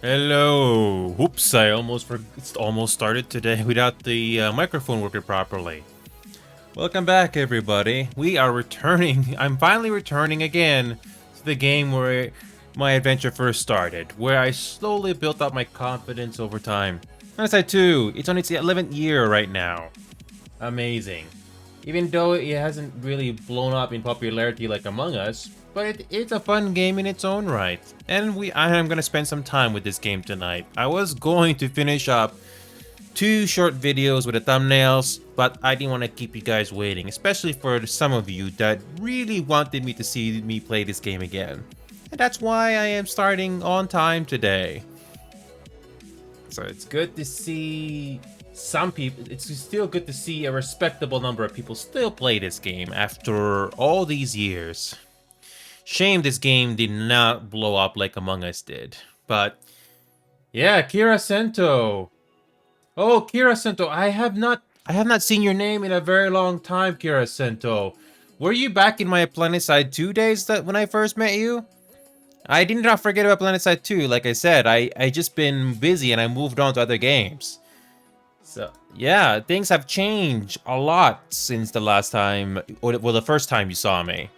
Hello. Oops, I almost started today without the microphone working properly. Welcome back, everybody. We are returning. I'm finally returning again to the game where my adventure first started, where I slowly built up my confidence over time. Homicide 2, it's on its 11th year right now. Amazing. Even though it hasn't really blown up in popularity like Among Us, but it's a fun game in its own right. And I am going to spend some time with this game tonight. I was going to finish up 2 short videos with the thumbnails, but I didn't want to keep you guys waiting, especially for some of you that really wanted me to see me play this game again. And that's why I am starting on time today. So it's good to see some people, it's still good to see a respectable number of people still play this game after all these years. Shame this game did not blow up like Among Us did. But yeah, Kira Sento. Oh, Kira Sento, I have not seen your name in a very long time, Kira Sento. Were you back in my Planetside 2 days when I first met you? I did not forget about Planetside 2, like I said. I just been busy and I moved on to other games. So, yeah, things have changed a lot since the last time, or well, the first time you saw me.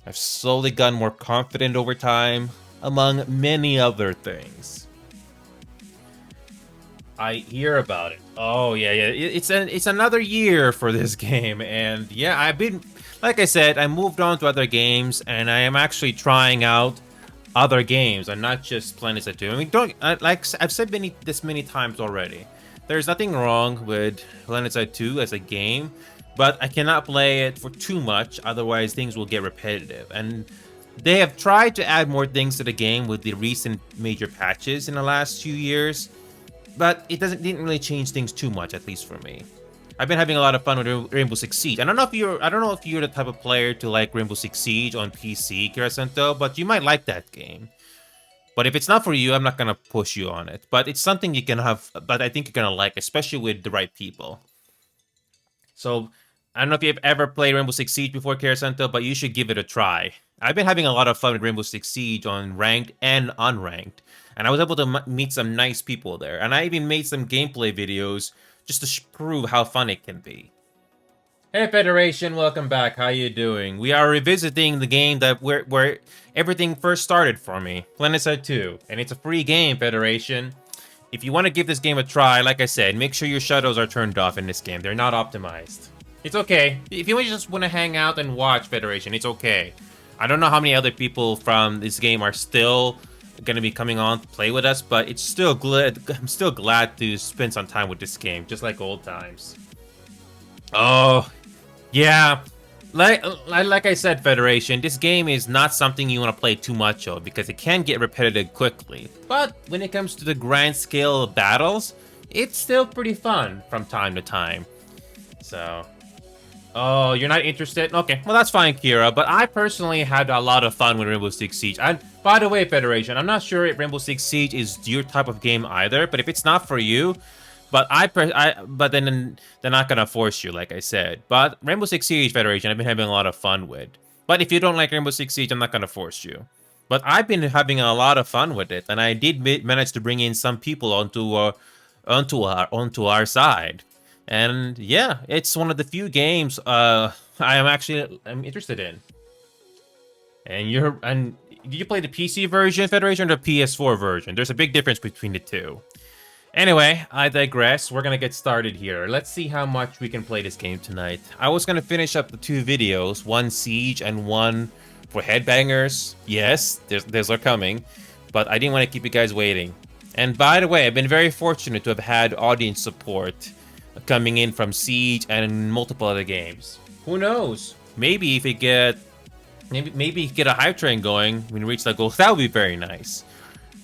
I've slowly gotten more confident over time, among many other things. I hear about it. Oh, yeah. It's another year for this game, and yeah, like I said, I moved on to other games, and I am actually trying out other games, and not just Planetside 2. I mean, like I've said this many times already. There's nothing wrong with Planetside 2 as a game, but I cannot play it for too much, otherwise things will get repetitive. And they have tried to add more things to the game with the recent major patches in the last few years, but it didn't really change things too much, at least for me. I've been having a lot of fun with Rainbow Six Siege. I don't know if you're the type of player to like Rainbow Six Siege on PC, Kirasento, but you might like that game. But if it's not for you, I'm not gonna push you on it. But it's something you can have, but I think you're gonna like, especially with the right people. So, I don't know if you've ever played Rainbow Six Siege before, Kirasento, but you should give it a try. I've been having a lot of fun with Rainbow Six Siege on ranked and unranked. And I was able to meet some nice people there. And I even made some gameplay videos just to prove how fun it can be. Hey Federation, welcome back. How you doing? We are revisiting the game that where everything first started for me, Planetside 2, and it's a free game, Federation. If you want to give this game a try, like I said, make sure your shadows are turned off in this game. They're not optimized. It's okay. If you just want to hang out and watch, Federation, it's okay. I don't know how many other people from this game are still gonna be coming on to play with us, but it's still glad. I'm still glad to spend some time with this game, just like old times. Oh, yeah. Like I said, Federation, this game is not something you want to play too much of because it can get repetitive quickly. But when it comes to the grand scale of battles, it's still pretty fun from time to time. So, oh, you're not interested? Okay, well that's fine, Kira. But I personally had a lot of fun with Rainbow Six Siege. And by the way, Federation, I'm not sure if Rainbow Six Siege is your type of game either. But if it's not for you, but but then they're not gonna force you, like I said. But Rainbow Six Siege, Federation, I've been having a lot of fun with. But if you don't like Rainbow Six Siege, I'm not gonna force you. But I've been having a lot of fun with it, and I did manage to bring in some people onto our side. And yeah, it's one of the few games I'm interested in. And did you play the PC version, Federation, or the PS4 version? There's a big difference between the two. Anyway, I digress. We're gonna get started here. Let's see how much we can play this game tonight. I was gonna finish up the 2 videos, one Siege and one for Headbangers. Yes, those are coming, but I didn't want to keep you guys waiting. And by the way, I've been very fortunate to have had audience support coming in from Siege and multiple other games. Who knows? Maybe if we get a hype train going when we reach that goal, that would be very nice.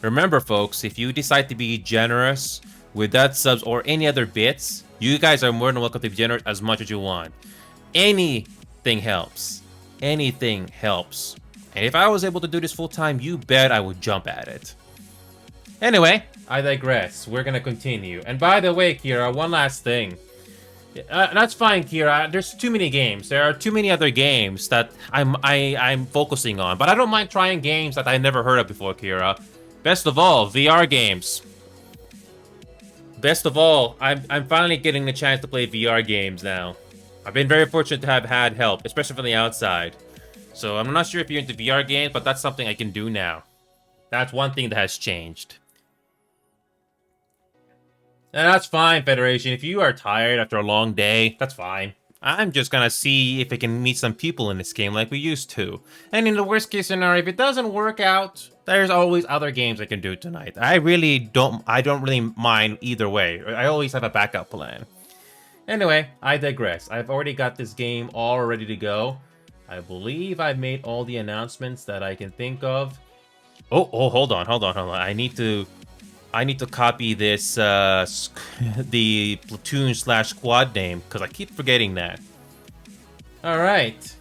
Remember, folks, if you decide to be generous with that subs or any other bits, you guys are more than welcome to be generous as much as you want. Anything helps. Anything helps. And if I was able to do this full time, you bet I would jump at it. Anyway, I digress. We're gonna continue. And by the way, Kira, one last thing. That's fine, Kira. There's too many games. There are too many other games that I'm focusing on. But I don't mind trying games that I never heard of before, Kira. Best of all, VR games. Best of all, I'm finally getting the chance to play VR games now. I've been very fortunate to have had help, especially from the outside. So I'm not sure if you're into VR games, but that's something I can do now. That's one thing that has changed. And that's fine, Federation. If you are tired after a long day, that's fine. I'm just gonna see if I can meet some people in this game like we used to. And in the worst case scenario, if it doesn't work out, there's always other games I can do tonight. I don't really mind either way. I always have a backup plan. Anyway, I digress. I've already got this game all ready to go. I believe I've made all the announcements that I can think of. Oh, hold on. I need to copy this, the platoon/squad name, because I keep forgetting that. Alright.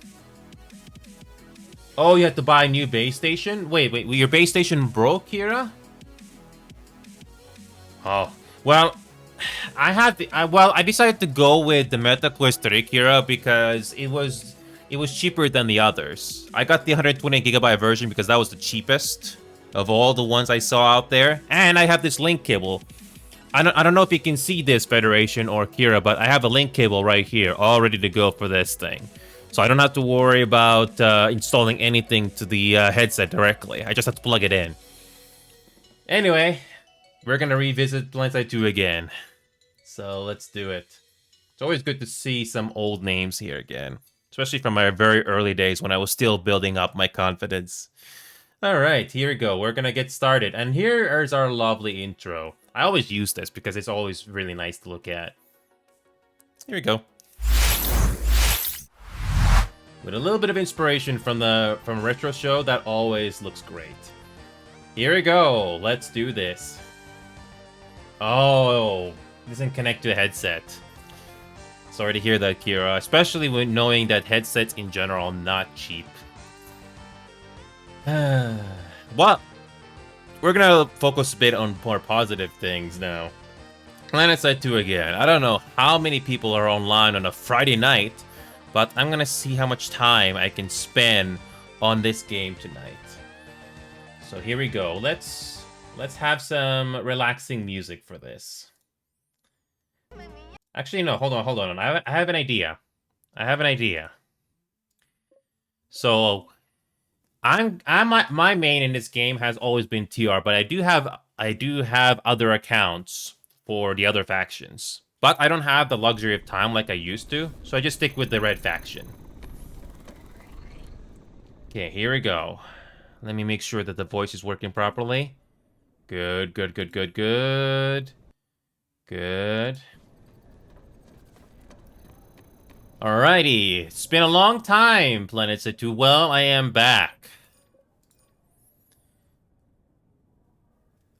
Oh, you have to buy a new base station? Wait, your base station broke, Kira? Oh, well, I decided to go with the Meta Quest 3, Kira, because it was cheaper than the others. I got the 120GB version because that was the cheapest of all the ones I saw out there. And I have this link cable. I don't know if you can see this, Federation or Kira, but I have a link cable right here, all ready to go for this thing. So I don't have to worry about installing anything to the headset directly. I just have to plug it in. Anyway, we're gonna revisit PlanetSide 2 again. So let's do it. It's always good to see some old names here again. Especially from my very early days when I was still building up my confidence. Alright, here we go. We're gonna get started. And here is our lovely intro. I always use this because it's always really nice to look at. Here we go. With a little bit of inspiration from Retro Show, that always looks great. Here we go. Let's do this. Oh, doesn't connect to the headset. Sorry to hear that, Kira. Especially when knowing that headsets in general are not cheap. Well, we're gonna focus a bit on more positive things now. PlanetSide 2 again. I don't know how many people are online on a Friday night, but I'm gonna see how much time I can spend on this game tonight. So here we go. Let's have some relaxing music for this. Actually, no, hold on. I have an idea. So my main in this game has always been TR, but I do have other accounts for the other factions. But I don't have the luxury of time like I used to, so I just stick with the red faction. Okay, here we go. Let me make sure that the voice is working properly. Good. Alrighty, it's been a long time, PlanetSide 2. Well, I am back.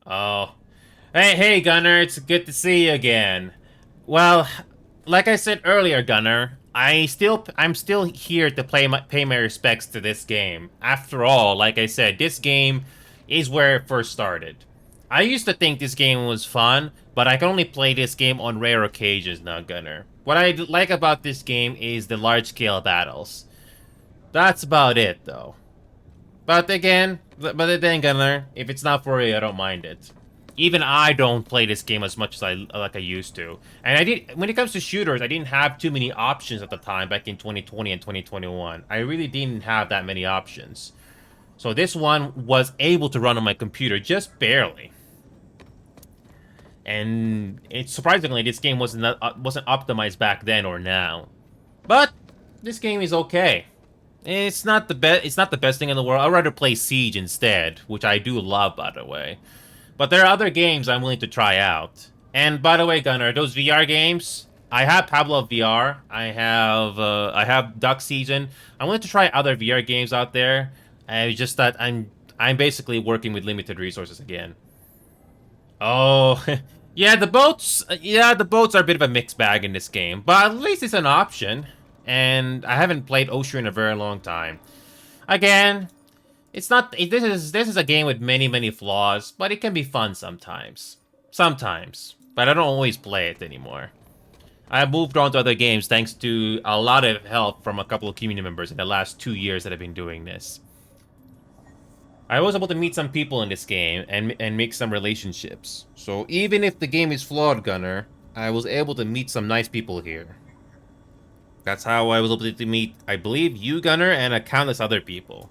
Oh. Hey, Gunner, it's good to see you again. Well, like I said earlier, Gunner, I'm still here to pay my respects to this game. After all, like I said, this game is where it first started. I used to think this game was fun, but I can only play this game on rare occasions now, Gunner. What I like about this game is the large-scale battles. That's about it, though. But then, Gunner, if it's not for you, I don't mind it. Even I don't play this game as much as I used to. And when it comes to shooters, I didn't have too many options at the time back in 2020 and 2021. I really didn't have that many options. So this one was able to run on my computer, just barely. And surprisingly, this game wasn't optimized back then or now. But this game is okay. It's not the best thing in the world. I'd rather play Siege instead, which I do love, by the way. But there are other games I'm willing to try out. And by the way, Gunner, those VR games, I have Pablo VR. I have Duck Season. I'm willing to try other VR games out there. It's just that I'm basically working with limited resources again. Oh, yeah, the boats are a bit of a mixed bag in this game, but at least it's an option. And I haven't played Ocean in a very long time. Again, it's not. This is a game with many flaws, but it can be fun sometimes. But I don't always play it anymore. I moved on to other games thanks to a lot of help from a couple of community members in the last 2 years that I've been doing this. I was able to meet some people in this game and make some relationships. So even if the game is flawed, Gunner, I was able to meet some nice people here. That's how I was able to meet, I believe, you, Gunner, and a countless other people.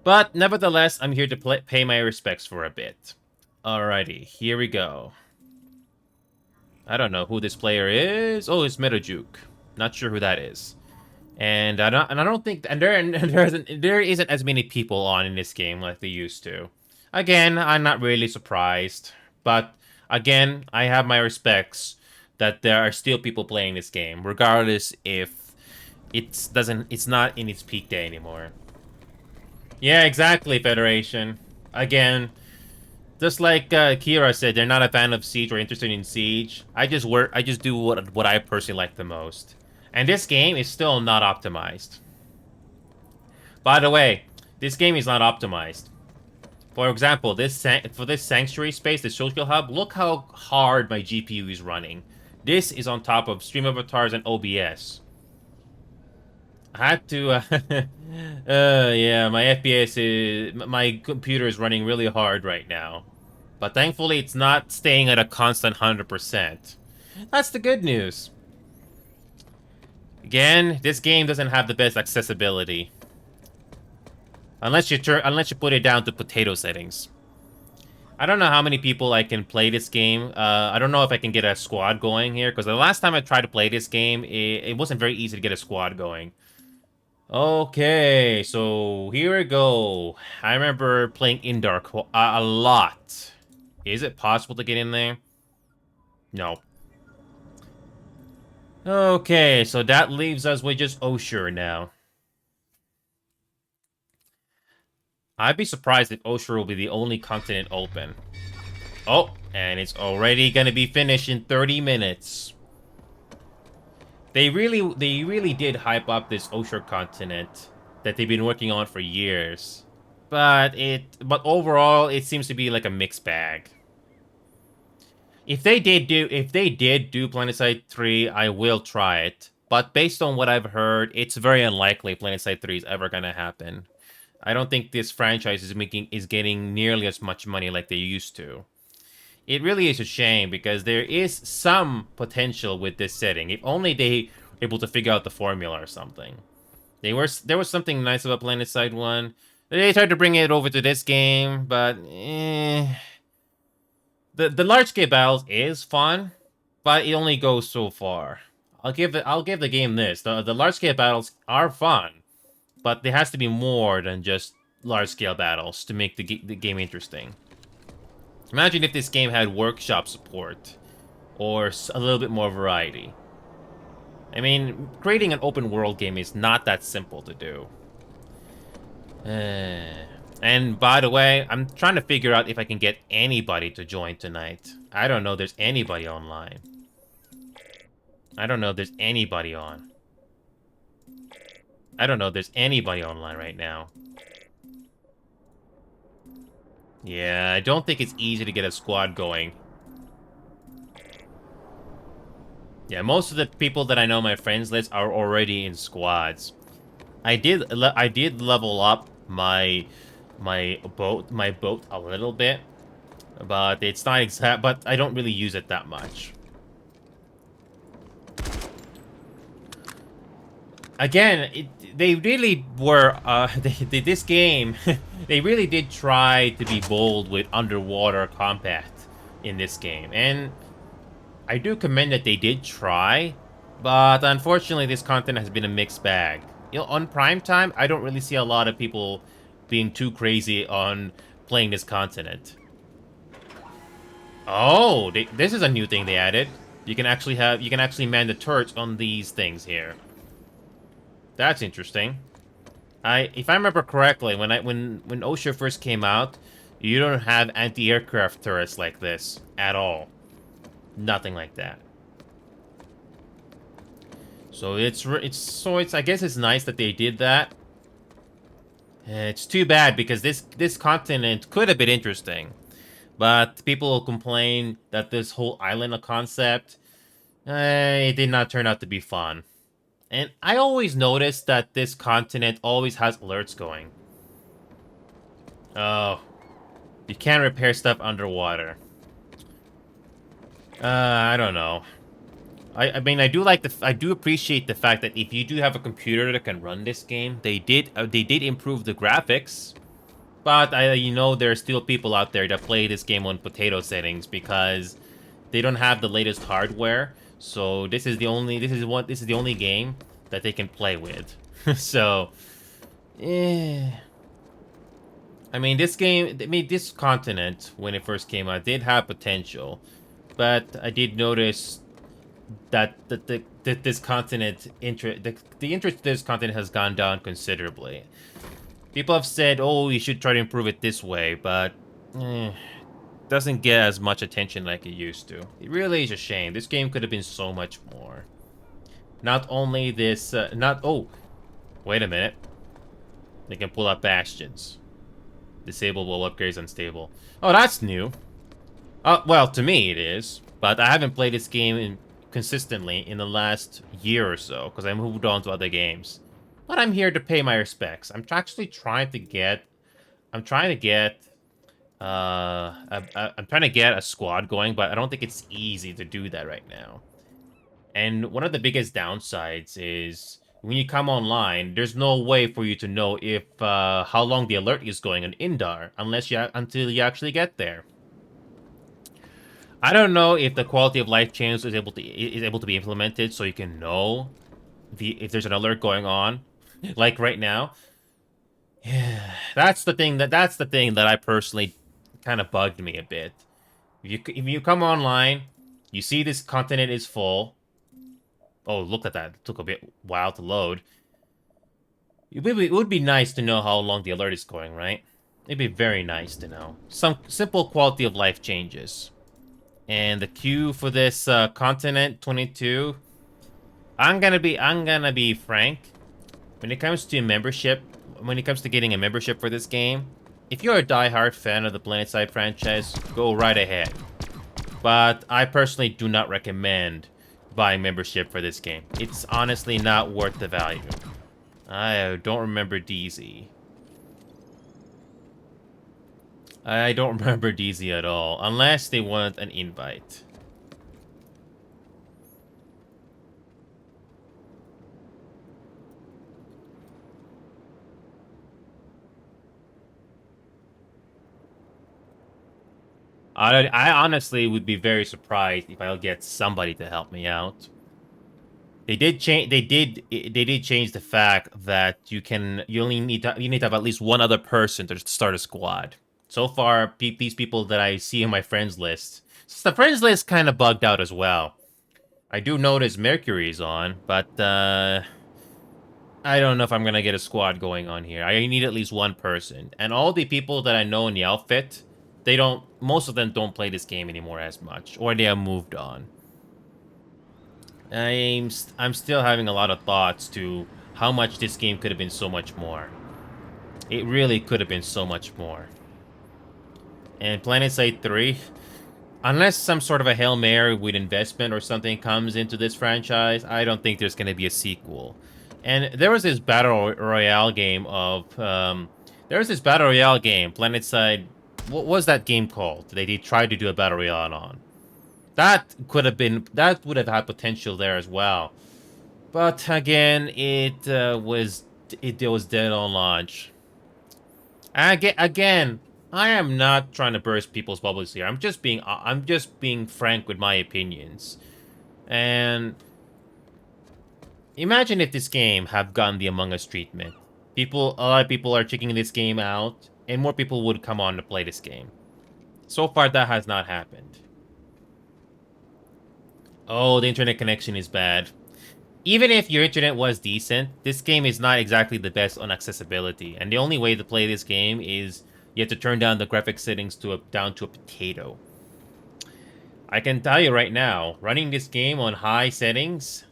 But nevertheless, I'm here to pay my respects for a bit. Alrighty, here we go. I don't know who this player is. Oh, it's Metajuke. Not sure who that is. And I don't think, and there isn't as many people on in this game like they used to. Again, I'm not really surprised, but again, I have my respects that there are still people playing this game, regardless if it's not in its peak day anymore. Yeah, exactly, Federation. Again, just like Kira said, they're not a fan of Siege or interested in Siege. I just do what I personally like the most. And this game is still not optimized. By the way, this game is not optimized. For example, for this sanctuary space, the social hub, look how hard my GPU is running. This is on top of Stream Avatars and OBS. I had to, yeah, my FPS my computer is running really hard right now. But thankfully, it's not staying at a constant 100%. That's the good news. Again, this game doesn't have the best accessibility. Unless you put it down to potato settings. I don't know how many people I can play this game. I don't know if I can get a squad going here, because the last time I tried to play this game, it wasn't very easy to get a squad going. Okay, so here we go. I remember playing Indark a lot. Is it possible to get in there? No. Okay, so that leaves us with just Oshur now. I'd be surprised if Oshur will be the only continent open. Oh, and it's already gonna be finished in 30 minutes. They really did hype up this Oshur continent that they've been working on for years. But overall, it seems to be like a mixed bag. If they did do PlanetSide 3, I will try it. But based on what I've heard, it's very unlikely PlanetSide 3 is ever gonna happen. I don't think this franchise is getting nearly as much money like they used to. It really is a shame because there is some potential with this setting. If only they were able to figure out the formula or something. There was something nice about PlanetSide 1. They tried to bring it over to this game, but the large scale battles is fun, but it only goes so far. I'll give the game this. The large scale battles are fun, but there has to be more than just large scale battles to make the game interesting. Imagine if this game had workshop support or a little bit more variety. I mean, creating an open world game is not that simple to do. And by the way, I'm trying to figure out if I can get anybody to join tonight. I don't know if there's anybody online. I don't know if there's anybody on. I don't know if there's anybody online right now. Yeah, I don't think it's easy to get a squad going. Yeah, most of the people that I know on my friends list are already in squads. I did level up my boat a little bit, but it's not exact. But I don't really use it that much. Again, they really were. This game, they really did try to be bold with underwater combat in this game, and I do commend that they did try. But unfortunately, this content has been a mixed bag. You know, on Prime Time, I don't really see a lot of people being too crazy on playing this continent. Oh, this is a new thing they added. You can actually man the turrets on these things here. That's interesting. If I remember correctly, when OSHA first came out, you don't have anti-aircraft turrets like this at all. Nothing like that. So I guess it's nice that they did that. It's too bad because this continent could have been interesting, but people will complain that this whole island concept, it did not turn out to be fun. And I always notice that this continent always has alerts going. Oh, you can't repair stuff underwater. I don't know. I mean, I do appreciate the fact that if you do have a computer that can run this game, they did improve the graphics. But there are still people out there that play this game on potato settings because they don't have the latest hardware. So this is the only game that they can play with. So, eh. I mean, this continent when it first came out did have potential, but I did notice that this continent the interest in this continent has gone down considerably. People have said, "Oh, you should try to improve it this way," but doesn't get as much attention like it used to. It really is a shame. This game could have been so much more. Not only this, not oh, wait a minute. They can pull up bastions. Disabled while upgrades unstable. Oh, that's new. Well, to me it is, but I haven't played this game consistently in the last year or so because I moved on to other games. But I'm here to pay my respects. Actually trying to get. I'm trying to get. I'm trying to get a squad going, but I don't think it's easy to do that right now. And one of the biggest downsides is when you come online, there's no way for you to know if how long the alert is going on Indar until you actually get there. I don't know if the quality of life change is able to be implemented so you can know if there's an alert going on, like right now. Yeah, that's the thing that I personally kind of bugged me a bit. If you come online, you see this continent is full. Oh, look at that! It took a bit while to load. It would be nice to know how long the alert is going, right? It'd be very nice to know. Some simple quality of life changes. And the queue for this continent 22, I'm gonna be frank. When it comes to getting a membership for this game, if you're a die-hard fan of the PlanetSide franchise, go right ahead. But I personally do not recommend buying membership for this game. It's honestly not worth the value. I don't remember DZ. I don't remember DZ at all, unless they want an invite. I honestly would be very surprised if I'll get somebody to help me out. They did change. They did change the fact that you need to have at least one other person to start a squad. So far, these people that I see in my friends list, the friends list kind of bugged out as well. I do notice Mercury's on, but I don't know if I'm gonna get a squad going on here. I need at least one person, and all the people that I know in the outfit, most of them don't play this game anymore as much, or they have moved on. I'm still having a lot of thoughts to how much this game could have been so much more. It really could have been so much more. And PlanetSide 3, unless some sort of a Hail Mary with investment or something comes into this franchise, I don't think there's going to be a sequel. And there was this Battle Royale game PlanetSide. What was that game called? They tried to do a Battle Royale on. That would have had potential there as well. But again, it was dead on launch. Again, I am not trying to burst people's bubbles here. I'm just being frank with my opinions. And imagine if this game have gotten the Among Us treatment. A lot of people are checking this game out, and more people would come on to play this game. So far, that has not happened. Oh, the internet connection is bad. Even if your internet was decent, this game is not exactly the best on accessibility. And the only way to play this game is you have to turn down the graphic settings down to a potato. I can tell you right now, running this game on high settings,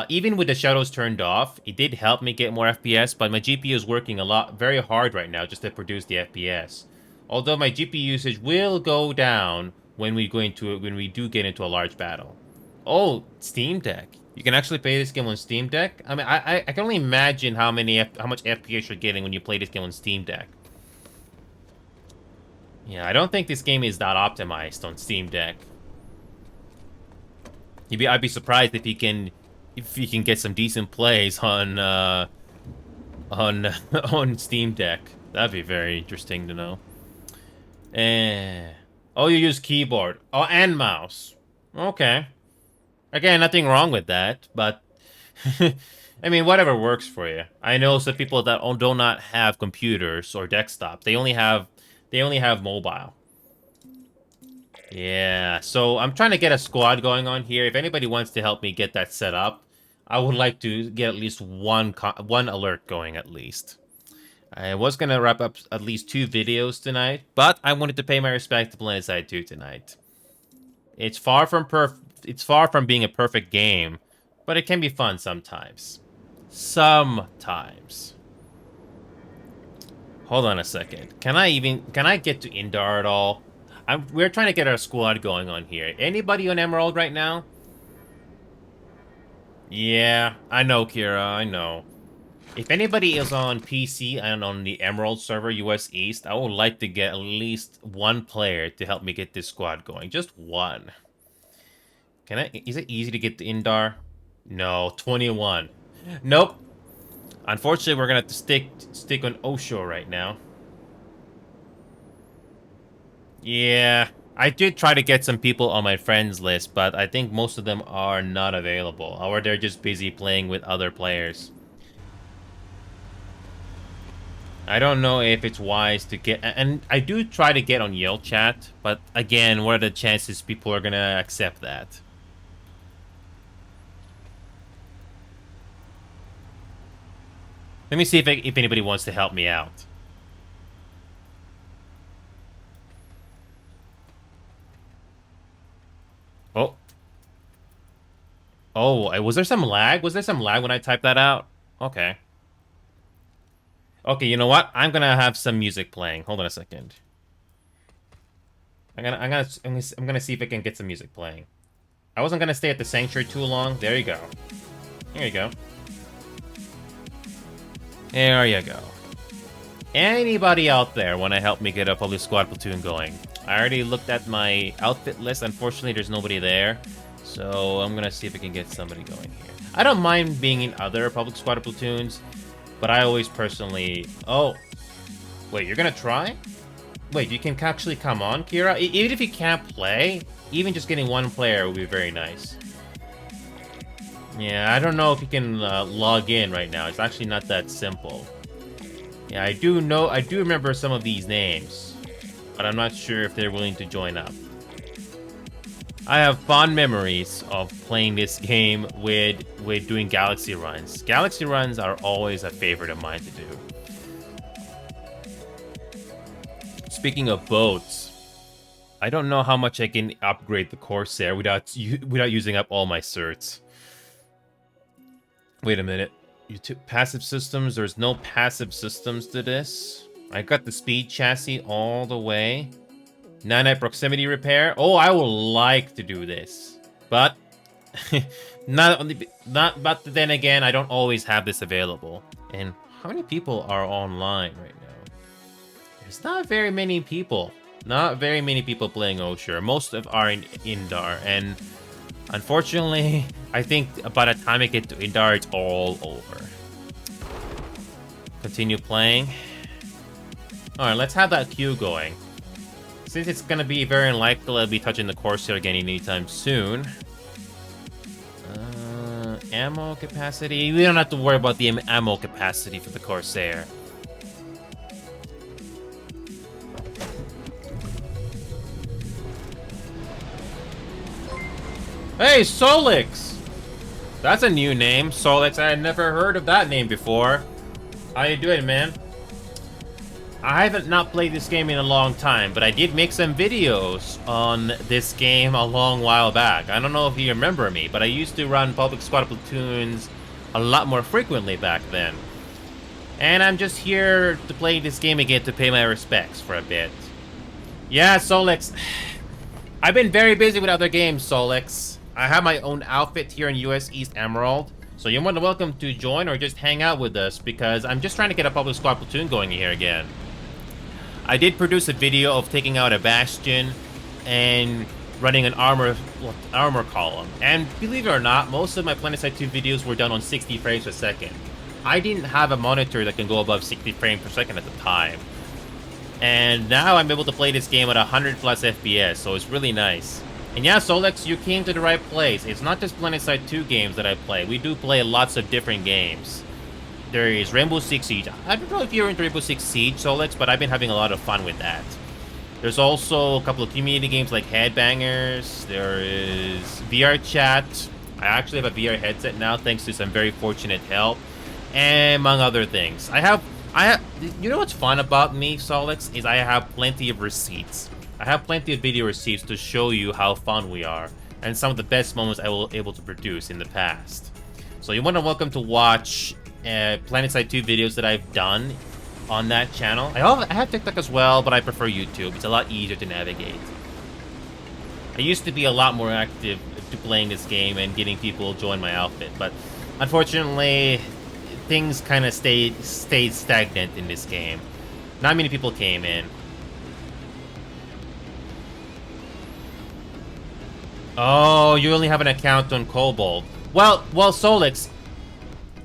even with the shadows turned off, it did help me get more FPS, but my GPU is working very hard right now just to produce the FPS. Although my GPU usage will go down when we do get into a large battle. Oh, Steam Deck. You can actually play this game on Steam Deck? I mean, I can only imagine how much FPS you're getting when you play this game on Steam Deck. Yeah, I don't think this game is that optimized on Steam Deck. I'd be surprised if you can get some decent plays on on Steam Deck. That'd be very interesting to know. Oh, you use keyboard. Oh, and mouse. Okay. Again, nothing wrong with that, but I mean, whatever works for you. I know some people that do not have computers or desktops. They only have mobile. Yeah, so I'm trying to get a squad going on here. If anybody wants to help me get that set up, I would like to get at least one alert going at least. I was going to wrap up at least 2 videos tonight, but I wanted to pay my respect to Planetside 2 tonight. It's far from being a perfect game, but it can be fun sometimes. Sometimes. Hold on a second. Can I get to Indar at all? We're trying to get our squad going on here. Anybody on Emerald right now? Yeah, I know, Kira, I know. If anybody is on PC and on the Emerald server, US East, I would like to get at least one player to help me get this squad going. Just one. Is it easy to get to Indar? No, 21. Nope. Unfortunately, we're gonna have to stick on Osho right now. Yeah, I did try to get some people on my friends list, but I think most of them are not available, or they're just busy playing with other players. I don't know if it's wise to get... And I do try to get on Yell Chat, but again, what are the chances people are gonna accept that? Let me see if anybody wants to help me out. Oh. Oh, was there some lag? Was there some lag when I typed that out? Okay. Okay, you know what? I'm gonna have some music playing. Hold on a second. I'm gonna see if I can get some music playing. I wasn't gonna stay at the sanctuary too long. There you go. There you go. There you go. Anybody out there want to help me get a public squad platoon going? I already looked at my outfit list. Unfortunately, there's nobody there. So I'm gonna see if I can get somebody going here. I don't mind being in other public squad platoons, but I always personally... Oh. Wait, you're gonna try? Wait, you can actually come on, Kira? Even if you can't play, even just getting one player would be very nice. Yeah, I don't know if you can log in right now. It's actually not that simple. Yeah, I do remember some of these names, but I'm not sure if they're willing to join up. I have fond memories of playing this game with doing galaxy runs. Galaxy runs are always a favorite of mine to do. Speaking of boats, I don't know how much I can upgrade the Corsair without using up all my certs. Wait a minute. Passive systems? There's no passive systems to this. I got the speed chassis all the way. 9-night proximity repair. Oh, I would like to do this, but but then again, I don't always have this available. And how many people are online right now? There's not very many people. Not very many people playing Osher. Most of are in Indar, and unfortunately, I think by the time I get to Indar, it's all over. Continue playing. Alright, let's have that queue going. Since it's gonna be very unlikely I'll be touching the Corsair again anytime soon. Ammo capacity. We don't have to worry about the ammo capacity for the Corsair. Hey, Solix! That's a new name, Solix. I had never heard of that name before. How you doing, man? I haven't not played this game in a long time, but I did make some videos on this game a long while back. I don't know if you remember me, but I used to run public squad platoons a lot more frequently back then. And I'm just here to play this game again to pay my respects for a bit. Yeah, Solix. I've been very busy with other games, Solix. I have my own outfit here in US East Emerald, so you're more than welcome to join or just hang out with us, because I'm just trying to get a public squad platoon going here again. I did produce a video of taking out a bastion and running an armor column. And believe it or not, most of my PlanetSide 2 videos were done on 60 frames per second. I didn't have a monitor that can go above 60 frames per second at the time. And now I'm able to play this game at 100 plus FPS, so it's really nice. And yeah, Solex, you came to the right place. It's not just PlanetSide 2 games that I play. We do play lots of different games. There is Rainbow Six Siege. I don't know if you're into Rainbow Six Siege, Solex, but I've been having a lot of fun with that. There's also a couple of community games like Headbangers. There is VR Chat. I actually have a VR headset now, thanks to some very fortunate help, and among other things. You know what's fun about me, Solex, is I have plenty of receipts. I have plenty of video receipts to show you how fun we are, and some of the best moments I was able to produce in the past. So you're more than welcome to watch PlanetSide 2 videos that I've done on that channel. I have TikTok as well, but I prefer YouTube. It's a lot easier to navigate. I used to be a lot more active to playing this game and getting people to join my outfit, but unfortunately, things kind of stayed stagnant in this game. Not many people came in. Oh, you only have an account on Cobalt. Well, Solix,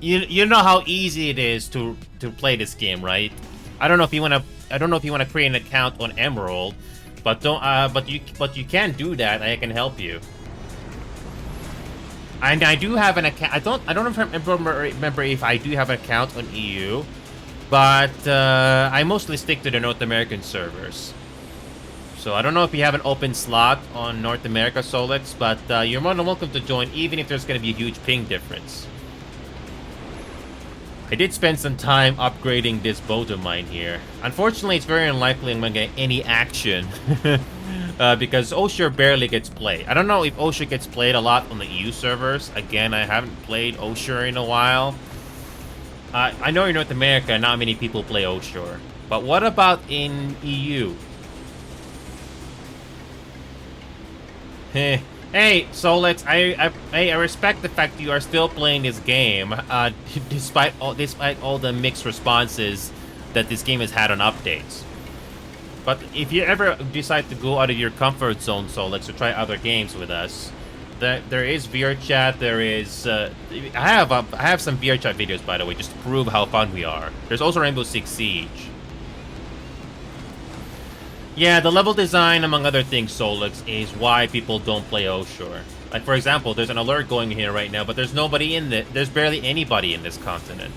you know how easy it is to play this game, right? I don't know if you wanna create an account on Emerald, but you can do that. I can help you. And I do have an account. I don't remember if I do have an account on EU, but I mostly stick to the North American servers. So I don't know if you have an open slot on North America, Solex, but you're more than welcome to join, even if there's going to be a huge ping difference. I did spend some time upgrading this boat of mine here. Unfortunately, it's very unlikely I'm going to get any action. Because Osher barely gets played. I don't know if Osher gets played a lot on the EU servers. Again, I haven't played Osher in a while. I know in North America, not many people play Osher. But what about in EU? Hey, Solex, I respect the fact that you are still playing this game, despite all the mixed responses that this game has had on updates. But if you ever decide to go out of your comfort zone, Solex, to try other games with us, there is VR Chat. There is I have some VR Chat videos, by the way, just to prove how fun we are. There's also Rainbow Six Siege. Yeah, the level design, among other things, Solex, is why people don't play Oshore. Like, for example, there's an alert going here right now, but there's nobody in there's barely anybody in this continent.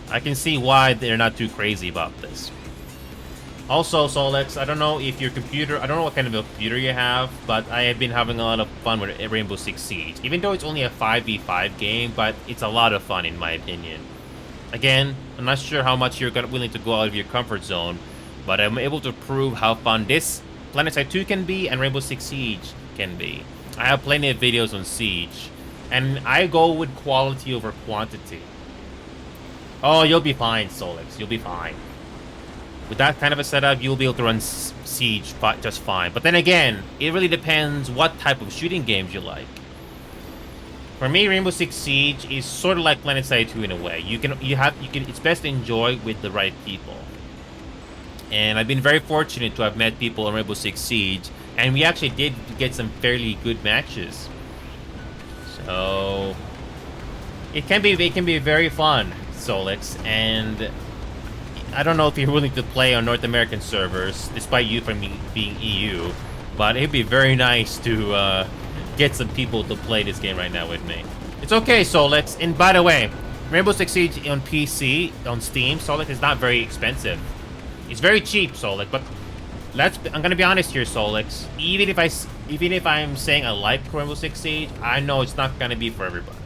I can see why they're not too crazy about this. Also, Solex, I don't know if your computer, I don't know what kind of a computer you have, but I have been having a lot of fun with Rainbow Six Siege. Even though it's only a 5v5 game, but it's a lot of fun in my opinion. Again, I'm not sure how much you're willing to go out of your comfort zone, but I'm able to prove how fun this PlanetSide 2 can be and Rainbow Six Siege can be. I have plenty of videos on Siege, and I go with quality over quantity. Oh, you'll be fine, Solex. You'll be fine. With that kind of a setup, you'll be able to run Siege just fine. But then again, it really depends what type of shooting games you like. For me, Rainbow Six Siege is sort of like PlanetSide 2 in a way. It's best to enjoy with the right people. And I've been very fortunate to have met people in Rainbow Six Siege, and we actually did get some fairly good matches. So it can be very fun, Solex, and I don't know if you're willing to play on North American servers, despite you from being EU, but it'd be very nice to get some people to play this game right now with me. It's okay, Solex. And by the way, Rainbow Six Siege on PC, on Steam, Solex, is not very expensive. It's very cheap, Solex, but I'm gonna be honest here, Solex. Even if I'm saying I like Rainbow Six Siege, I know it's not gonna be for everybody.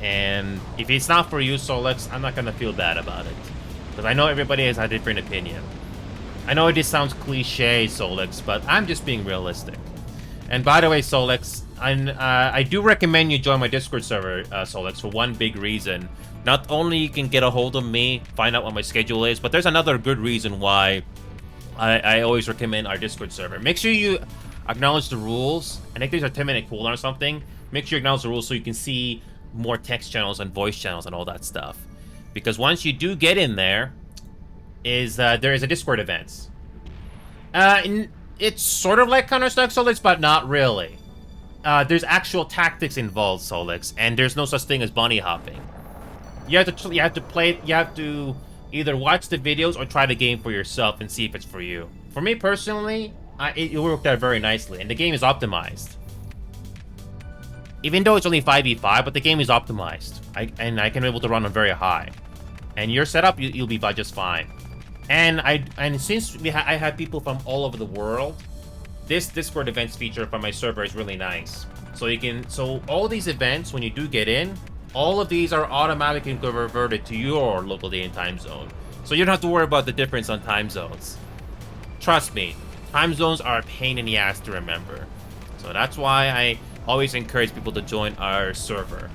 And if it's not for you, Solex, I'm not gonna feel bad about it. Because I know everybody has a different opinion. I know this sounds cliche, Solex, but I'm just being realistic. And by the way, Solex, I do recommend you join my Discord server, Solex, for one big reason. Not only you can get a hold of me, find out what my schedule is, but there's another good reason why I always recommend our Discord server. Make sure you acknowledge the rules. I think there's a 10-minute cooldown or something. Make sure you acknowledge the rules so you can see more text channels and voice channels and all that stuff. Because once you do get in there, is there is a Discord event. It's sort of like Counter-Strike Solix, but not really. There's actual tactics involved, Solix, and there's no such thing as bunny hopping. You have to either watch the videos or try the game for yourself and see if it's for you. For me personally, it worked out very nicely, and the game is optimized. Even though it's only 5v5, but the game is optimized. I can be able to run on very high. And your setup, you'll be just fine. And since I have people from all over the world, this Discord events feature from my server is really nice. So all these events, when you do get in, all of these are automatically reverted to your local day and time zone. So you don't have to worry about the difference on time zones. Trust me, time zones are a pain in the ass to remember. So that's why I always encourage people to join our server.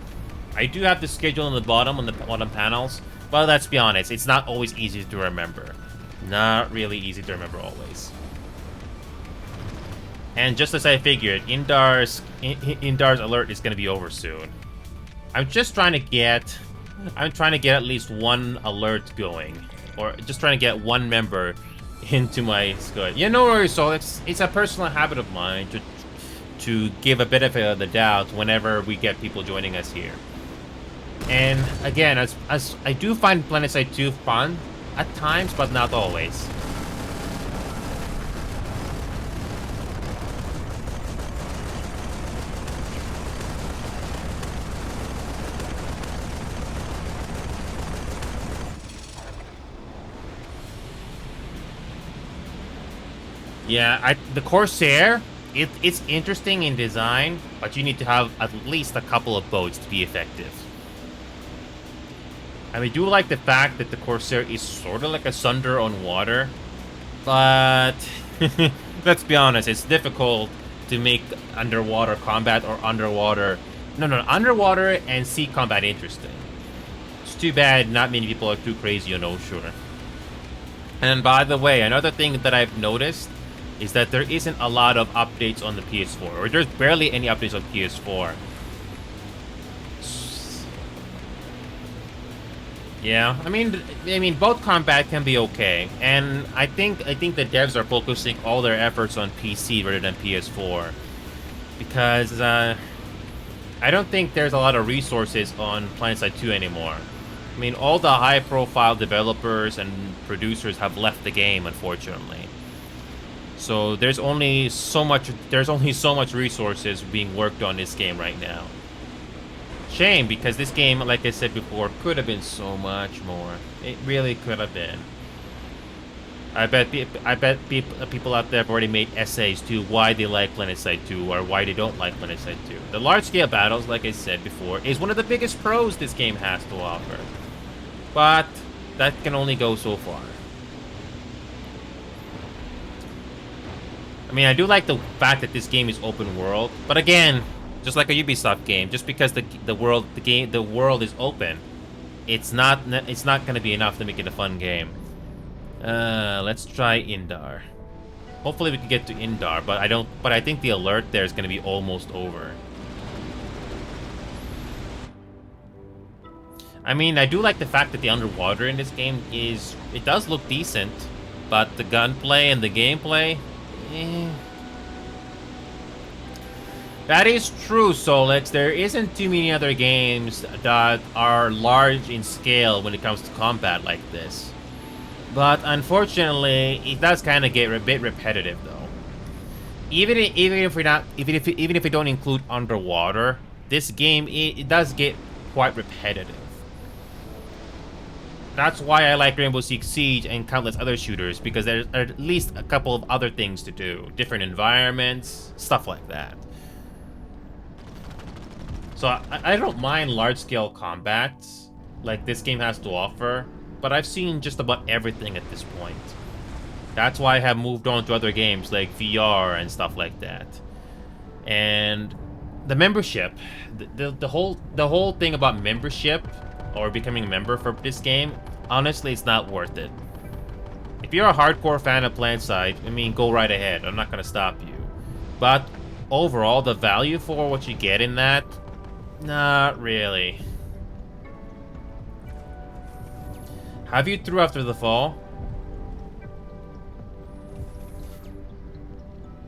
I do have the schedule on the bottom panels, but let's be honest, it's not always easy to remember. Not really easy to remember always. And just as I figured, Indar's alert is going to be over soon. I'm trying to get at least one alert going, or just trying to get one member into my squad. Yeah, no worries, so it's a personal habit of mine to give a benefit of the doubt whenever we get people joining us here. And again, as I do find PlanetSide 2 fun at times, but not always. Yeah, the Corsair, it's interesting in design, but you need to have at least a couple of boats to be effective. I do like the fact that the Corsair is sort of like a Sunder on water, but let's be honest, it's difficult to make underwater combat or underwater and sea combat interesting. It's too bad not many people are too crazy on Oshore. And by the way, another thing that I've noticed is that there isn't a lot of updates on the PS4, or there's barely any updates on PS4. Yeah, I mean, both combat can be okay, and I think the devs are focusing all their efforts on PC rather than PS4, because I don't think there's a lot of resources on PlanetSide 2 anymore. I mean, all the high-profile developers and producers have left the game, unfortunately. So there's only so much resources being worked on this game right now. Shame, because this game, like I said before, could have been so much more. It really could have been. I bet people out there have already made essays to why they like PlanetSide 2 or why they don't like PlanetSide 2. The large-scale battles, like I said before, is one of the biggest pros this game has to offer. But that can only go so far. I mean, I do like the fact that this game is open world, but again, just like a Ubisoft game, just because the world is open, it's not going to be enough to make it a fun game. Let's try Indar. Hopefully we can get to Indar, but I think the alert there is going to be almost over. I mean, I do like the fact that the underwater in this game it does look decent, but the gunplay and the gameplay, That is true, Solix. There isn't too many other games that are large in scale when it comes to combat like this. But unfortunately, it does kind of get a bit repetitive, though. Even if we don't include underwater, this game it does get quite repetitive. That's why I like Rainbow Six Siege and countless other shooters, because there's at least a couple of other things to do. Different environments, stuff like that. So I don't mind large-scale combat like this game has to offer, but I've seen just about everything at this point. That's why I have moved on to other games like VR and stuff like that. And the membership, the whole thing about membership or becoming a member for this game, honestly, it's not worth it. If you're a hardcore fan of PlanetSide, I mean, go right ahead. I'm not gonna stop you. But overall, the value for what you get in that, not really. Have you through after the fall?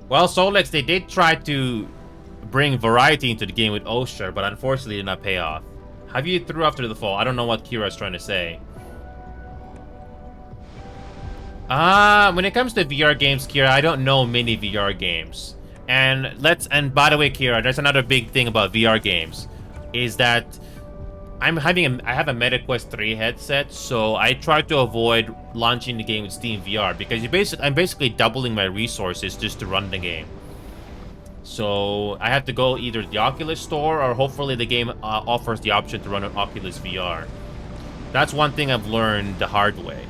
Well, Solex, they did try to bring variety into the game with Osher, but unfortunately did not pay off. Have you through after the fall? I don't know what Kira's trying to say. When it comes to VR games, Kira, I don't know many VR games. And by the way, Kira, there's another big thing about VR games, is that I have a MetaQuest 3 headset, so I try to avoid launching the game with Steam VR because I'm basically doubling my resources just to run the game. So I have to go either to the Oculus store or hopefully the game offers the option to run on Oculus VR. That's one thing I've learned the hard way.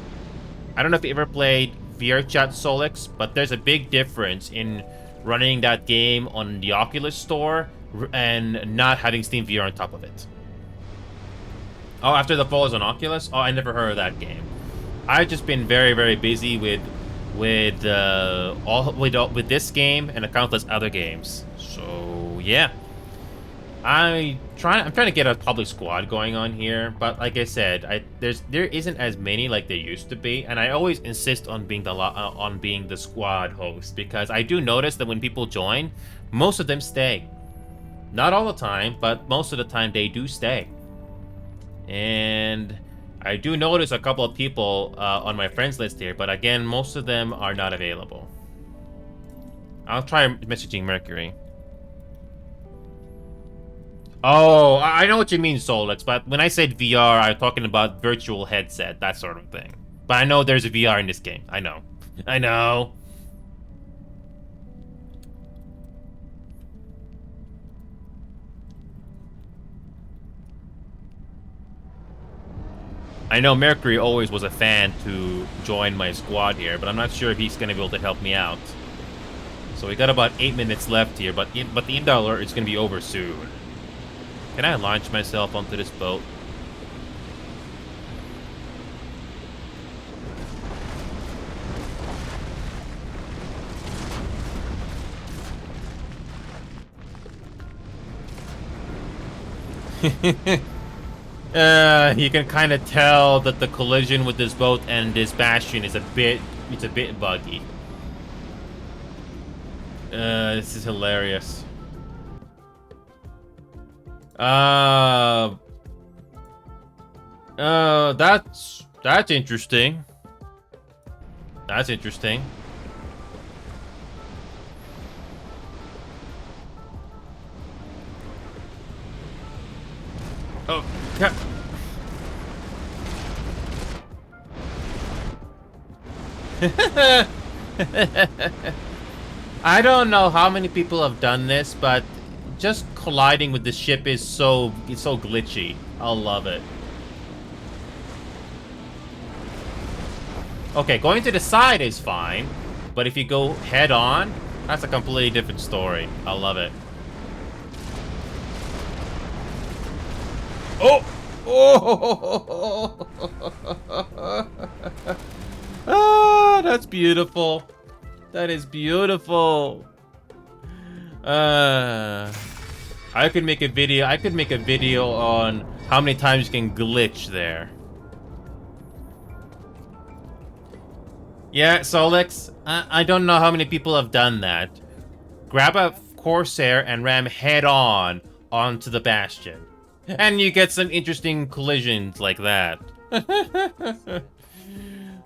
I don't know if you ever played VRChat Solix, but there's a big difference in running that game on the Oculus store and not having Steam VR on top of it. Oh, After the Fall is on Oculus? Oh, I never heard of that game. I've just been very, very busy with this game and countless other games. So yeah, I'm trying to get a public squad going on here, but like I said, there isn't as many like there used to be, and I always insist on being the squad host because I do notice that when people join, most of them stay. Not all the time, but most of the time they do stay. And I do notice a couple of people on my friends list here, but again, most of them are not available. I'll try messaging Mercury. Oh, I know what you mean, Solix, but when I said VR, I'm talking about virtual headset, that sort of thing. But I know there's a VR in this game. I know. I know. I know Mercury always was a fan to join my squad here, but I'm not sure if he's going to be able to help me out. So we got about 8 minutes left here, but the inbound alert is going to be over soon. Can I launch myself onto this boat? You can kind of tell that the collision with this boat and this bastion is a bit buggy. This is hilarious. That's interesting. That's interesting. Oh, I don't know how many people have done this, but just colliding with the ship is so glitchy. I'll love it. Okay, going to the side is fine, but if you go head on, that's a completely different story. I love it. Oh! Oh! Ah, that's beautiful. That is beautiful. I could make a video. I could make a video on how many times you can glitch there. Yeah, Solix, I don't know how many people have done that. Grab a Corsair and ram head-on onto the Bastion. And you get some interesting collisions like that.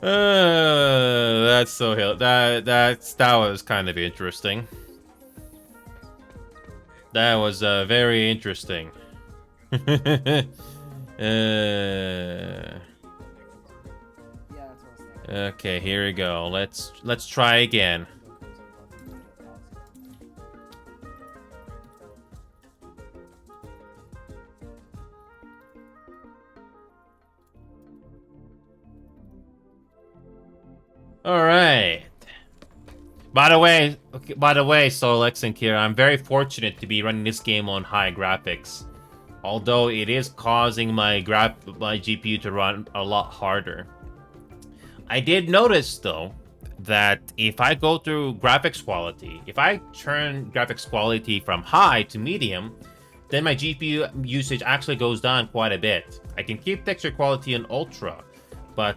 That's so that was kind of interesting. That was very interesting. Okay, here we go. Let's try again. All right. By the way, Solix and Kira, I'm very fortunate to be running this game on high graphics. Although it is causing my GPU to run a lot harder. I did notice, though, that if I go through graphics quality, if I turn graphics quality from high to medium, then my GPU usage actually goes down quite a bit. I can keep texture quality in ultra, but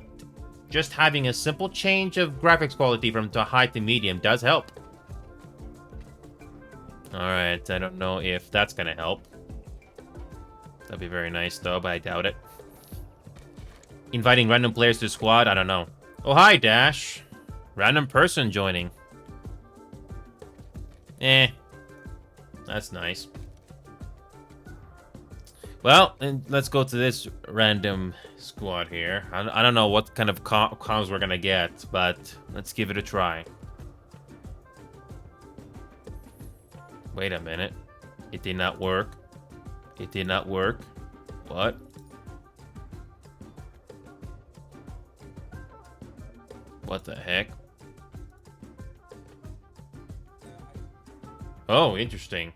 just having a simple change of graphics quality from high to medium does help. Alright, I don't know if that's gonna help. That'd be very nice, though, but I doubt it. Inviting random players to the squad? I don't know. Oh, hi, Dash. Random person joining. Eh. That's nice. Well, and let's go to this random squad here. I don't know what kind of comms we're gonna get, but let's give it a try. Wait a minute. It did not work. It did not work. What? What the heck? Oh, interesting.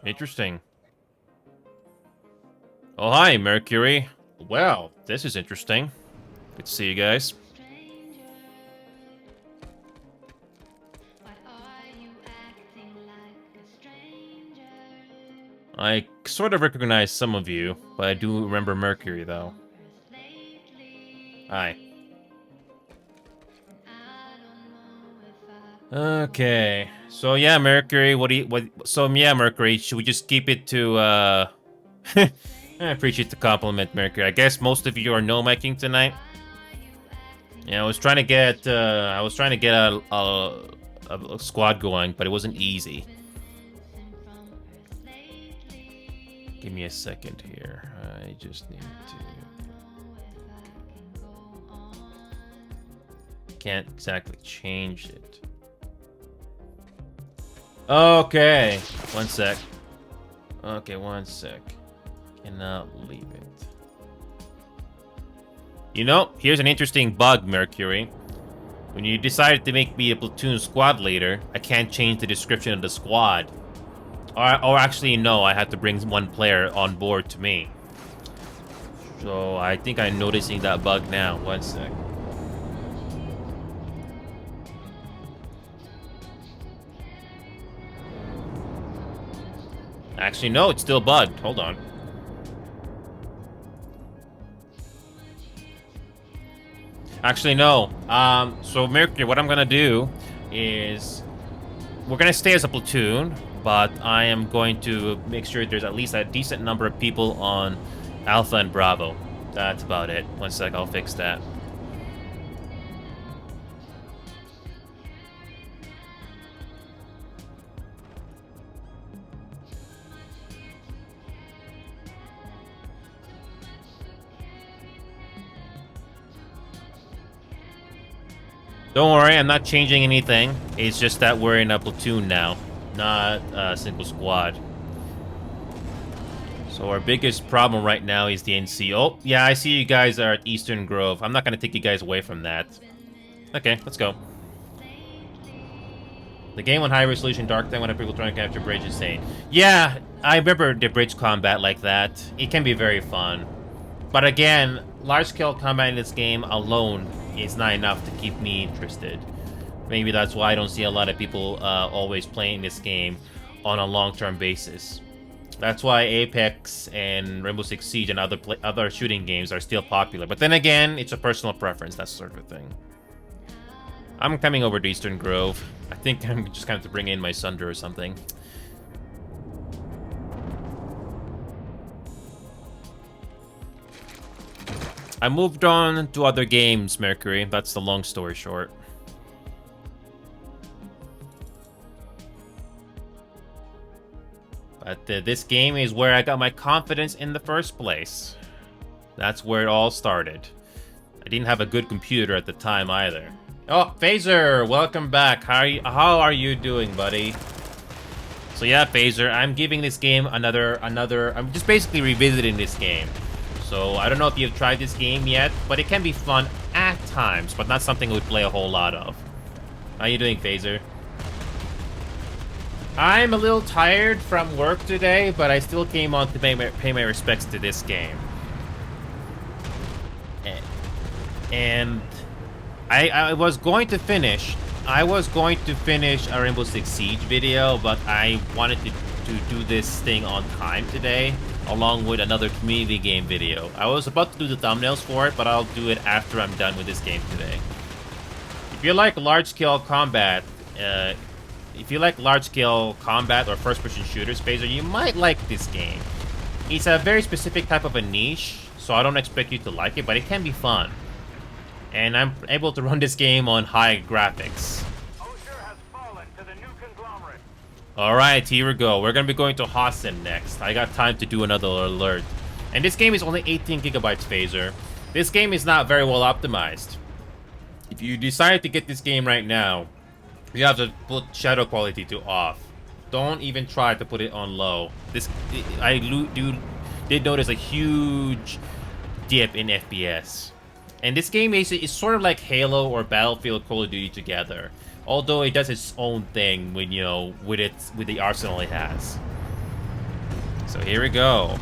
Interesting. Oh, hi, Mercury. Well, this is interesting. Good to see you guys. I sort of recognize some of you, but I do remember Mercury, though. Hi. Okay. So yeah, Mercury, Mercury, should we just keep it to I appreciate the compliment, Mercury. I guess most of you are no-making tonight. Yeah, I was trying to get a squad going, but it wasn't easy. Give me a second here. I just need to... Can't exactly change it. Okay. One sec. Okay, one sec. Cannot leave it. You know, here's an interesting bug, Mercury. When you decided to make me a platoon squad leader, I can't change the description of the squad. Or actually, no, I had to bring one player on board to me. So I think I'm noticing that bug now. One sec. Actually, no, it's still bugged. Hold on. Actually, no. So Mercury, what I'm gonna do is we're gonna stay as a platoon, but I am going to make sure there's at least a decent number of people on Alpha and Bravo. That's about it. One sec, I'll fix that. Don't worry, I'm not changing anything. It's just that we're in a platoon now, not a single squad. So our biggest problem right now is the NC. Oh, yeah, I see you guys are at Eastern Grove. I'm not going to take you guys away from that. Okay, let's go. The game on high resolution dark time when people trying to capture bridge is insane. Yeah, I remember the bridge combat like that. It can be very fun. But again, large-scale combat in this game alone is not enough to keep me interested. Maybe that's why I don't see a lot of people always playing this game on a long-term basis. That's why Apex and Rainbow Six Siege and other shooting games are still popular. But then again, it's a personal preference, that sort of thing. I'm coming over to Eastern Grove. I think I'm just going to bring in my Sunder or something. I moved on to other games, Mercury. That's the long story short. But this game is where I got my confidence in the first place. That's where it all started. I didn't have a good computer at the time either. Oh, Phaser, welcome back. How are you doing, buddy? So yeah, Phaser, I'm giving this game another. I'm just basically revisiting this game. So I don't know if you've tried this game yet, but it can be fun at times, but not something I would play a whole lot of. How you doing, Phaser? I'm a little tired from work today, but I still came on to pay my respects to this game. And I was going to finish a Rainbow Six Siege video, but I wanted to do this thing on time today, along with another community game video. I was about to do the thumbnails for it, but I'll do it after I'm done with this game today. If you like large-scale combat, if you like large-scale combat or first-person shooters, Phaser, you might like this game. It's a very specific type of a niche, so I don't expect you to like it, but it can be fun. And I'm able to run this game on high graphics. Alright, here we go. We're gonna be going to Hossen next. I got time to do another alert. And this game is only 18 gigabytes, Phaser. This game is not very well optimized. If you decide to get this game right now, you have to put shadow quality to off. Don't even try to put it on low. I did notice a huge dip in FPS. And this game is sort of like Halo or Battlefield Call of Duty together. Although it does its own thing when, you know, with the arsenal it has. So here we go.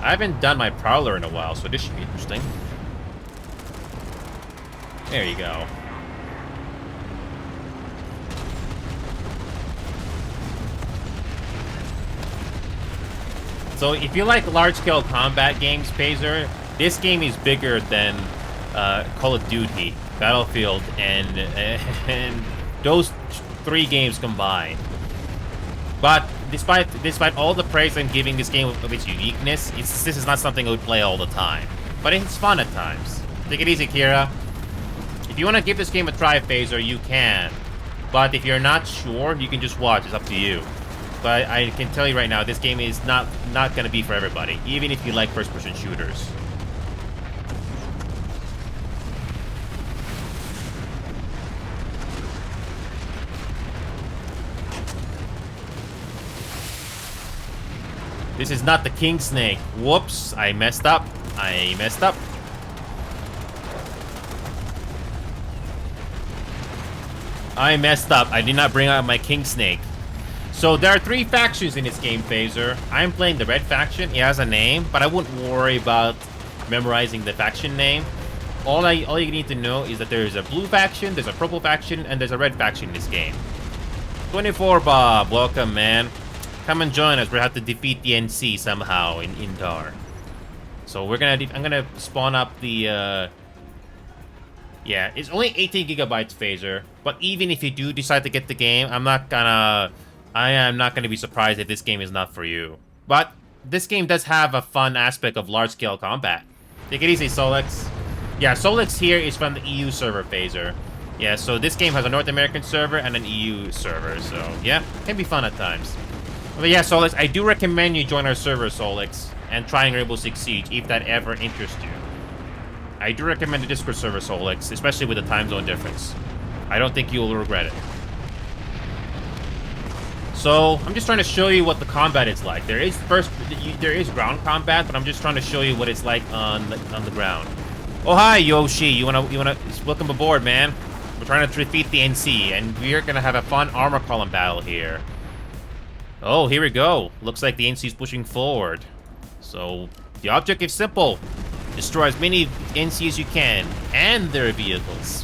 I haven't done my Prowler in a while, so this should be interesting. There you go. So if you like large-scale combat games, Phaser, this game is bigger than Call of Duty, Battlefield, and those 3 games combined. But despite all the praise I'm giving this game of its uniqueness, this is not something I would play all the time. But it's fun at times. Take it easy, Kira. If you want to give this game a try, Phaser, you can. But if you're not sure, you can just watch. It's up to you. But I can tell you right now, this game is not going to be for everybody, even if you like first-person shooters. This is not the King Snake. Whoops, I messed up. I messed up. I did not bring out my King Snake. So there are 3 factions in this game, Phaser. I'm playing the red faction. It has a name, but I wouldn't worry about memorizing the faction name. All you need to know is that there's a blue faction, there's a purple faction, and there's a red faction in this game. 24 Bob, welcome, man. Come and join us. We have to defeat the NC somehow in Indar. So I'm gonna spawn up the yeah, it's only 18 gigabytes, Phaser. But even if you do decide to get the game, I am not gonna be surprised if this game is not for you. But this game does have a fun aspect of large-scale combat. Take it easy, Solex. Yeah, Solex here is from the EU server, Phaser. Yeah, so this game has a North American server and an EU server, so yeah, can be fun at times. But yeah, Solex, I do recommend you join our server, Solex, and trying Rainbow Six Siege if that ever interests you. I do recommend the Discord server, Solex, especially with the time zone difference. I don't think you'll regret it. So, I'm just trying to show you what the combat is like. There is ground combat, but I'm just trying to show you what it's like on the ground. Oh, hi, Yoshi. You wanna welcome aboard, man. We're trying to defeat the NC, and we're gonna have a fun armor column battle here. Oh, here we go. Looks like the NC is pushing forward. So, the objective is simple. Destroy as many NC as you can, and their vehicles.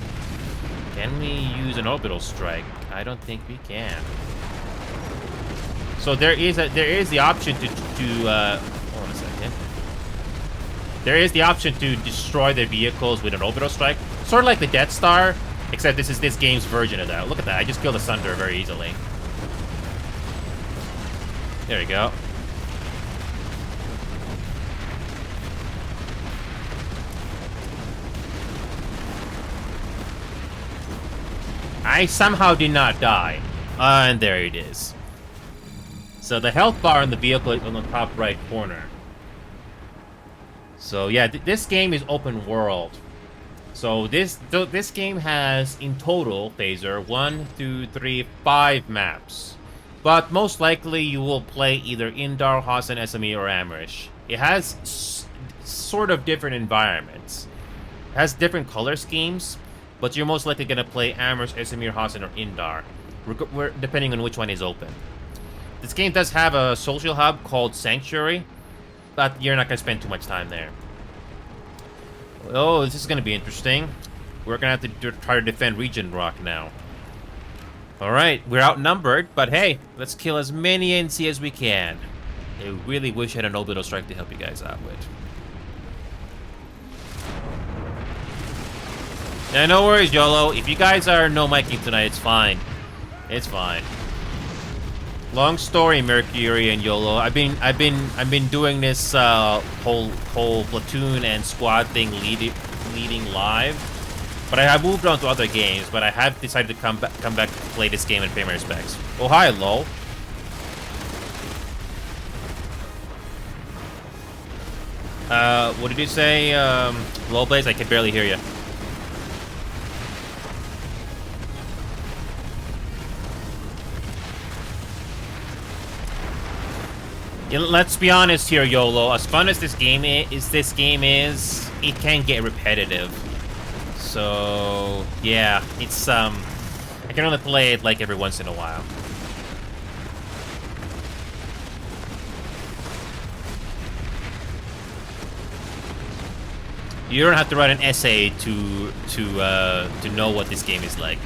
Can we use an orbital strike? I don't think we can. So there is the option to hold on a second. There is the option to destroy their vehicles with an orbital strike, sort of like the Death Star, except this is this game's version of that. Look at that! I just killed a Sunder very easily. There we go. I somehow did not die. And there it is. So the health bar in the vehicle is on the top right corner. So yeah, this game is open world. So this game has in total, Phaser, 1, 2, 3, 5 maps. But most likely you will play either Indar, Hossen, SME, or Amrish. It has sort of different environments. It has different color schemes, but you're most likely going to play Amrish, SME, Hossen, or Indar, depending on which one is open. This game does have a social hub called Sanctuary, but you're not going to spend too much time there. Oh, this is going to be interesting. We're going to have to try to defend Region Rock now. Alright, we're outnumbered, but hey, let's kill as many NC as we can. I really wish I had an orbital strike to help you guys out with. Now, no worries, YOLO. If you guys are no miking tonight, it's fine. It's fine. Long story, Mercury and YOLO. I've been doing this whole platoon and squad thing leading live, but I have moved on to other games. But I have decided to come back to play this game and pay my respects. Oh hi, lol. What did you say, Lowblaze? I can barely hear you. Let's be honest here, YOLO. As fun as this game is, it can get repetitive. So yeah, it's I can only play it like every once in a while. You don't have to write an essay to know what this game is like.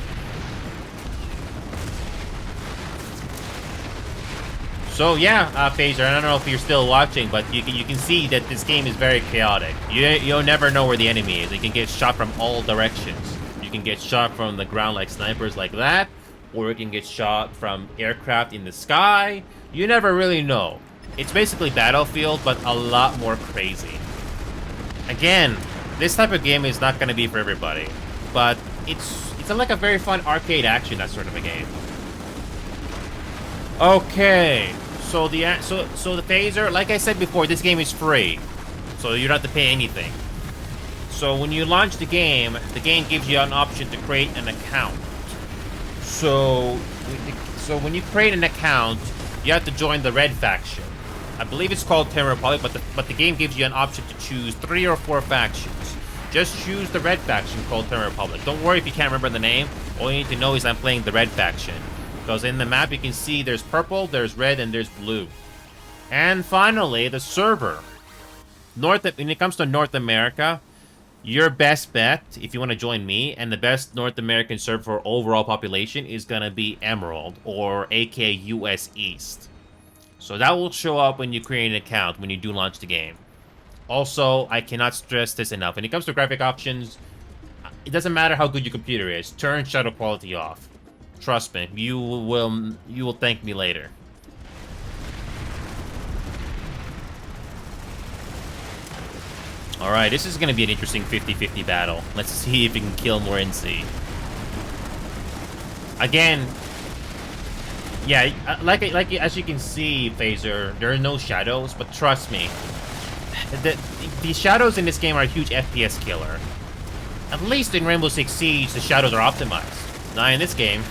So yeah, Phaser, I don't know if you're still watching, but you can see that this game is very chaotic. You'll never know where the enemy is. You can get shot from all directions. You can get shot from the ground like snipers like that, or you can get shot from aircraft in the sky. You never really know. It's basically Battlefield, but a lot more crazy. Again, this type of game is not going to be for everybody, but it's like a very fun arcade action, that sort of a game. Okay. So the Phaser, like I said before, this game is free, so you don't have to pay anything. So when you launch the game gives you an option to create an account. So when you create an account, you have to join the Red faction. I believe it's called Terra Republic, but the game gives you an option to choose 3 or 4 factions. Just choose the Red faction called Terra Republic. Don't worry if you can't remember the name. All you need to know is I'm playing the Red faction. Because in the map, you can see there's purple, there's red, and there's blue. And finally, the server. When it comes to North America, your best bet, if you want to join me, and the best North American server for overall population is going to be Emerald, or aka US East. So that will show up when you create an account, when you do launch the game. Also, I cannot stress this enough. When it comes to graphic options, it doesn't matter how good your computer is. Turn shadow quality off. Trust me, you will thank me later. Alright, this is going to be an interesting 50-50 battle. Let's see if we can kill more NC. Again, yeah, like as you can see, Phaser, there are no shadows, but trust me, the shadows in this game are a huge FPS killer. At least in Rainbow Six Siege, the shadows are optimized. Now in this game,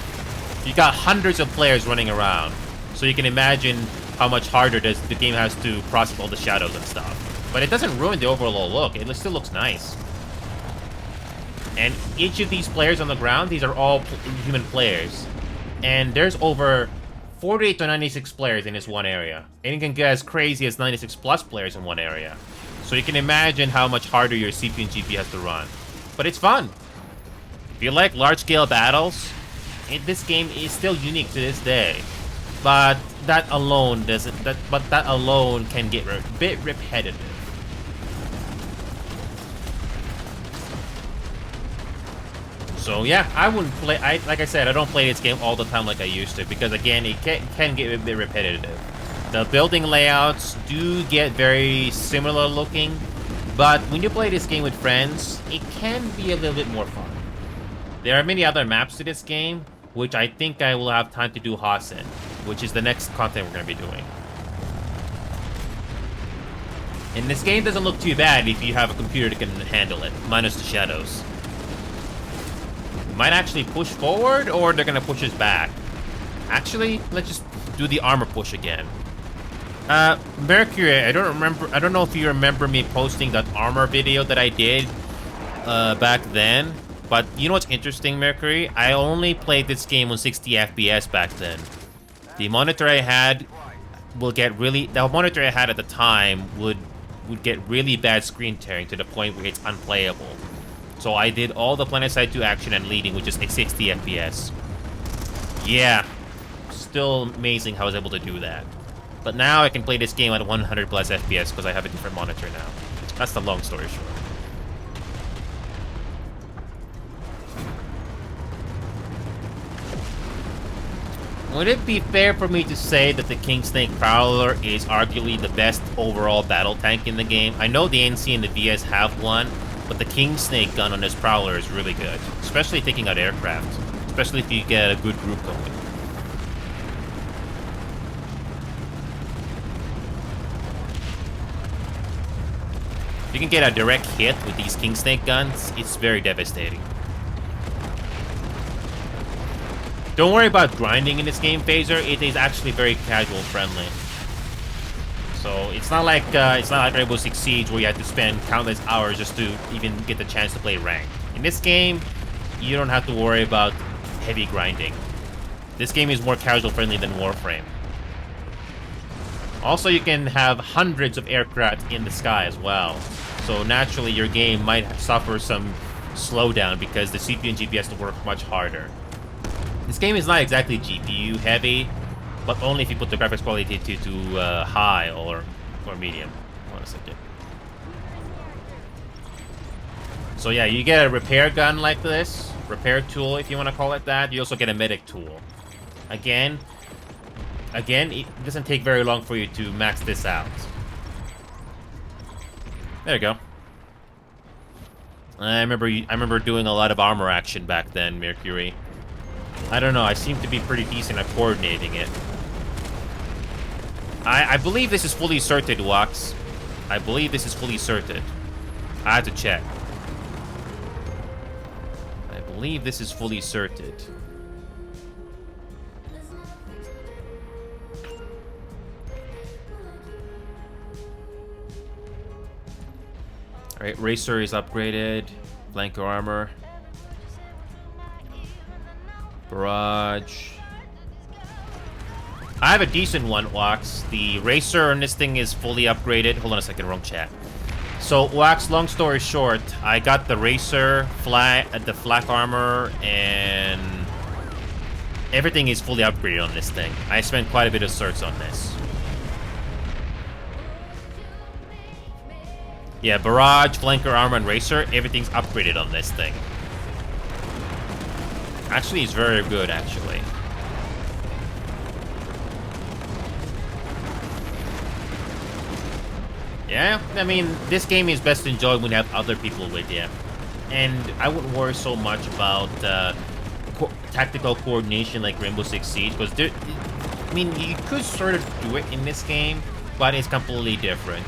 you got hundreds of players running around, so you can imagine how much harder the game has to process all the shadows and stuff. But it doesn't ruin the overall look. It still looks nice. And each of these players on the ground, these are all human players. And there's over 48 to 96 players in this one area. And it can get as crazy as 96 plus players in one area. So you can imagine how much harder your CPU and GPU has to run. But it's fun. If you like large-scale battles, this game is still unique to this day, but that alone can get a bit repetitive. So yeah, I wouldn't play. Like I said, I don't play this game all the time like I used to, because again, it can get a bit repetitive. The building layouts do get very similar looking, but when you play this game with friends, it can be a little bit more fun. There are many other maps to this game, which I think I will have time to do Hasen, which is the next content we're going to be doing. And this game doesn't look too bad if you have a computer that can handle it, minus the shadows. We might actually push forward, or they're going to push us back. Actually, let's just do the armor push again. Mercury, I don't know if you remember me posting that armor video that I did back then. But you know what's interesting, Mercury? I only played this game on 60 FPS back then. The monitor I had the monitor I had at the time would get really bad screen tearing to the point where it's unplayable. So I did all the PlanetSide 2 action and leading with just 60 FPS. Yeah, still amazing how I was able to do that. But now I can play this game at 100 plus FPS because I have a different monitor now. That's the long story short. Would it be fair for me to say that the King Snake Prowler is arguably the best overall battle tank in the game? I know the NC and the VS have one, but the King Snake gun on this Prowler is really good, especially taking out aircraft, especially if you get a good group going. If you can get a direct hit with these King Snake guns, it's very devastating. Don't worry about grinding in this game, Phaser. It is actually very casual friendly. So it's not like Rainbow Six Siege where you have to spend countless hours just to even get the chance to play ranked. In this game, you don't have to worry about heavy grinding. This game is more casual friendly than Warframe. Also, you can have hundreds of aircraft in the sky as well. So naturally, your game might suffer some slowdown because the CPU and GPU has to work much harder. This game is not exactly GPU heavy, but only if you put the graphics quality to high or medium. Hold on a second. So yeah, you get a repair gun like this, repair tool if you want to call it that. You also get a medic tool. Again, it doesn't take very long for you to max this out. There you go. I remember doing a lot of armor action back then, Mercury. I don't know, I seem to be pretty decent at coordinating it. I believe this is fully certed, Wax. I believe this is fully certed. I had to check. I believe this is fully certed. Alright, Racer is upgraded. Blanket armor. Barrage. I have a decent one, Wax. The Racer on this thing is fully upgraded. Hold on a second, wrong chat. So, Wax, long story short, I got the Racer, the flak armor, and everything is fully upgraded on this thing. I spent quite a bit of certs on this. Yeah, Barrage, Flanker Armor, and Racer, everything's upgraded on this thing. Actually, it's very good, actually. Yeah, I mean, this game is best enjoyed when you have other people with you. And I wouldn't worry so much about tactical coordination like Rainbow Six Siege, because I mean, you could sort of do it in this game, but it's completely different.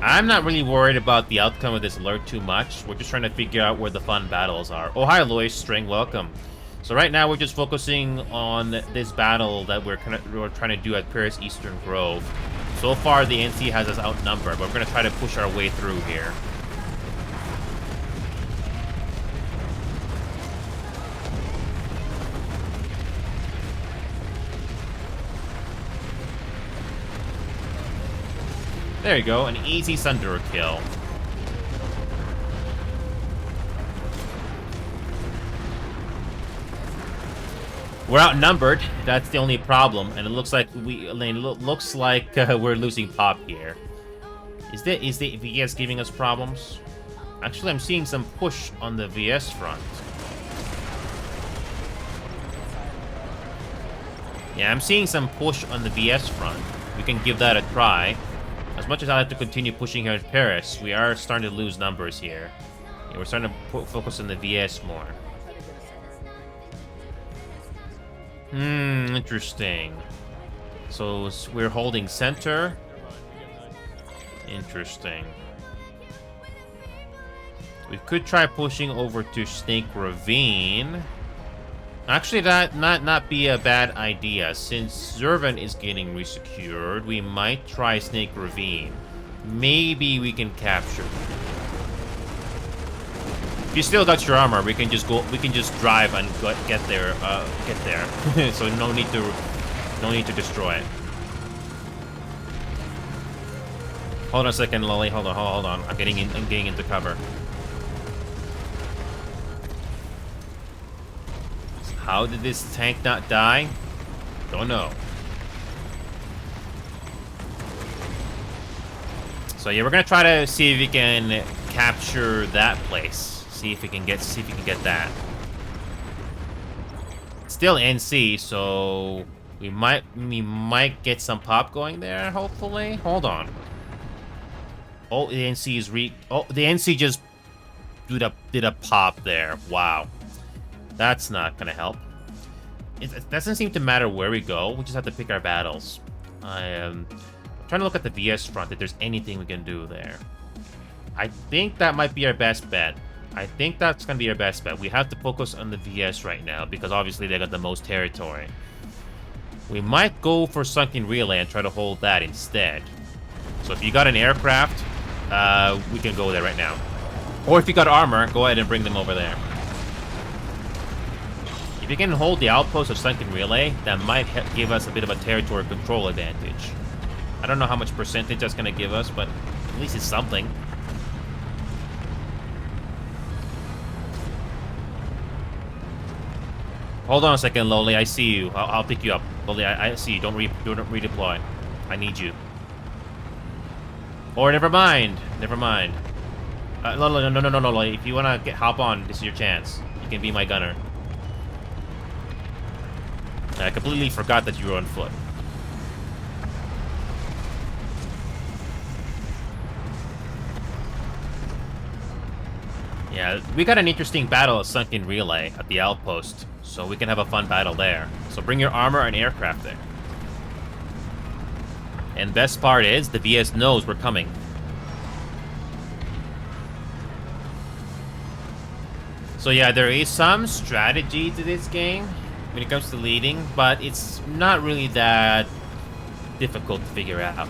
I'm not really worried about the outcome of this alert too much. We're just trying to figure out where the fun battles are. Oh, hi, Lois String. Welcome. So right now, we're just focusing on this battle that we're trying to do at Paris Eastern Grove. So far, the NC has us outnumbered, but we're going to try to push our way through here. There you go, an easy Sunderer kill. We're outnumbered. That's the only problem, and it looks like we're losing pop here. Is the VS giving us problems? Actually, I'm seeing some push on the VS front. Yeah, I'm seeing some push on the VS front. We can give that a try. As much as I like to continue pushing here in Paris, we are starting to lose numbers here. Yeah, we're starting to focus on the VS more. Interesting. So we're holding center. Interesting. We could try pushing over to Snake Ravine. Actually, that might not be a bad idea. Since Zervan is getting resecured, we might try Snake Ravine. Maybe we can capture. If you still got your armor, we can just go. We can just drive and get there. So no need to destroy it. Hold on a second, Lolly. Hold on. I'm getting into cover. How did this tank not die? Don't know. So yeah, we're gonna try to see if we can capture that place. See if we can get that. Still NC, so we might get some pop going there, hopefully. Hold on. Oh, the NC is the NC just did a pop there. Wow. That's not gonna help. It doesn't seem to matter where we go. We just have to pick our battles. I am trying to look at the VS front if there's anything we can do there. I think that might be our best bet. I think that's going to be our best bet. We have to focus on the VS right now because obviously they got the most territory. We might go for Sunken Relay and try to hold that instead. So if you got an aircraft, we can go there right now. Or if you got armor, go ahead and bring them over there. If you can hold the outpost of Sunken Relay, that might give us a bit of a territory control advantage. I don't know how much percentage that's going to give us, but at least it's something. Hold on a second, Loli. I see you. I'll pick you up. Loli, I see you. Don't redeploy. I need you. Or never mind. Never mind. No, Loli. If you want to hop on, this is your chance. You can be my gunner. I completely forgot that you were on foot. Yeah, we got an interesting battle at Sunken Relay at the outpost, so we can have a fun battle there. So bring your armor and aircraft there. And best part is, the VS knows we're coming. So yeah, there is some strategy to this game when it comes to leading, but it's not really that difficult to figure out.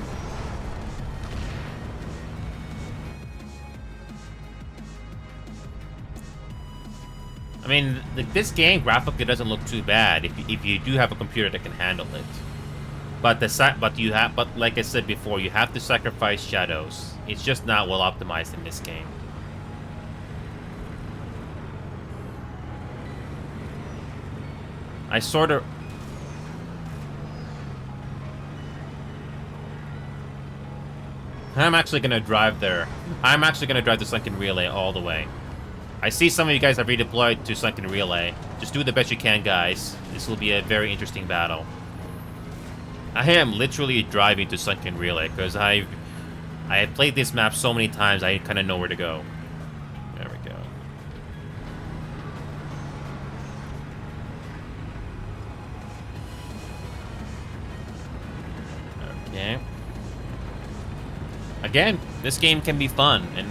I mean, this game graphically doesn't look too bad if you do have a computer that can handle it. But like I said before, you have to sacrifice shadows. It's just not well optimized in this game. I'm actually gonna drive there. I'm actually gonna drive the Sunken Relay all the way. I see some of you guys have redeployed to Sunken Relay. Just do the best you can, guys. This will be a very interesting battle. I am literally driving to Sunken Relay because I have played this map so many times. I kind of know where to go. There we go. Okay. Again, this game can be fun, and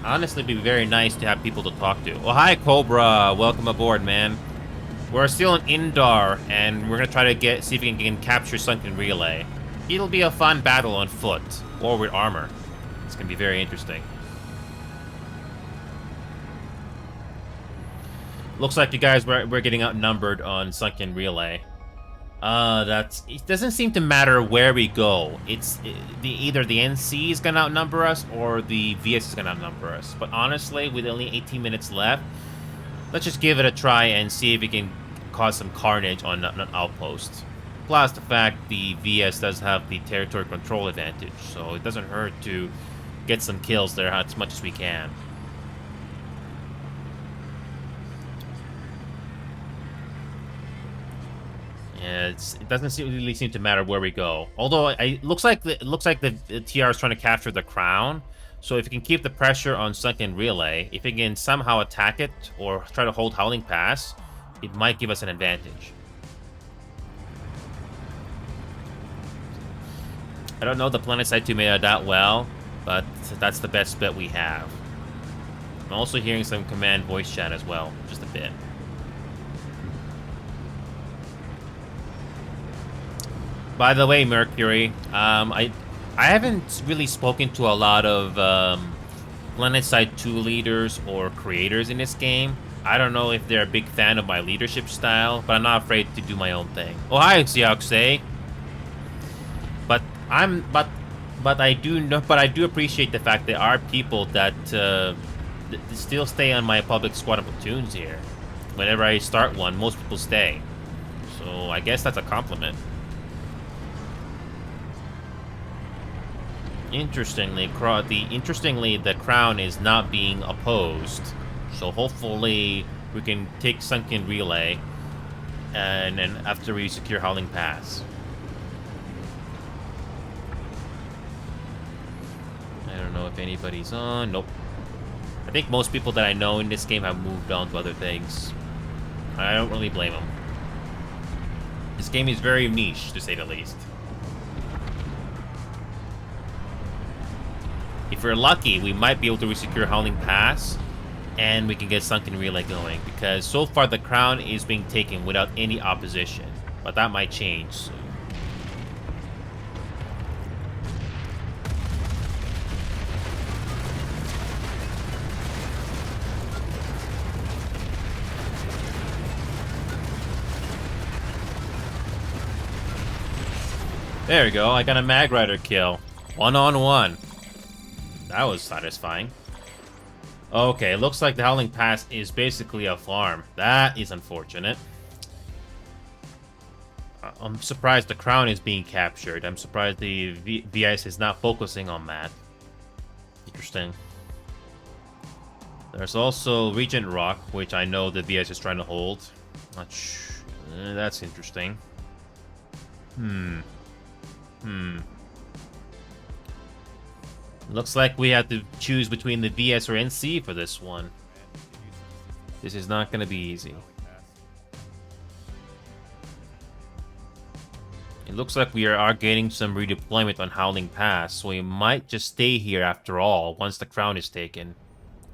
honestly be very nice to have people to talk to. Well, hi, Cobra. Welcome aboard, man. We're still in Indar, and we're going to try to see if we can capture Sunken Relay. It'll be a fun battle on foot, or with armor. It's going to be very interesting. Looks like you guys we're getting outnumbered on Sunken Relay. It doesn't seem to matter where we go. Either the NC is gonna outnumber us or the VS is gonna outnumber us. But honestly, with only 18 minutes left, let's just give it a try and see if we can cause some carnage on an outpost. Plus the fact the VS does have the territory control advantage, so it doesn't hurt to get some kills there as much as we can. Yeah, it doesn't really seem to matter where we go. Although it looks like the TR is trying to capture the crown. So if you can keep the pressure on Sunken Relay, if you can somehow attack it or try to hold Howling Pass, it might give us an advantage. I don't know the PlanetSide 2 meta that well, but that's the best bet we have. I'm also hearing some command voice chat as well, just a bit. By the way, Mercury, I haven't really spoken to a lot of PlanetSide 2 leaders or creators in this game. I don't know if they're a big fan of my leadership style, but I'm not afraid to do my own thing. Oh, hi, Xiaoxei. But I do appreciate the fact there are people that still stay on my public squad of platoons here. Whenever I start one, most people stay. So I guess that's a compliment. Interestingly, the crown is not being opposed. So hopefully we can take Sunken Relay, and then after we secure Howling Pass. I don't know if anybody's on. Nope. I think most people that I know in this game have moved on to other things. I don't really blame them. This game is very niche, to say the least. If we're lucky, we might be able to resecure Howling Pass, and we can get Sunken Relay going, because so far the crown is being taken without any opposition. But that might change soon. There we go, I got a Mag Rider kill. 1-on-1. That was satisfying. Okay, it looks like the Howling Pass is basically a farm. That is unfortunate. I'm surprised the crown is being captured. I'm surprised the VIS is not focusing on that. Interesting. There's also Regent Rock, which I know the VIS is trying to hold. That's interesting. Looks like we have to choose between the VS or NC for this one. This is not going to be easy. It looks like we are gaining some redeployment on Howling Pass, so we might just stay here after all once the crown is taken.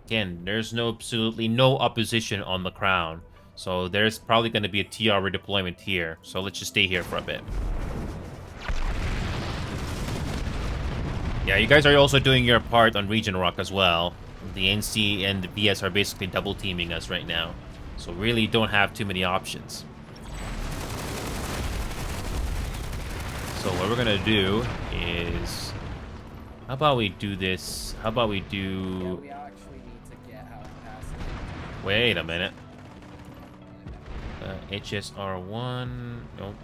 Again, there's absolutely no opposition on the crown, so there's probably going to be a TR redeployment here, so let's just stay here for a bit. Yeah, you guys are also doing your part on Region Rock as well. The NC and the VS are basically double teaming us right now, so really don't have too many options. So what we're gonna do is, how about we do this? How about we do? Yeah, we actually need to get out past. Wait a minute. HSR1. Nope.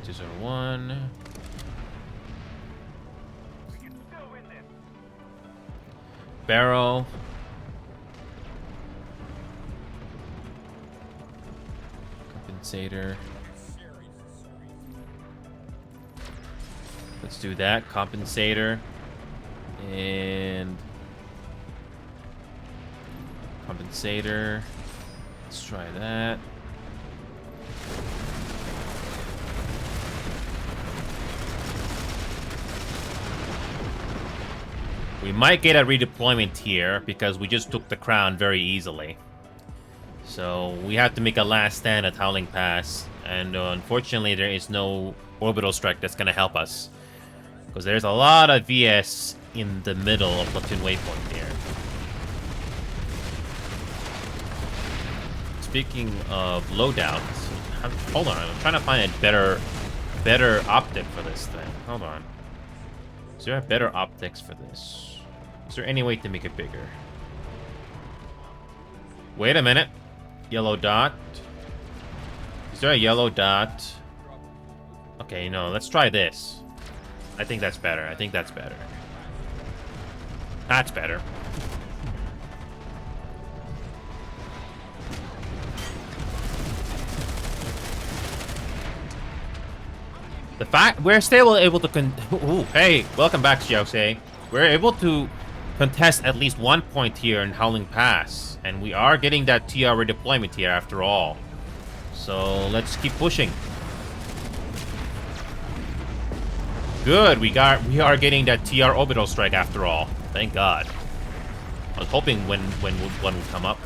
HSR1. Barrel. Compensator. Let's do that. Compensator. And compensator. Let's try that. We might get a redeployment here because we just took the crown very easily. So we have to make a last stand at Howling Pass, and unfortunately there is no orbital strike that's going to help us, because there's a lot of VS in the middle of Platoon Waypoint here. Speaking of loadouts, hold on, I'm trying to find a better optic for this thing. Hold on. Is there a better optics for this? Is there any way to make it bigger? Wait a minute. Yellow dot. Is there a yellow dot? Okay, no, let's try this. I think that's better. I think that's better. That's better. The fact we're still able to ooh, hey, welcome back, Xiaoxie. We're able to contest at least 1 point here in Howling Pass, and we are getting that TR redeployment here after all. So let's keep pushing. Good, we are getting that TR orbital strike after all. Thank God. I was hoping when one would come up.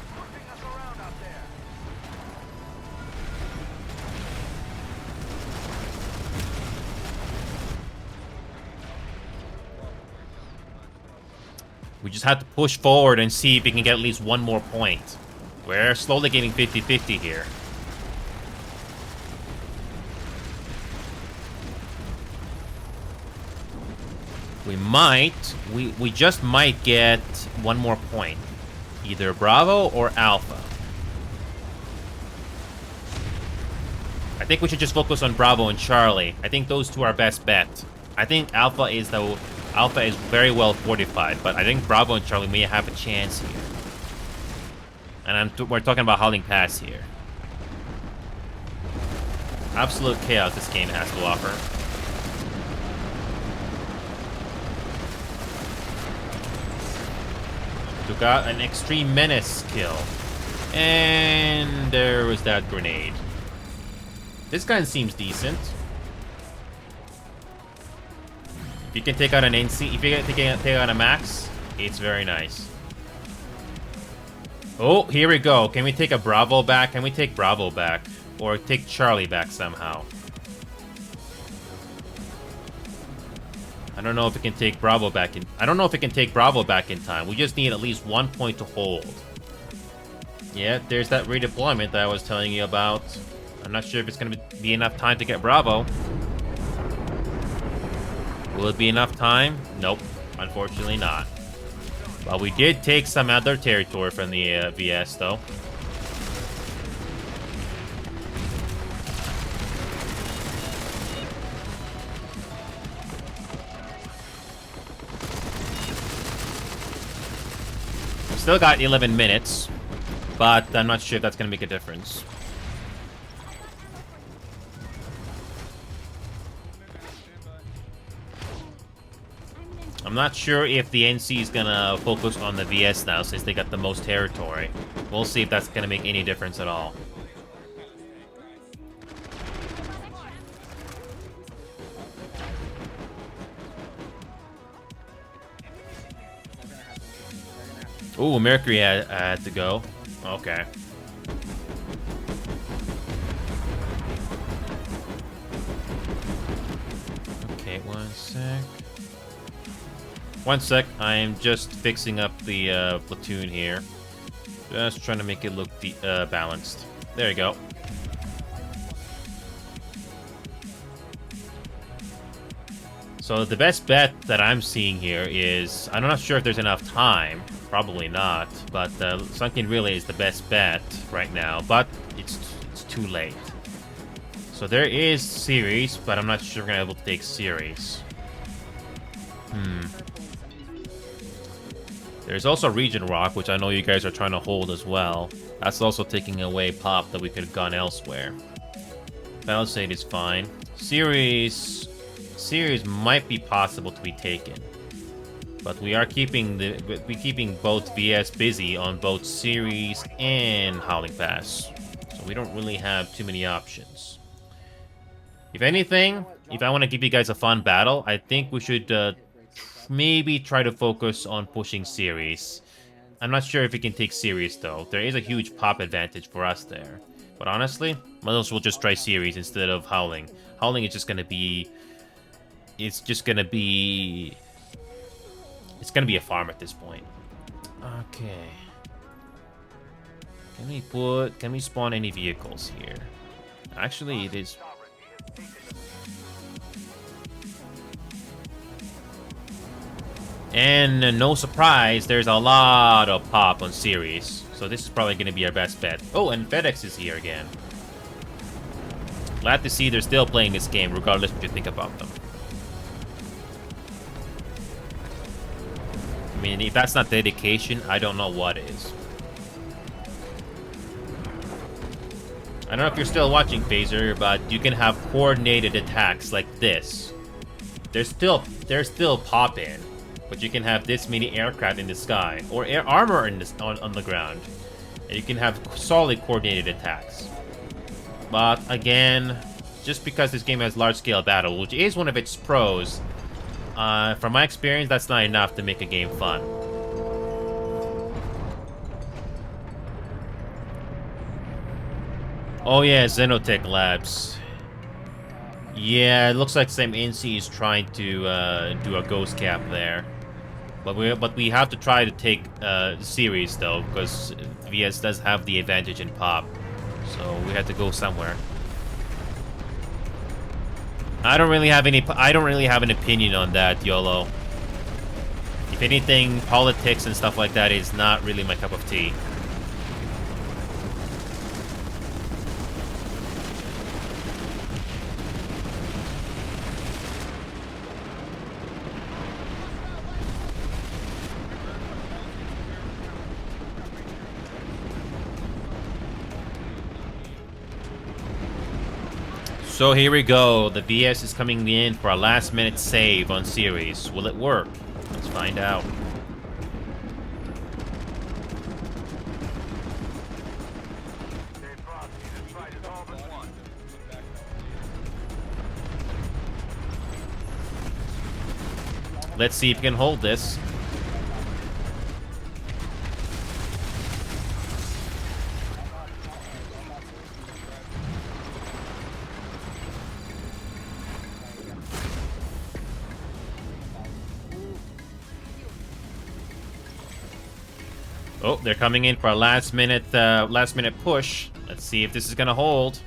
We just have to push forward and see if we can get at least one more point. We're slowly getting 50-50 here. We just might get one more point. Either Bravo or Alpha. I think we should just focus on Bravo and Charlie. I think those two are best bet. I think Alpha is the Alpha is very well fortified, but I think Bravo and Charlie may have a chance here. And we're talking about Howling Pass here. Absolute chaos this game has to offer. Took out an Extreme Menace kill. And there was that grenade. This gun seems decent. If you can take out an NC, if you can take out a Max, it's very nice. Oh, here we go. Can we take a Bravo back? Can we take Bravo back? Or take Charlie back somehow? I don't know if it can take Bravo back in... I don't know if it can take Bravo back in time. We just need at least 1 point to hold. Yeah, there's that redeployment that I was telling you about. I'm not sure if it's going to be enough time to get Bravo. Will it be enough time? Nope. Unfortunately not. But we did take some other territory from the VS, though. We still got 11 minutes, but I'm not sure if that's going to make a difference. I'm not sure if the NC is gonna focus on the VS now since they got the most territory. We'll see if that's gonna make any difference at all. Ooh, Mercury had to go. Okay. Okay, 1 sec. 1 sec, I'm just fixing up the platoon here. Just trying to make it look balanced. There you go. So the best bet that I'm seeing here is... I'm not sure if there's enough time. Probably not. But Sunken Relay is the best bet right now. But it's too late. So there is series, but I'm not sure we're going to be able to take series. There's also Region Rock, which I know you guys are trying to hold as well. That's also taking away pop that we could have gone elsewhere. Palisade is fine. Series might be possible to be taken. But we are keeping both VS busy on both Series and Howling Pass. So we don't really have too many options. If anything, if I want to give you guys a fun battle, I think we should maybe try to focus on pushing Series. I'm not sure if we can take Series though. There is a huge pop advantage for us there. But honestly, might as well just try Series instead of Howling. Howling is just gonna be... It's gonna be a farm at this point. Okay. Can we spawn any vehicles here? Actually, it is... And no surprise, there's a lot of pop on Series. So this is probably going to be our best bet. Oh, and FedEx is here again. Glad to see they're still playing this game, regardless what you think about them. I mean, if that's not dedication, I don't know what is. I don't know if you're still watching, Phaser, but you can have coordinated attacks like this. There's still pop in. But you can have this many aircraft in the sky, or air armor on the ground. And you can have solid coordinated attacks. But again, just because this game has large-scale battle, which is one of its pros, from my experience, that's not enough to make a game fun. Oh yeah, Xenotech Labs. Yeah, it looks like some NC is trying to do a ghost cap there. But we have to try to take Series though, because VS does have the advantage in pop, so we have to go somewhere. I don't really have an opinion on that, YOLO. If anything, politics and stuff like that is not really my cup of tea. So here we go. The VS is coming in for a last-minute save on series. Will it work? Let's find out. Let's see if we can hold this. Oh, they're coming in for a last minute push. Let's see if this is gonna hold.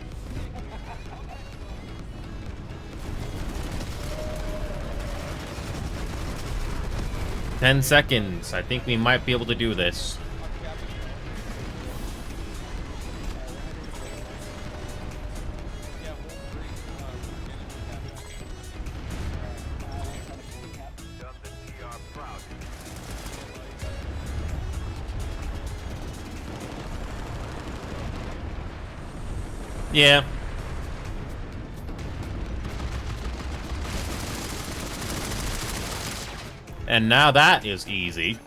Ten seconds. I think we might be able to do this. Yeah. And now that is easy.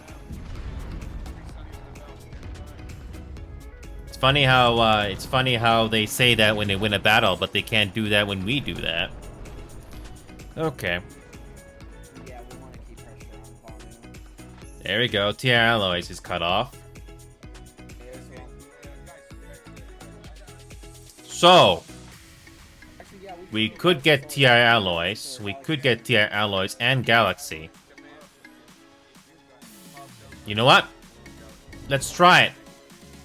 It's funny how they say that when they win a battle, but they can't do that when we do that. Okay. Yeah, we want to keep pressure on volume. There we go. TR Alloys is cut off. So, Actually, yeah, we could get TR Alloys. We could get TR Alloys and Galaxy. You know what? Let's try it.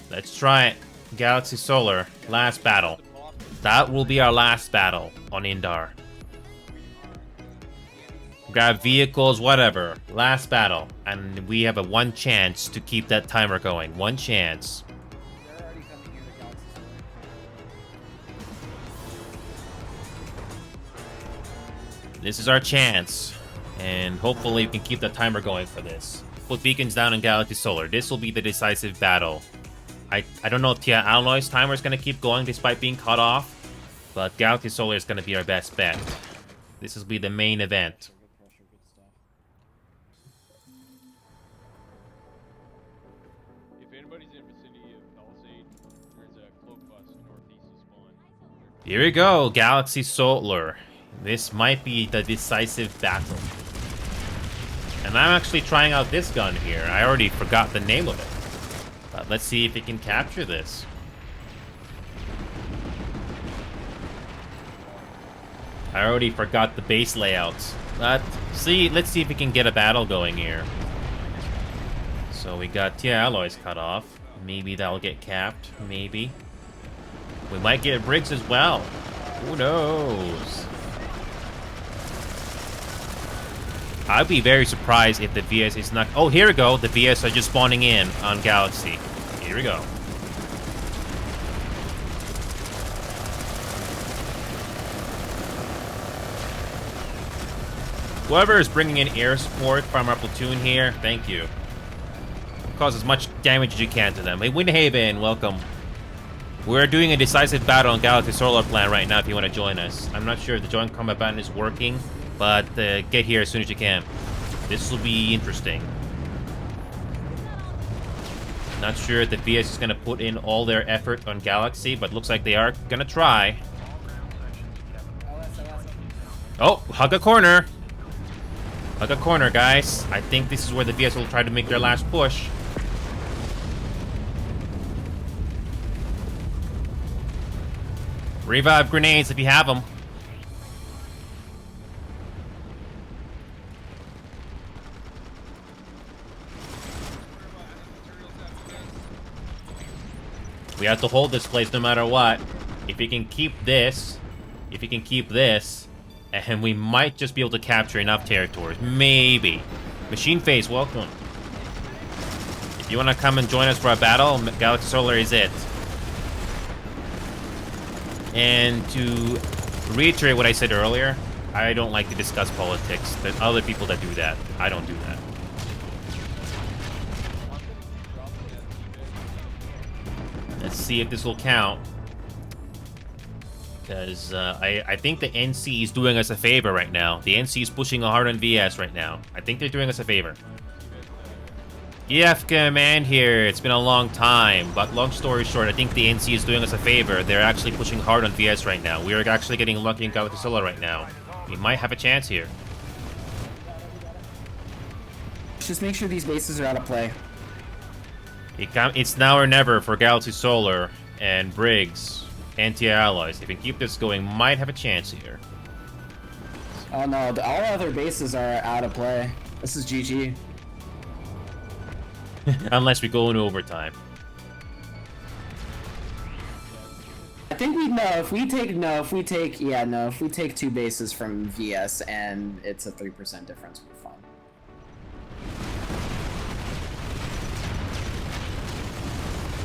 Let's try it. Galaxy Solar, last battle. That will be our last battle on Indar. Grab vehicles, whatever. Last battle. And we have a one chance to keep that timer going. One chance. they're already coming here to Galaxy Solar. This is our chance. And hopefully we can keep the timer going for this. Put beacons down in Galaxy Solar. This will be the decisive battle. I don't know if Tia Alloy's timer is going to keep going despite being cut off. But Galaxy Solar is going to be our best bet. This will be the main event. Good pressure, good stuff. If anybody's in vicinity of Palisade, there's a cloak bus northeast of spawn. Here we go, Galaxy Solar. This might be the decisive battle. And I'm actually trying out this gun here. I already forgot the name of it. But let's see if we can capture this. I already forgot the base layouts. But let's see if we can get a battle going here. So we got Tia Alloys cut off. Maybe that'll get capped. Maybe. We might get Briggs as well. Who knows? I'd be very surprised if the VS is not... Oh, here we go. The VS are just spawning in on Galaxy. Here we go. Whoever is bringing in air support from our platoon here, thank you. Cause as much damage as you can to them. Hey, Windhaven, welcome. We're doing a decisive battle on Galaxy Solar Plan right now if you want to join us. I'm not sure if the joint combat button is working, but get here as soon as you can. This will be interesting. Not sure if the VS is going to put in all their effort on Galaxy, but looks like they are going to try. Oh, hug a corner. Hug a corner, guys. I think this is where the VS will try to make their last push. Revive grenades if you have them. We have to hold this place no matter what. If we can keep this, and we might just be able to capture enough territories. Maybe. Machine Face, welcome. If you want to come and join us for a battle, Galaxy Solar is it. And to reiterate what I said earlier, I don't like to discuss politics. There's other people that do that. I don't do that. Let's see if this will count. Because I think the NC is doing us a favor right now. The NC is pushing hard on VS right now. I think they're doing us a favor. EF Command here. It's been a long time, but long story short, I think the NC is doing us a favor. They're actually pushing hard on VS right now. We are actually getting lucky in Galatasaray right now. We might have a chance here. Just make sure these bases are out of play. It's now or never for Galaxy Solar and Briggs, anti-allies. If we can keep this going, might have a chance here. Oh no, all other bases are out of play. This is GG. Unless we go into overtime. I think we know if we take two bases from VS and it's a 3% difference, we're fine.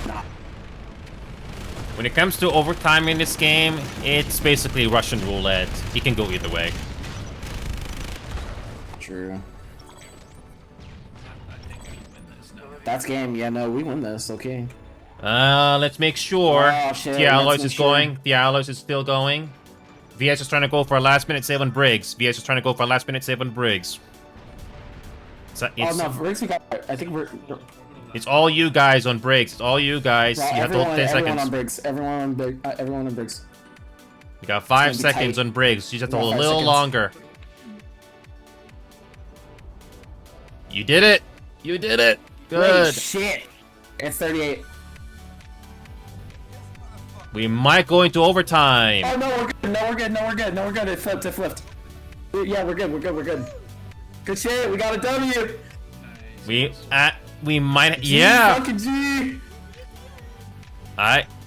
Nah. When it comes to overtime in this game, it's basically Russian roulette. It can go either way. True. That's game. Yeah, no, we win this. Okay. Let's make sure. Oh, shit, The Alloys let's is make sure. going. The Alloys is still going. VS is trying to go for a last-minute save on Briggs. VS is trying to go for a last-minute save on Briggs. Oh no, Briggs, we got. I think we're. It's all you guys on Briggs. It's all you guys. Well, You have to hold 10 everyone seconds. on Briggs. Everyone on Briggs. You got 5 It's gonna be seconds tight. on Briggs. You just have to Yeah, hold a 5 little seconds. longer. You did it. You did it. Good. Wait, shit. It's 38. We might go into overtime. Oh no, we're good. No, we're good. No, we're good. No, we're good. It flipped. It flipped. Yeah, we're good. We're good. We're good. Good shit. We got a W. We might. G, Yeah. Fucking G.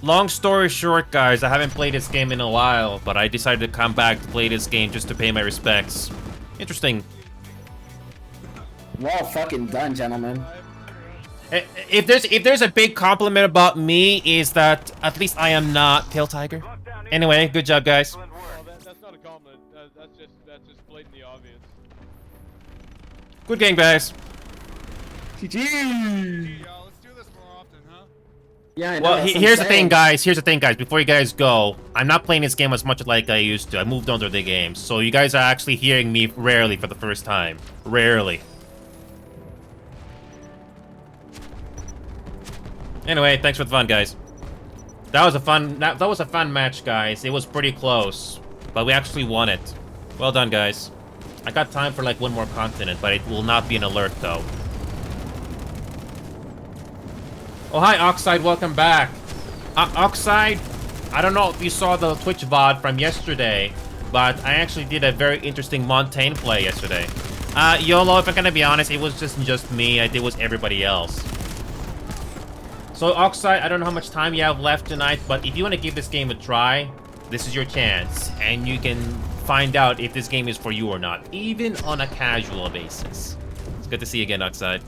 Long story short, guys, I haven't played this game in a while, but I decided to come back to play this game just to pay my respects. Interesting. Well fucking done, gentlemen. If there's a big compliment about me, is that at least I am not Tail Tiger. Anyway, good job, guys. Well, that's not a compliment. That's just blatantly obvious. Good game, guys. GG. Let's do this more often, huh? Yeah, I know, Well, that's what here's I'm the thing, saying. guys. Here's the thing, guys. Before you guys go, I'm not playing this game as much like I used to. I moved on to the games, so you guys are actually hearing me rarely for the first time. Rarely. Anyway, thanks for the fun, guys. That was a fun match, guys. It was pretty close, but we actually won it. Well done, guys. I got time for like one more continent, but it will not be an alert though. Oh, hi, Oxide. Welcome back. Oxide, I don't know if you saw the Twitch VOD from yesterday, but I actually did a very interesting Montaigne play yesterday. YOLO, if I'm gonna be honest, it was just me. It was everybody else. So, Oxide, I don't know how much time you have left tonight, but if you want to give this game a try, this is your chance. And you can find out if this game is for you or not, even on a casual basis. It's good to see you again, Oxide.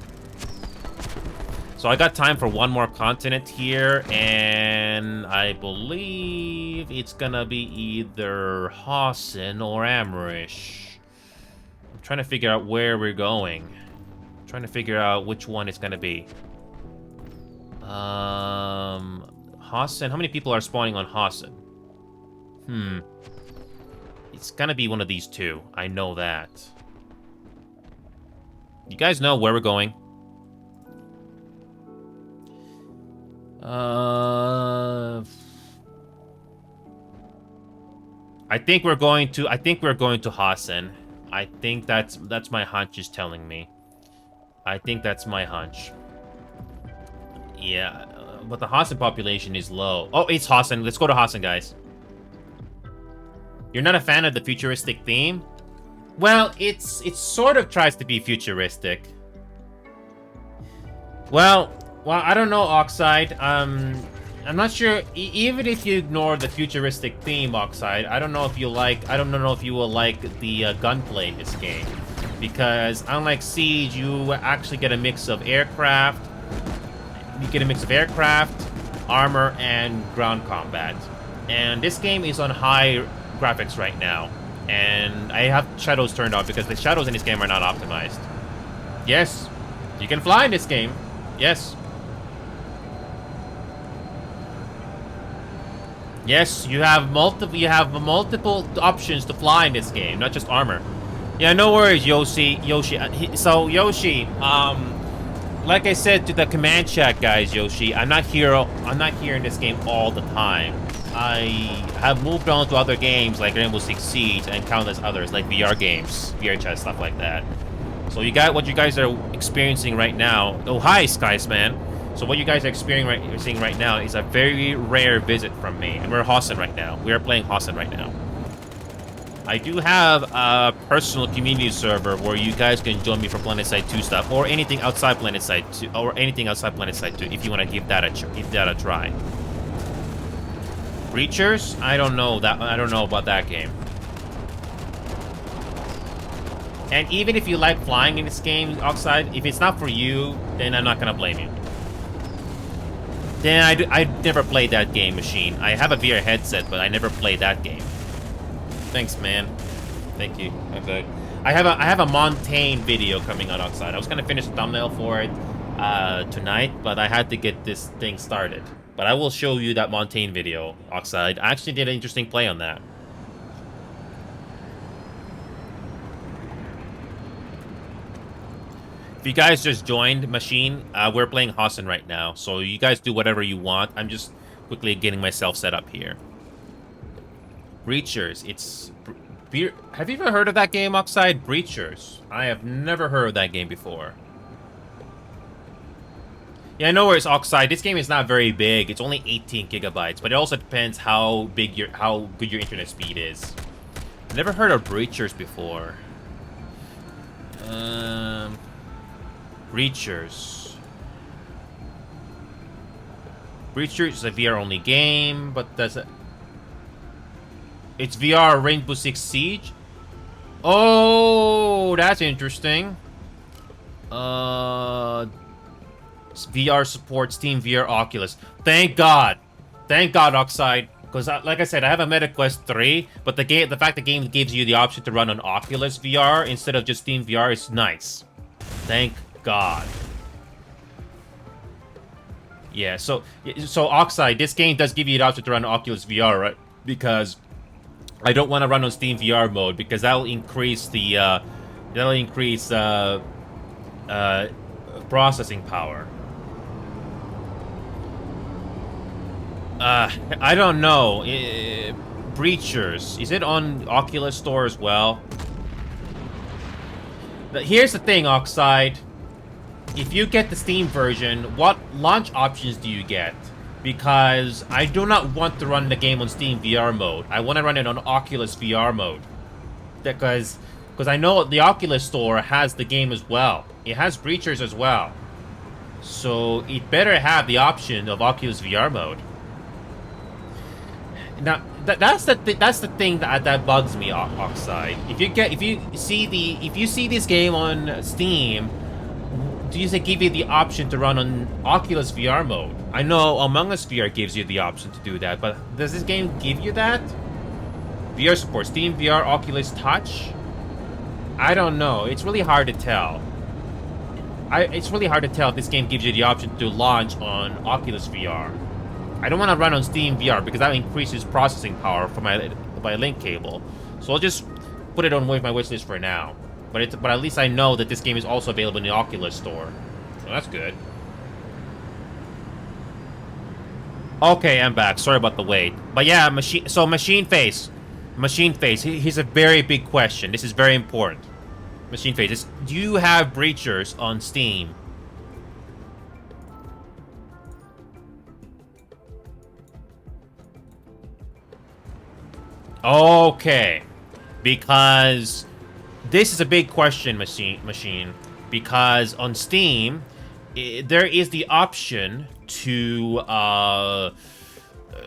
So I got time for one more continent here, and I believe it's gonna be either Hassan or Amrish. I'm trying to figure out where we're going. I'm trying to figure out which one it's gonna be. Hassan, how many people are spawning on Hassan? It's gonna be one of these two. I know that. You guys know where we're going? I think we're going to Hassan. I think that's my hunch is telling me. I think that's my hunch. Yeah, but the Hassan population is low. Oh, it's Hassan. Let's go to Hassan, guys. You're not a fan of the futuristic theme? Well, it sort of tries to be futuristic. Well, I don't know, Oxide. I'm not sure. Even if you ignore the futuristic theme, Oxide, I don't know if you will like the gunplay in this game, because unlike Siege, you actually get a mix of aircraft. You get a mix of aircraft, armor, and ground combat. And this game is on high graphics right now. And I have shadows turned on because the shadows in this game are not optimized. Yes, you can fly in this game. Yes. Yes, you have multiple options to fly in this game, not just armor. Yeah, no worries, Yoshi. So Yoshi, like I said to the command chat guys, Yoshi, I'm not here in this game all the time. I have moved on to other games like Rainbow Six Siege and countless others like VR games, VR chat, stuff like that. So what you guys are experiencing right now. Oh, hi, Skysman. So what you guys are experiencing right now is a very rare visit from me, and we're Hossen right now. We are playing Hossen right now. I do have a personal community server where you guys can join me for PlanetSide 2 stuff, or anything outside PlanetSide 2, if you want to give that a try. Breachers? I don't know about that game. And even if you like flying in this game, Oxide, if it's not for you, then I'm not gonna blame you. Then I never played that game, Machine. I have a VR headset, but I never played that game. Thanks, man. Thank you. Okay. I have a Montaigne video coming out, Oxide. I was gonna finish the thumbnail for it tonight, but I had to get this thing started. But I will show you that Montaigne video, Oxide. I actually did an interesting play on that. If you guys just joined, Machine, we're playing Hossen right now. So you guys do whatever you want. I'm just quickly getting myself set up here. Breachers. It's... Have you ever heard of that game, Oxide? Breachers. I have never heard of that game before. Yeah, no worries, Oxide. This game is not very big. It's only 18 gigabytes, but it also depends how good your internet speed is. Never heard of Breachers before. Breachers. Breachers is a VR-only game, but it's VR Rainbow Six Siege? Oh, that's interesting. VR supports Steam VR Oculus. Thank God. Thank God, Oxide. Because, like I said, I have a MetaQuest 3, but the fact the game gives you the option to run on Oculus VR instead of just Steam VR is nice. Thank God. Yeah, so Oxide, this game does give you the option to run on Oculus VR, right? Because I don't want to run on Steam VR mode because that'll increase the processing power. I don't know. Breachers, is it on Oculus Store as well? Here's the thing, Oxide. If you get the Steam version, what launch options do you get? Because I do not want to run the game on Steam VR mode. I want to run it on Oculus VR mode. Because I know the Oculus Store has the game as well. It has Breachers as well. So it better have the option of Oculus VR mode. Now that's the thing that bugs me, Oxide. If you see this game on Steam, do you give you the option to run on Oculus VR mode? I know Among Us VR gives you the option to do that, but does this game give you that? VR support, Steam VR, Oculus Touch? I don't know. It's really hard to tell. It's really hard to tell if this game gives you the option to launch on Oculus VR. I don't want to run on Steam VR because that increases processing power for my link cable. So I'll just put it on my wishlist for now. But at least I know that this game is also available in the Oculus Store. So that's good. Okay, I'm back. Sorry about the wait. But yeah, Machine Face. Here's a very big question. This is very important. Machine Face, do you have Breachers on Steam? Okay. Because this is a big question, Machine. Because on Steam, there is the option to...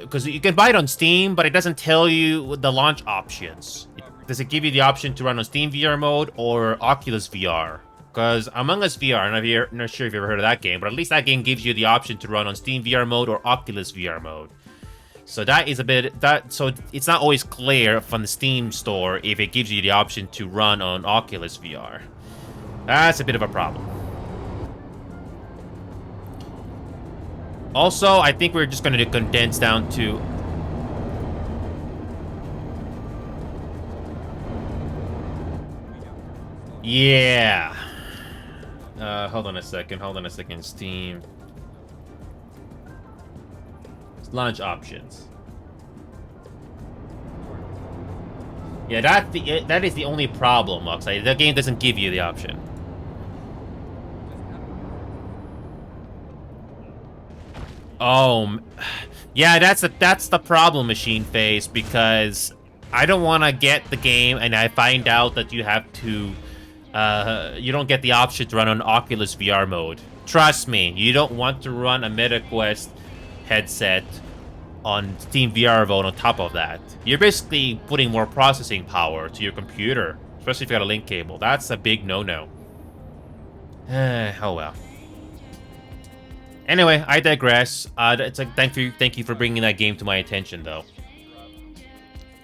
because you can buy it on Steam, but it doesn't tell you the launch options. Does it give you the option to run on Steam VR mode or Oculus VR? Because Among Us VR, I'm not sure if you've ever heard of that game, but at least that game gives you the option to run on Steam VR mode or Oculus VR mode. So that is a bit... So it's not always clear from the Steam store if it gives you the option to run on Oculus VR. That's a bit of a problem. Also, I think we're just going to condense down to... Yeah. Hold on a second. Hold on a second. Steam. Launch options. Yeah, that is the only problem, Oxide. The game doesn't give you the option. Oh, yeah, that's the problem, Machine Face, because I don't want to get the game and I find out that you have to, you don't get the option to run on Oculus VR mode. Trust me, you don't want to run a MetaQuest headset on Steam VR mode on top of that. You're basically putting more processing power to your computer, especially if you got a link cable. That's a big no-no. Oh well. Anyway, I digress. It's like thank you for bringing that game to my attention, though.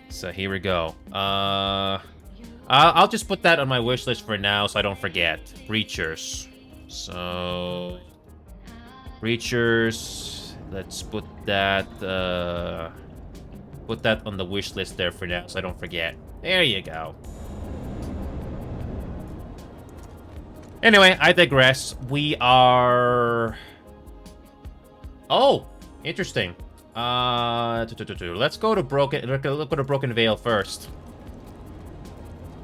So here we go. I'll just put that on my wish list for now, so I don't forget. Breachers. So Breachers. Let's put that on the wish list there for now, so I don't forget. There you go. Anyway, I digress. We are. Oh, interesting. Let's go to Broken Veil first.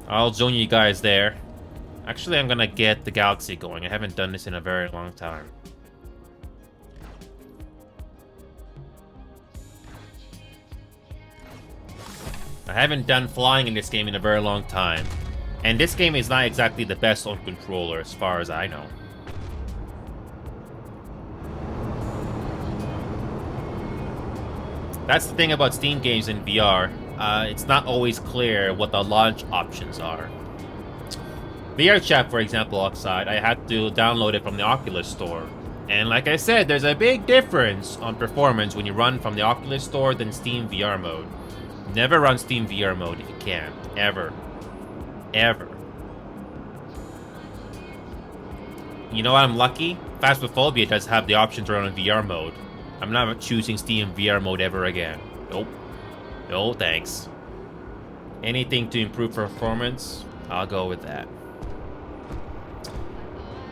I'll join you guys there. Actually, I'm gonna get the Galaxy going. I haven't done this in a very long time. I haven't done flying in this game in a very long time. And this game is not exactly the best on controller, as far as I know. That's the thing about Steam games in VR. It's not always clear what the launch options are. VR Chat, for example, Oxide, I had to download it from the Oculus Store. And like I said, there's a big difference on performance when you run from the Oculus Store than Steam VR mode. Never run Steam VR mode if you can. Ever. Ever. You know what? I'm lucky. Phasmophobia does have the option to run in VR mode. I'm not choosing Steam VR mode ever again. Nope. No, thanks. Anything to improve performance, I'll go with that.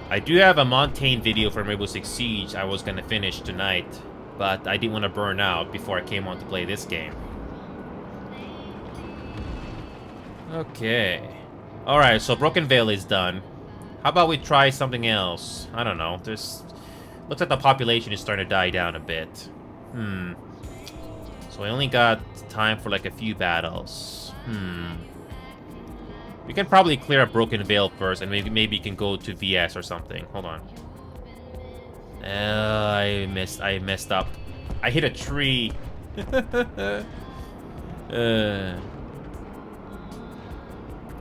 I do have a Montaigne video from Rainbow Six Siege I was gonna finish tonight, but I didn't want to burn out before I came on to play this game. Okay. Alright, so Broken Veil is done. How about we try something else? I don't know. Looks like the population is starting to die down a bit. So I only got time for like a few battles. We can probably clear up Broken Veil first, and maybe you can go to VS or something. Hold on. I messed up. I hit a tree.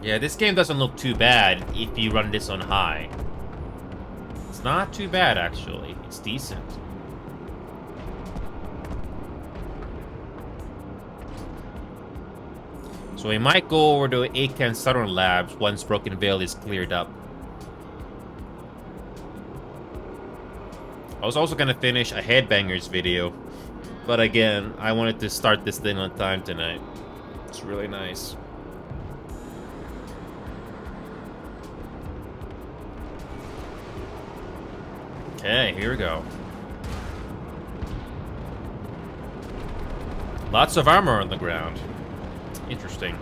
Yeah, this game doesn't look too bad if you run this on high. It's not too bad, actually. It's decent. So we might go over to Akan Southern Labs once Broken Veil is cleared up. I was also gonna finish a Headbangers video, but again, I wanted to start this thing on time tonight. It's really nice. Okay, here we go. Lots of armor on the ground. Interesting.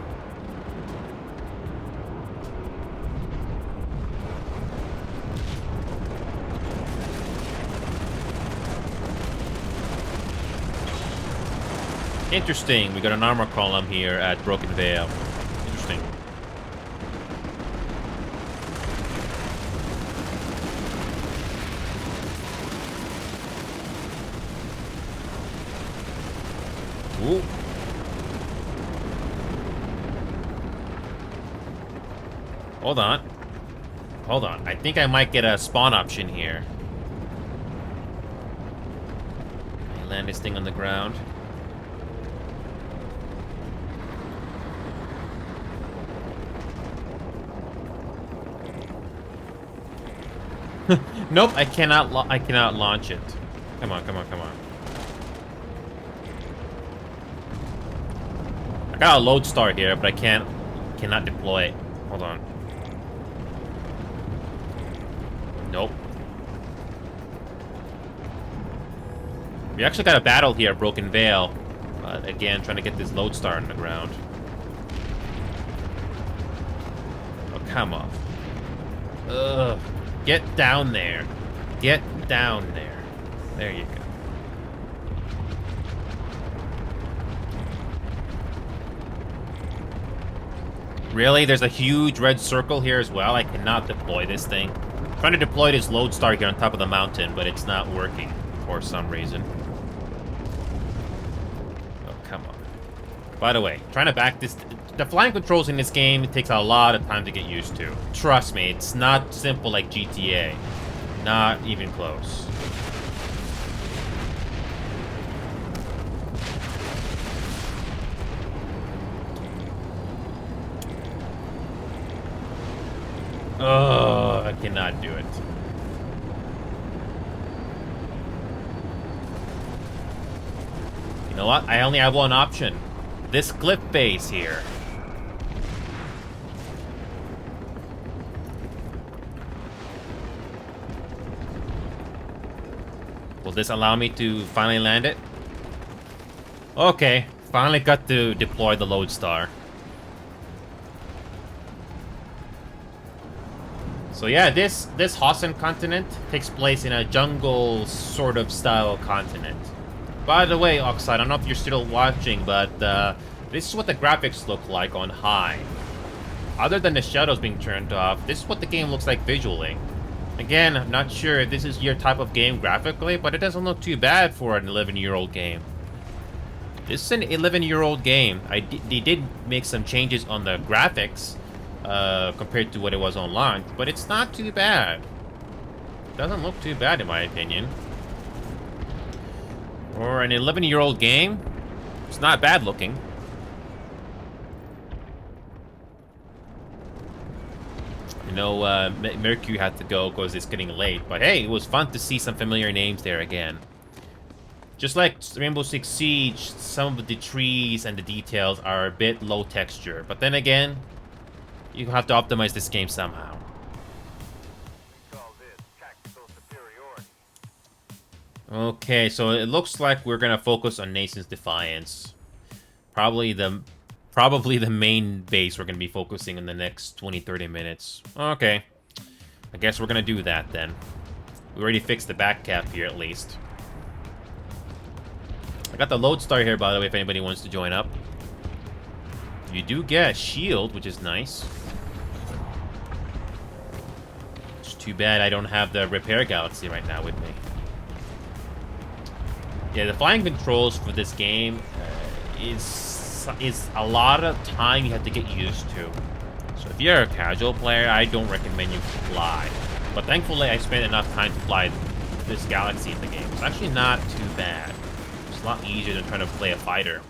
Interesting. We got an armor column here at Broken Veil. Interesting. Ooh. Hold on. Hold on. I think I might get a spawn option here. I land this thing on the ground. Nope, I cannot launch it. Come on, come on, come on. I got a load star here, but I cannot deploy it. Hold on. Nope. We actually got a battle here at Broken Vale. Again, trying to get this lodestar on the ground. Oh, come on. Ugh. Get down there. Get down there. There you go. Really? There's a huge red circle here as well? I cannot deploy this thing. I'm trying to deploy this lodestar here on top of the mountain, but it's not working for some reason. Oh, come on. By the way, trying to back this... The flying controls in this game, it takes a lot of time to get used to. Trust me, it's not simple like GTA. Not even close. Oh, I cannot do it. You know what? I only have one option. This cliff base here. Will this allow me to finally land it? Okay, finally got to deploy the lodestar. So yeah, this Hossen continent takes place in a jungle sort of style continent. By the way, Oxide, I don't know if you're still watching, but this is what the graphics look like on high. Other than the shadows being turned off, this is what the game looks like visually. Again, I'm not sure if this is your type of game graphically, but it doesn't look too bad for an 11-year-old game. This is an 11-year-old game. They did make some changes on the graphics compared to what it was online, but it's not too bad. Doesn't look too bad in my opinion. For an 11-year-old game, it's not bad looking. You know, Mercury had to go because it's getting late. But hey, it was fun to see some familiar names there again. Just like Rainbow Six Siege, some of the trees and the details are a bit low texture. But then again, you have to optimize this game somehow. Okay, so it looks like we're gonna focus on Nation's Defiance. Probably the main base we're going to be focusing in the next 20-30 minutes. Okay. I guess we're going to do that then. We already fixed the back cap here at least. I got the lodestar here, by the way, if anybody wants to join up. You do get a shield, which is nice. It's too bad I don't have the repair galaxy right now with me. Yeah, the flying controls for this game is a lot of time you have to get used to. So if you're a casual player, I don't recommend you fly. But thankfully, I spent enough time to fly this galaxy in the game. It's actually not too bad. It's a lot easier than trying to play a fighter.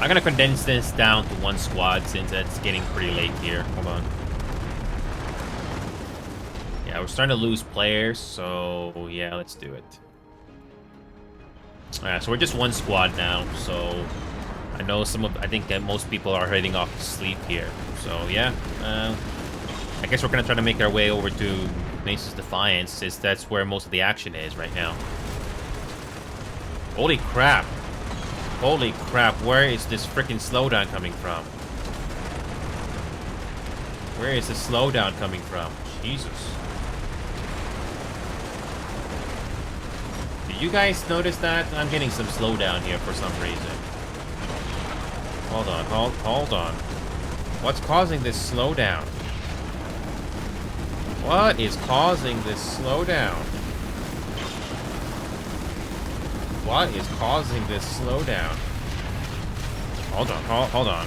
I'm gonna condense this down to one squad since it's getting pretty late here. Hold on. Yeah, we're starting to lose players, so yeah, let's do it. Alright, so we're just one squad now, so I know I think that most people are heading off to sleep here. So yeah, I guess we're gonna try to make our way over to Nation's Defiance, since that's where most of the action is right now. Holy crap. Holy crap, where is this freaking slowdown coming from? Where is the slowdown coming from? Jesus. Did you guys notice that? I'm getting some slowdown here for some reason. Hold on, hold on. What's causing this slowdown? What is causing this slowdown? What is causing this slowdown? Hold on, hold on.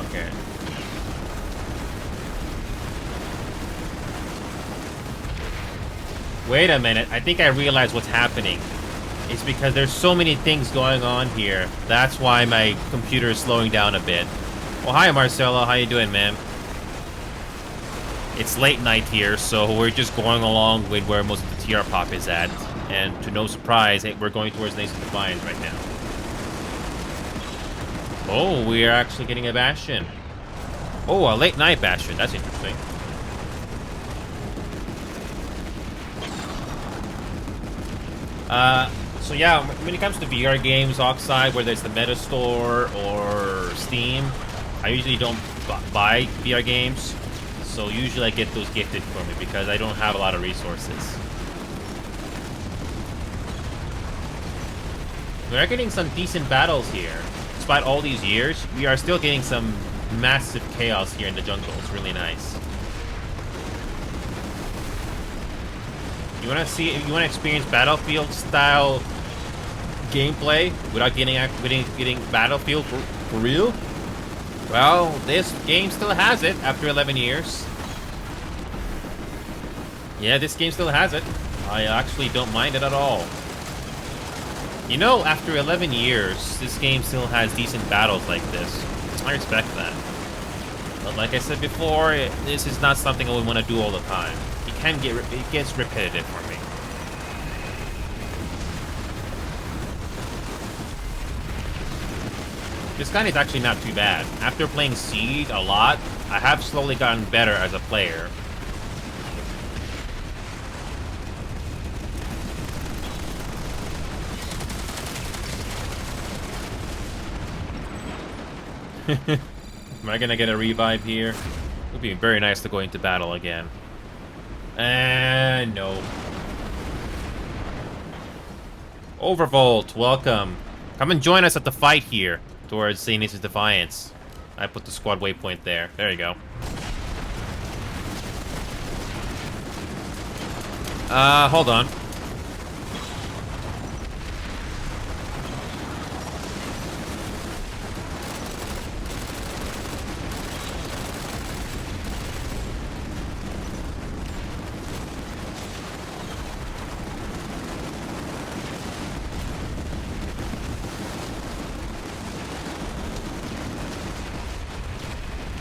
Okay. Wait a minute, I think I realize what's happening. It's because there's so many things going on here. That's why my computer is slowing down a bit. Well, hi, Marcelo. How you doing, man? It's late night here, so we're just going along with where most of the TR pop is at. And to no surprise, we're going towards Nascent Defiance right now. Oh, we are actually getting a Bastion. Oh, a late night Bastion. That's interesting. So yeah, when it comes to VR games, Oxide, whether it's the Meta Store or Steam, I usually don't buy VR games. So usually I get those gifted for me because I don't have a lot of resources. We are getting some decent battles here. Despite all these years, we are still getting some massive chaos here in the jungle. It's really nice. You wanna experience Battlefield style gameplay without getting Battlefield for real? Well, this game still has it after 11 years. Yeah, this game still has it. I actually don't mind it at all. You know, after 11 years, this game still has decent battles like this. I respect that. But like I said before, this is not something I would want to do all the time. It gets repetitive for me. This gun is actually not too bad. After playing Siege a lot, I have slowly gotten better as a player. Am I gonna get a revive here? It would be very nice to go into battle again. And no. Overvolt, welcome. Come and join us at the fight here towards St. Nascent's Defiance. I put the squad waypoint there. There you go. Hold on.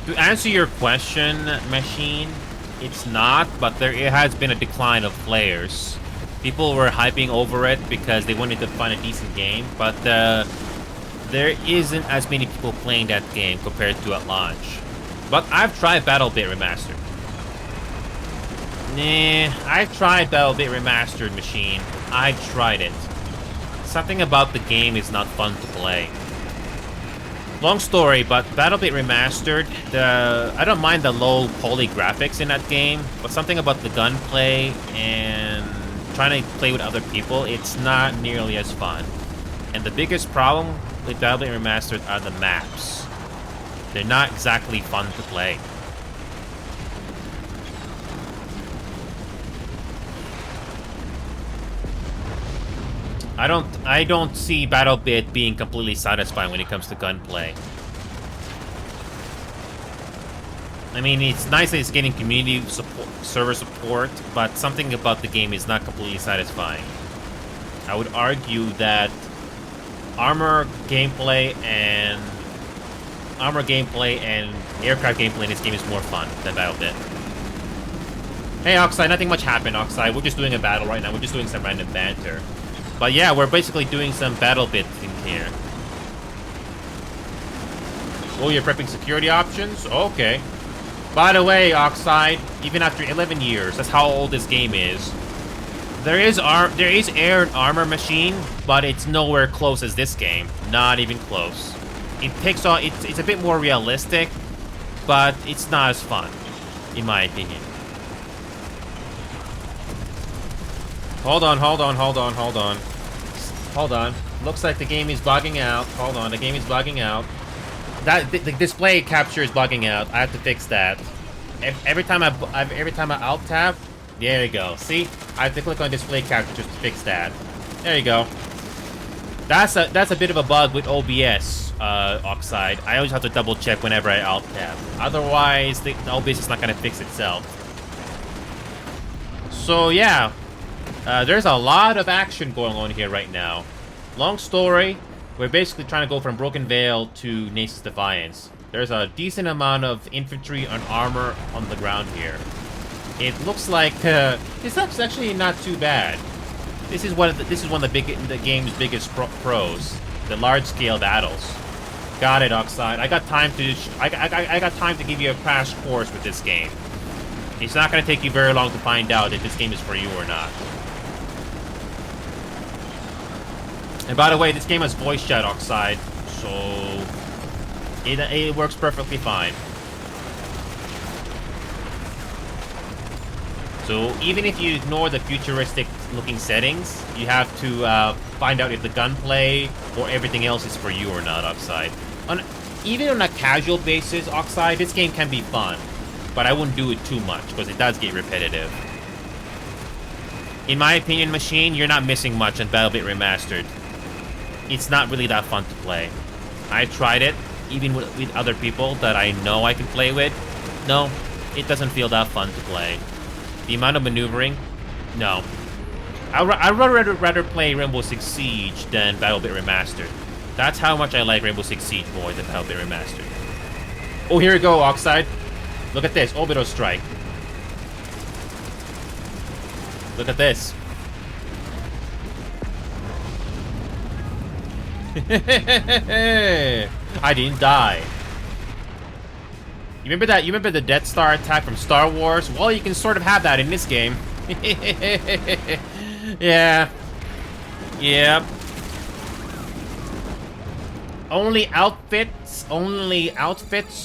To answer your question, Machine, it's not, but it has been a decline of players. People were hyping over it because they wanted to find a decent game, but there isn't as many people playing that game compared to at launch. But I've tried BattleBit Remastered. I've tried BattleBit Remastered, Machine. I've tried it. Something about the game is not fun to play. Long story, but BattleBit Remastered, I don't mind the low poly graphics in that game, but something about the gunplay and trying to play with other people, it's not nearly as fun. And the biggest problem with BattleBit Remastered are the maps. They're not exactly fun to play. I don't see BattleBit being completely satisfying when it comes to gunplay. I mean, it's nice that it's getting community support, server support, but something about the game is not completely satisfying. I would argue that armor gameplay and aircraft gameplay in this game is more fun than BattleBit. Hey, Oxide, nothing much happened, Oxide. We're just doing a battle right now. We're just doing some random banter. But yeah, we're basically doing some BattleBit thing here. Oh, you're prepping security options? Okay. By the way, Oxide, even after 11 years, that's how old this game is. There is air and armor machine, but it's nowhere close as this game. Not even close. It takes on, it's a bit more realistic, but it's not as fun, in my opinion. Hold on. Looks like the game is bugging out. Hold on, the game is bugging out. The display capture is bugging out. I have to fix that. Every time I alt tab, there you go. See, I have to click on display capture just to fix that. There you go. That's a bit of a bug with OBS, Oxide. I always have to double check whenever I alt tab. Otherwise, the OBS is not gonna fix itself. So yeah. There's a lot of action going on here right now. Long story, we're basically trying to go from Broken Vale to Nascent's Defiance. There's a decent amount of infantry and armor on the ground here. It looks like this looks actually not too bad. This is one of the game's biggest pros, the large-scale battles. Got it, Oxide. I got time to give you a crash course with this game. It's not gonna take you very long to find out if this game is for you or not. And by the way, this game has voice chat, Oxide, so it works perfectly fine. So even if you ignore the futuristic-looking settings, you have to find out if the gunplay or everything else is for you or not, Oxide. Even on a casual basis, Oxide, this game can be fun, but I wouldn't do it too much because it does get repetitive. In my opinion, Machine, you're not missing much on BattleBit Remastered. It's not really that fun to play. I tried it, even with other people that I know I can play with. No, it doesn't feel that fun to play. The amount of maneuvering, no. I'd rather play Rainbow Six Siege than BattleBit Remastered. That's how much I like Rainbow Six Siege more than BattleBit Remastered. Oh, here we go, Oxide. Look at this, Orbital Strike. Look at this. I didn't die. You remember that? You remember the Death Star attack from Star Wars? Well, you can sort of have that in this game. Yeah. Yep. Only outfits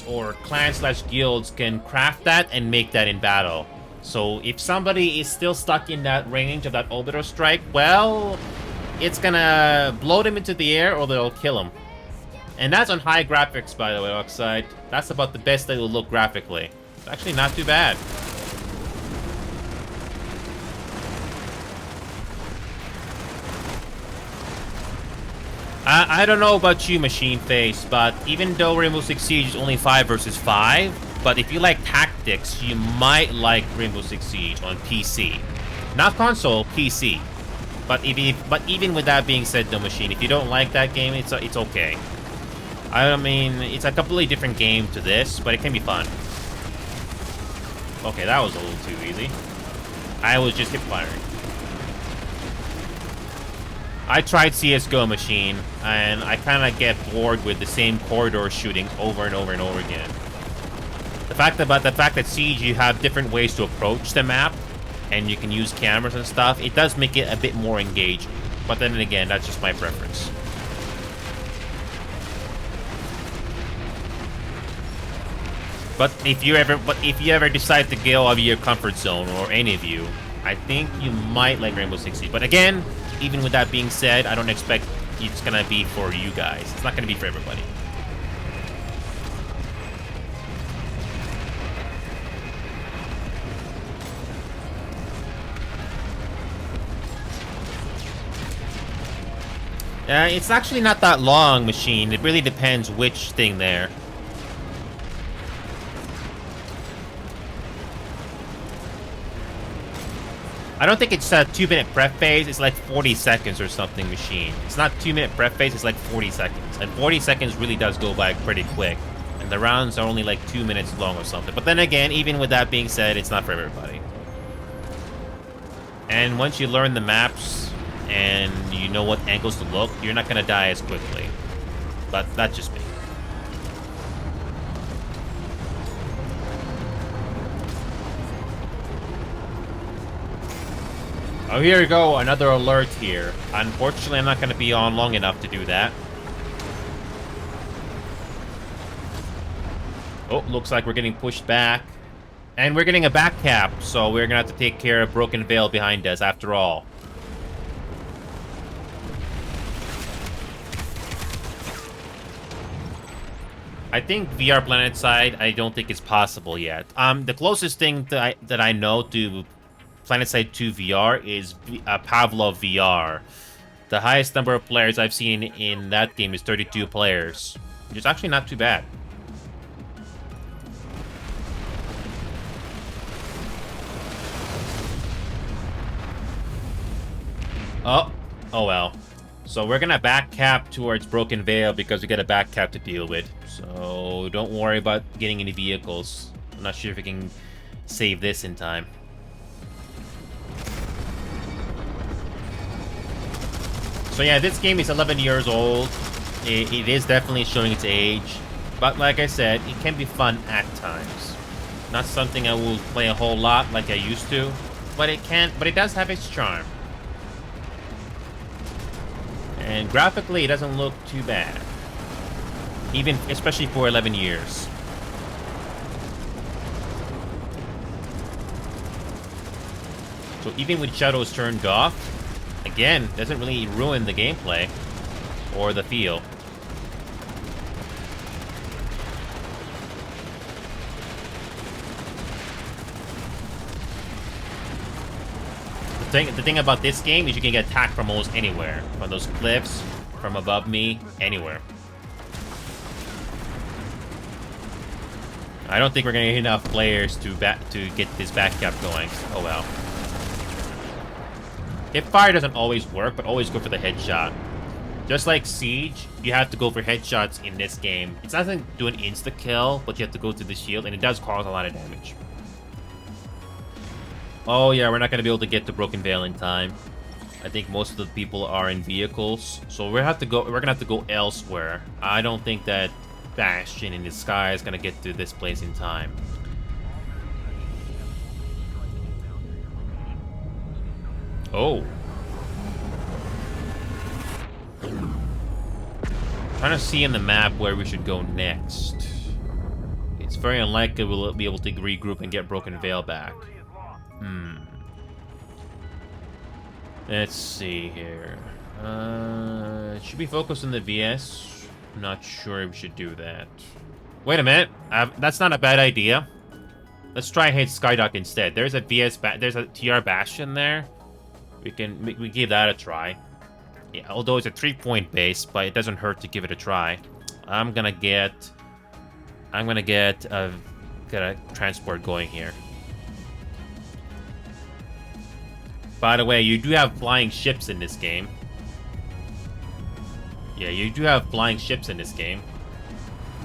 or clans/guilds can craft that and make that in battle. So if somebody is still stuck in that range of that orbital strike, well, it's gonna blow them into the air or they'll kill them. And that's on high graphics, by the way, Oxide. That's about the best that it will look graphically. It's actually not too bad. I don't know about you, Machine Face, but even though Rainbow Six Siege is only 5 versus 5, but if you like tactics, you might like Rainbow Six Siege on PC. Not console, PC. But even with that being said, though, Machine, if you don't like that game, it's okay. I mean, it's a completely different game to this, but it can be fun. Okay, that was a little too easy. I was just hip firing. I tried CSGO, Machine, and I kind of get bored with the same corridor shooting over and over and over again. The fact that Siege, you have different ways to approach the map, and you can use cameras and stuff, it does make it a bit more engaging. But then again, that's just my preference. But if you ever decide to go out of your comfort zone, or any of you, I think you might like Rainbow Six Siege. But again, even with that being said, I don't expect it's gonna be for you guys. It's not gonna be for everybody. It's actually not that long, Machine. It really depends which thing there. I don't think it's a 2-minute prep phase. It's like 40 seconds or something, Machine. It's not 2-minute prep phase. It's like 40 seconds. And 40 seconds really does go by pretty quick. And the rounds are only like 2 minutes long or something. But then again, even with that being said, it's not for everybody. And once you learn the maps and you know what angles to look, you're not going to die as quickly. But that's just me. Oh, here we go. Another alert here. Unfortunately, I'm not going to be on long enough to do that. Oh, looks like we're getting pushed back. And we're getting a back cap, so we're going to have to take care of Broken Veil behind us after all. I think VR Planet side, I don't think it's possible yet. The closest thing that I know to PlanetSide 2 VR is Pavlov VR. The highest number of players I've seen in that game is 32 players, which is actually not too bad. Oh well. So we're gonna back cap towards Broken Veil because we got a back cap to deal with. So don't worry about getting any vehicles. I'm not sure if we can save this in time. So yeah, this game is 11 years old. It is definitely showing its age. But like I said, it can be fun at times. Not something I will play a whole lot like I used to. But it does have its charm. And graphically, it doesn't look too bad. Even, especially for 11 years. So even with shadows turned off, again, doesn't really ruin the gameplay or the feel. The thing about this game is you can get attacked from almost anywhere. From those cliffs, from above me, anywhere. I don't think we're gonna get enough players to get this back cap going. Oh well. Hip fire doesn't always work, but always go for the headshot. Just like Siege, you have to go for headshots in this game. It's not to do an insta kill, but you have to go through the shield, and it does cause a lot of damage. Oh yeah, we're not gonna be able to get to Broken Veil in time. I think most of the people are in vehicles, so we're gonna have to go elsewhere. I don't think that Bastion in the sky is gonna get to this place in time. Oh. Trying to see in the map where we should go next. It's very unlikely we'll be able to regroup and get Broken Veil back. Let's see here. Should we focus on the VS? I'm not sure we should do that. Wait a minute. That's not a bad idea. Let's try and hit Skydock instead. There's a there's a TR Bastion there. We give that a try. Yeah, although it's a 3-point base, but it doesn't hurt to give it a try. I'm gonna get a transport going here. By the way, you do have flying ships in this game. Yeah, you do have flying ships in this game.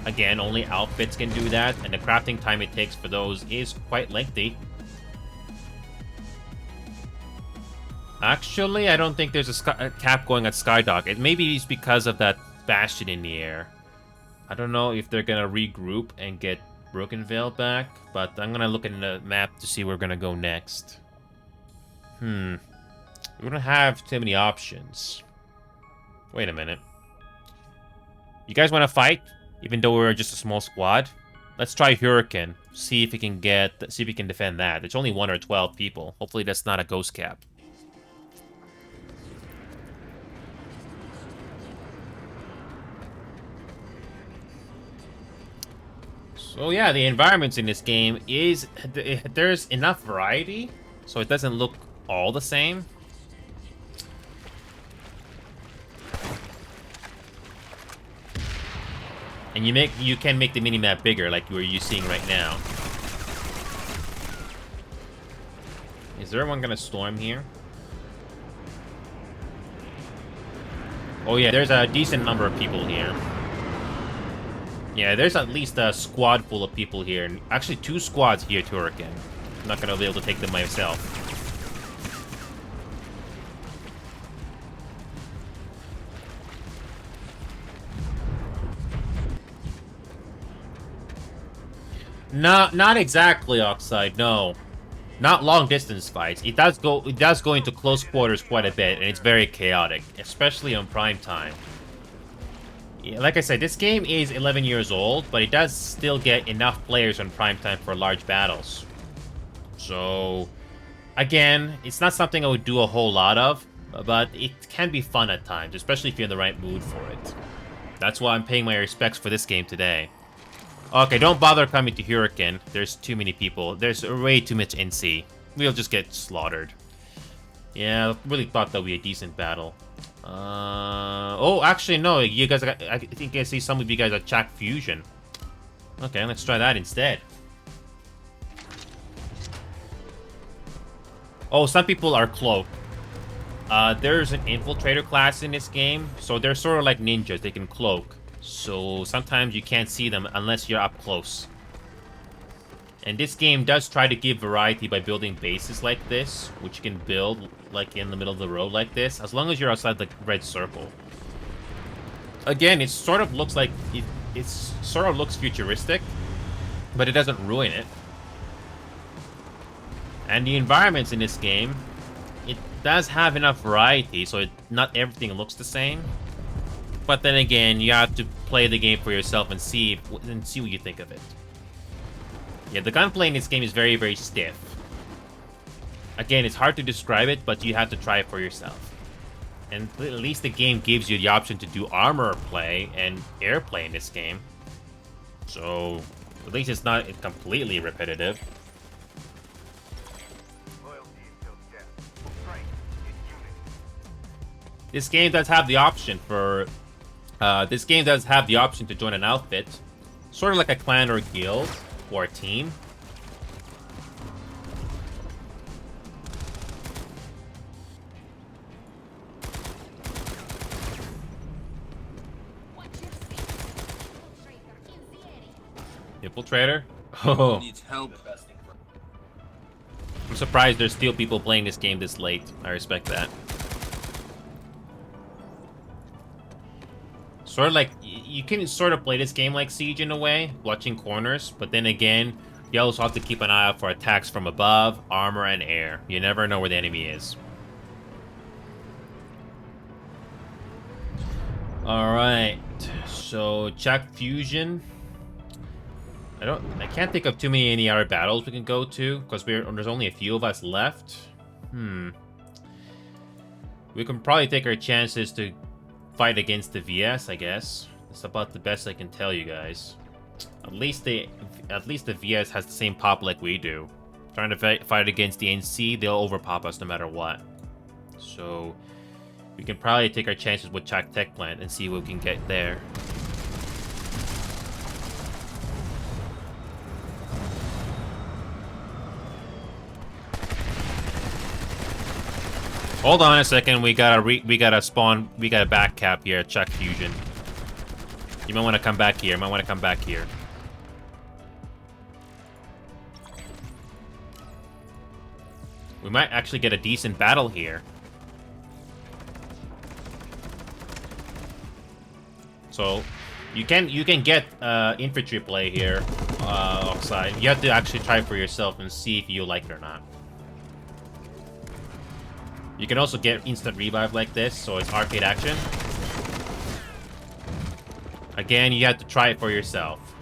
Again, only outfits can do that, and the crafting time it takes for those is quite lengthy. Actually, I don't think there's a cap going at Skydock. It maybe is because of that Bastion in the air. I don't know if they're gonna regroup and get Broken Veil back, but I'm gonna look at the map to see where we're gonna go next. We don't have too many options. Wait a minute. You guys want to fight? Even though we're just a small squad? Let's try Hurricane. See if we can defend that. It's only 1 or 12 people. Hopefully that's not a ghost cap. So yeah, the environments in this game there's enough variety, so it doesn't look all the same. And you can make the minimap bigger, like you're seeing right now. Is there one gonna storm here? Oh yeah, there's a decent number of people here. Yeah, there's at least a squad full of people here. Actually, 2 squads here to Hurricane. I'm not gonna be able to take them myself. Not exactly, Oxide, no. Not long distance fights. It does go into close quarters quite a bit, and it's very chaotic, especially on prime time. Yeah, like I said, this game is 11 years old, but it does still get enough players on prime time for large battles. So, again, it's not something I would do a whole lot of, but it can be fun at times, especially if you're in the right mood for it. That's why I'm paying my respects for this game today. Okay, don't bother coming to Hurricane. There's too many people. There's way too much NC. We'll just get slaughtered. Yeah, I really thought that would be a decent battle. Oh, actually, no. You guys, I think I see some of you guys at Chak Fusion. Okay, let's try that instead. Oh, some people are cloaked. There's an infiltrator class in this game, so they're sort of like ninjas. They can cloak, so sometimes you can't see them unless you're up close. And this game does try to give variety by building bases like this, which you can build like in the middle of the road like this, as long as you're outside the red circle. Again, it sort of looks like it sort of looks futuristic, but it doesn't ruin it. And the environments in this game, it does have enough variety, so not everything looks the same. But then again, you have to play the game for yourself and see what you think of it. Yeah, the gunplay in this game is very, very stiff. Again, it's hard to describe it, but you have to try it for yourself. And at least the game gives you the option to do armor play and air play in this game. So, at least it's not completely repetitive. This game does have the option for... this game does have the option to join an outfit. Sort of like a clan or a guild. Or a team. Infiltrator? Oh. Needs help. I'm surprised there's still people playing this game this late. I respect that. Sort of like, you can sort of play this game like Siege in a way, watching corners, but then again, you also have to keep an eye out for attacks from above, armor, and air. You never know where the enemy is. Alright, so check Fusion. I can't think of too many any other battles we can go to, because there's only a few of us left. We can probably take our chances to fight against the VS, I guess. That's about the best I can tell you guys. At least the VS has the same pop like we do. Trying to fight against the NC, they'll overpop us no matter what. So we can probably take our chances with Chak Tech Plant and see what we can get there. Hold on a second, we got a back cap here at Chuck Fusion. You might want to come back here, We might actually get a decent battle here. So, you can get infantry play here, offside. You have to actually try it for yourself and see if you like it or not. You can also get instant revive like this, so it's arcade action. Again, you have to try it for yourself.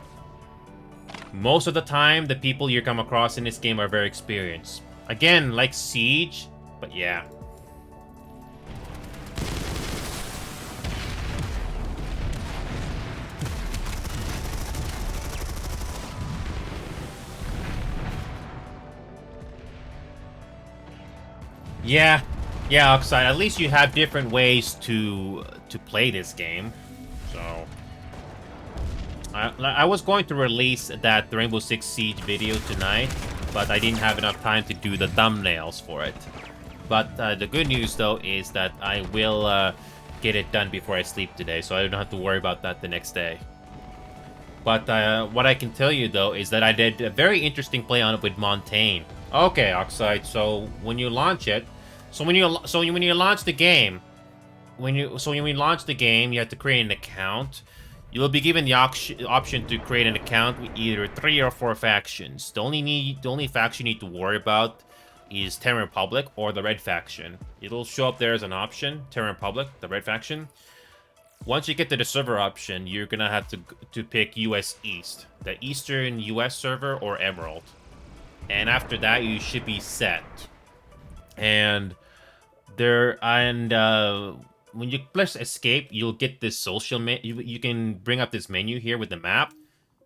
Most of the time, the people you come across in this game are very experienced. Again, like Siege, but yeah. Yeah, Oxide. At least you have different ways to play this game. So, I was going to release that Rainbow Six Siege video tonight, but I didn't have enough time to do the thumbnails for it. But the good news, though, is that I will get it done before I sleep today, so I don't have to worry about that the next day. But what I can tell you, though, is that I did a very interesting play on it with Montaigne. Okay, Oxide. So when you launch it, when you launch the game, when you launch the game, you have to create an account. You'll be given the option to create an account with either 3 or 4 factions. The only faction you need to worry about is Terran Republic or the Red faction. It'll show up there as an option, Terran Republic, the Red faction. Once you get to the server option, you're gonna have to pick US East, the Eastern US server or Emerald. And after that, you should be set. And when you press escape, you'll get this social you can bring up this menu here with the map.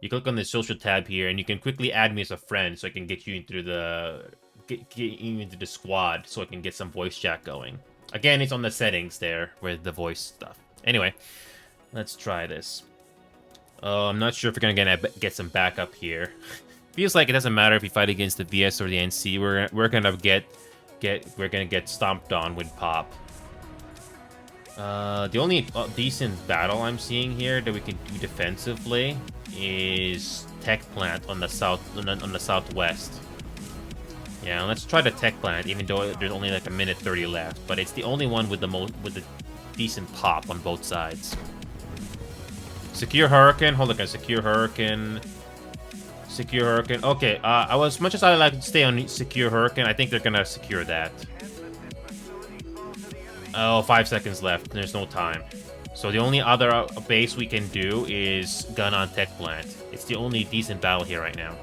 You click on the social tab here, and you can quickly add me as a friend, so I can get you into the squad, so I can get some voice chat going. Again, it's on the settings there with the voice stuff. Anyway, let's try this. I'm not sure if we're gonna get some backup here. Feels like it doesn't matter if you fight against the VS or the NC. We're gonna get stomped on with pop. The only decent battle I'm seeing here that we can do defensively is tech plant on the southwest. Yeah, let's try the tech plant, even though there's only like a minute 30 left. But it's the only one with the decent pop on both sides. Secure Hurricane. Hold on, guys. Secure Hurricane. Secure Hurricane. Okay. As much as I like to stay on Secure Hurricane, I think they're gonna secure that. Oh, 5 seconds left. There's no time. So the only other base we can do is gun on tech plant. It's the only decent battle here right now.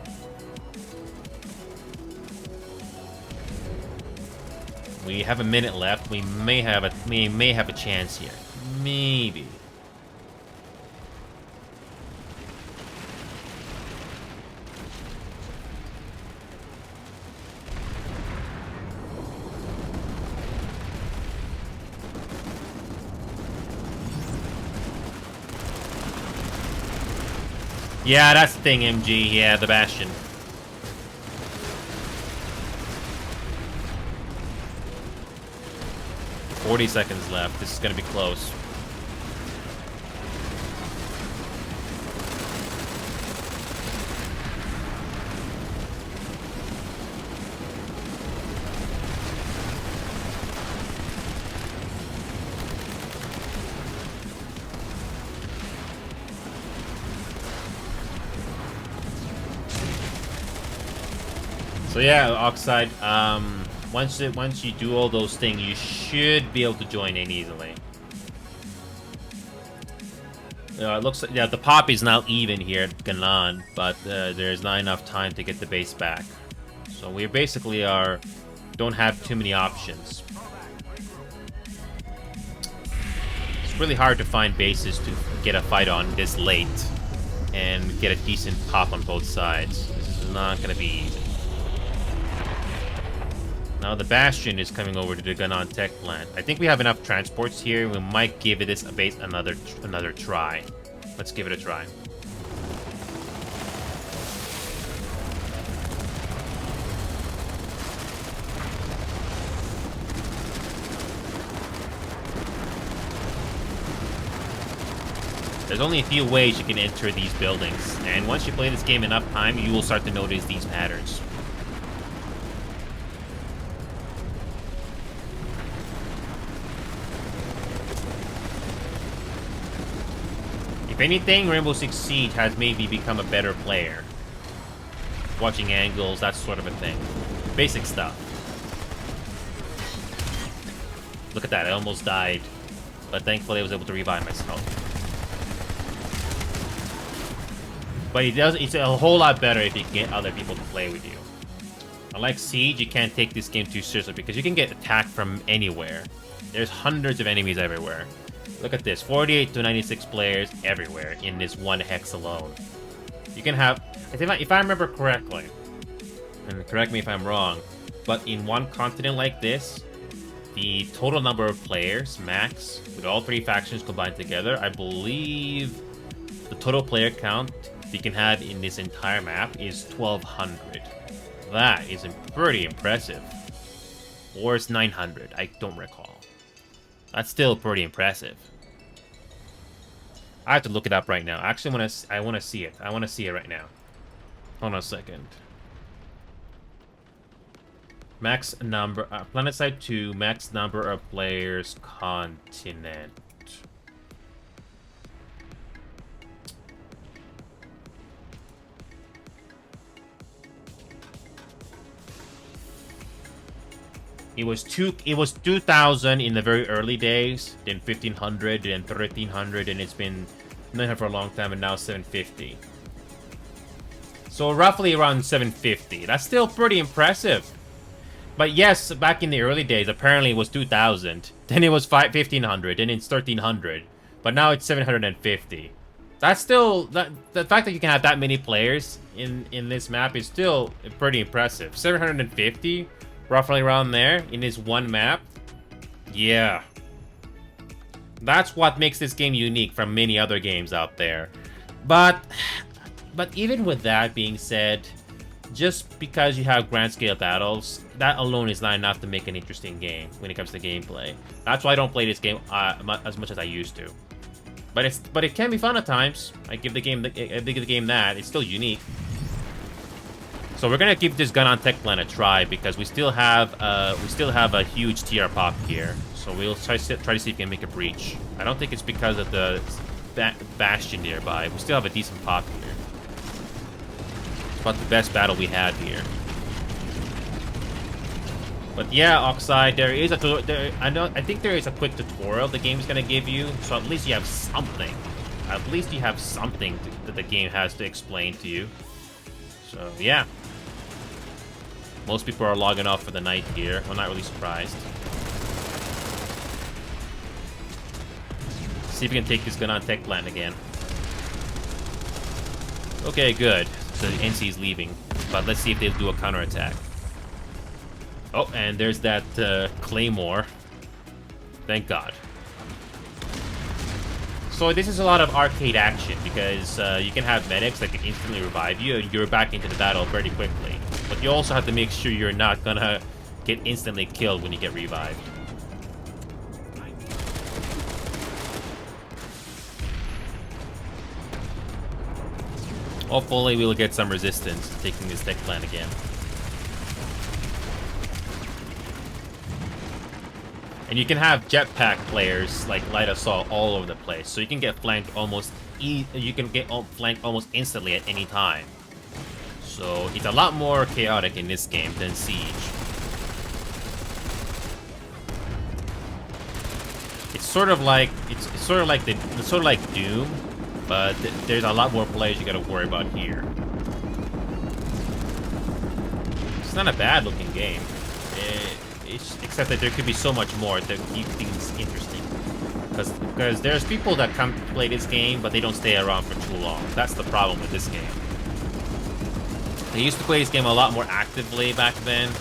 We have a minute left. We may have a chance here. Maybe. Yeah, that's the thing, MG. Yeah, the Bastion. $40 seconds left. This is gonna be close. So yeah, Oxide, once you do all those things, you should be able to join in easily. It looks like, yeah, the pop is now even here at Ganon, but there's not enough time to get the base back. So we basically don't have too many options. It's really hard to find bases to get a fight on this late and get a decent pop on both sides. This is not gonna be easy. Now the Bastion is coming over to the Ganon Tech Plant. I think we have enough transports here. We might give it a base another try. Let's give it a try. There's only a few ways you can enter these buildings, and once you play this game enough time, you will start to notice these patterns. If anything, Rainbow Six Siege has made me become a better player. Watching angles, that sort of a thing. Basic stuff. Look at that, I almost died. But thankfully I was able to revive myself. But it's a whole lot better if you can get other people to play with you. Unlike Siege, you can't take this game too seriously because you can get attacked from anywhere. There's hundreds of enemies everywhere. Look at this, 48 to 96 players everywhere in this one hex alone. You can have, if I remember correctly, and correct me if I'm wrong, but in one continent like this, the total number of players, max, with all three factions combined together, I believe the total player count you can have in this entire map is 1,200. That is pretty impressive. Or it's 900, I don't recall. That's still pretty impressive. I have to look it up right now. Actually, I want to see it. I want to see it right now. Hold on a second. Max number, PlanetSide 2, max number of players, continent. It was 2,000 in the very early days, then 1,500, then 1,300, and it's been 900 for a long time, and now 750. So roughly around 750. That's still pretty impressive. But yes, back in the early days, apparently it was 2,000. Then it was 1,500, then it's 1,300. But now it's 750. That's still, the fact that you can have that many players in this map is still pretty impressive. 750? Roughly around there in this one map. Yeah. That's what makes this game unique from many other games out there. But even with that being said, just because you have grand scale battles, that alone is not enough to make an interesting game when it comes to gameplay. That's why I don't play this game as much as I used to. But it can be fun at times. I give the game that. It's still unique. So we're gonna give this gun on tech plan a try because we still have a huge TR pop here. So we'll try to see if we can make a breach. I don't think it's because of the bastion nearby. We still have a decent pop here. It's about the best battle we had here. But yeah, Oxide, there is I think there is a quick tutorial the game is gonna give you, so at least you have something. At least you have something that the game has to explain to you. So yeah. Most people are logging off for the night here. I'm not really surprised. See if we can take this gun on tech plant again. Okay, good. So the NC is leaving. But let's see if they'll do a counterattack. Oh, and there's that Claymore. Thank God. So this is a lot of arcade action because you can have medics that can instantly revive you and you're back into the battle pretty quickly. But you also have to make sure you're not gonna get instantly killed when you get revived. Hopefully we'll get some resistance to taking this tech plant again. And you can have jetpack players like Light Assault all over the place, so you can get flanked flanked almost instantly at any time. So it's a lot more chaotic in this game than Siege. It's sort of like Doom, but there's a lot more players you gotta worry about here. It's not a bad looking game. Except that there could be so much more to keep things interesting. Because there's people that come to play this game, but they don't stay around for too long. That's the problem with this game. I used to play this game a lot more actively back then,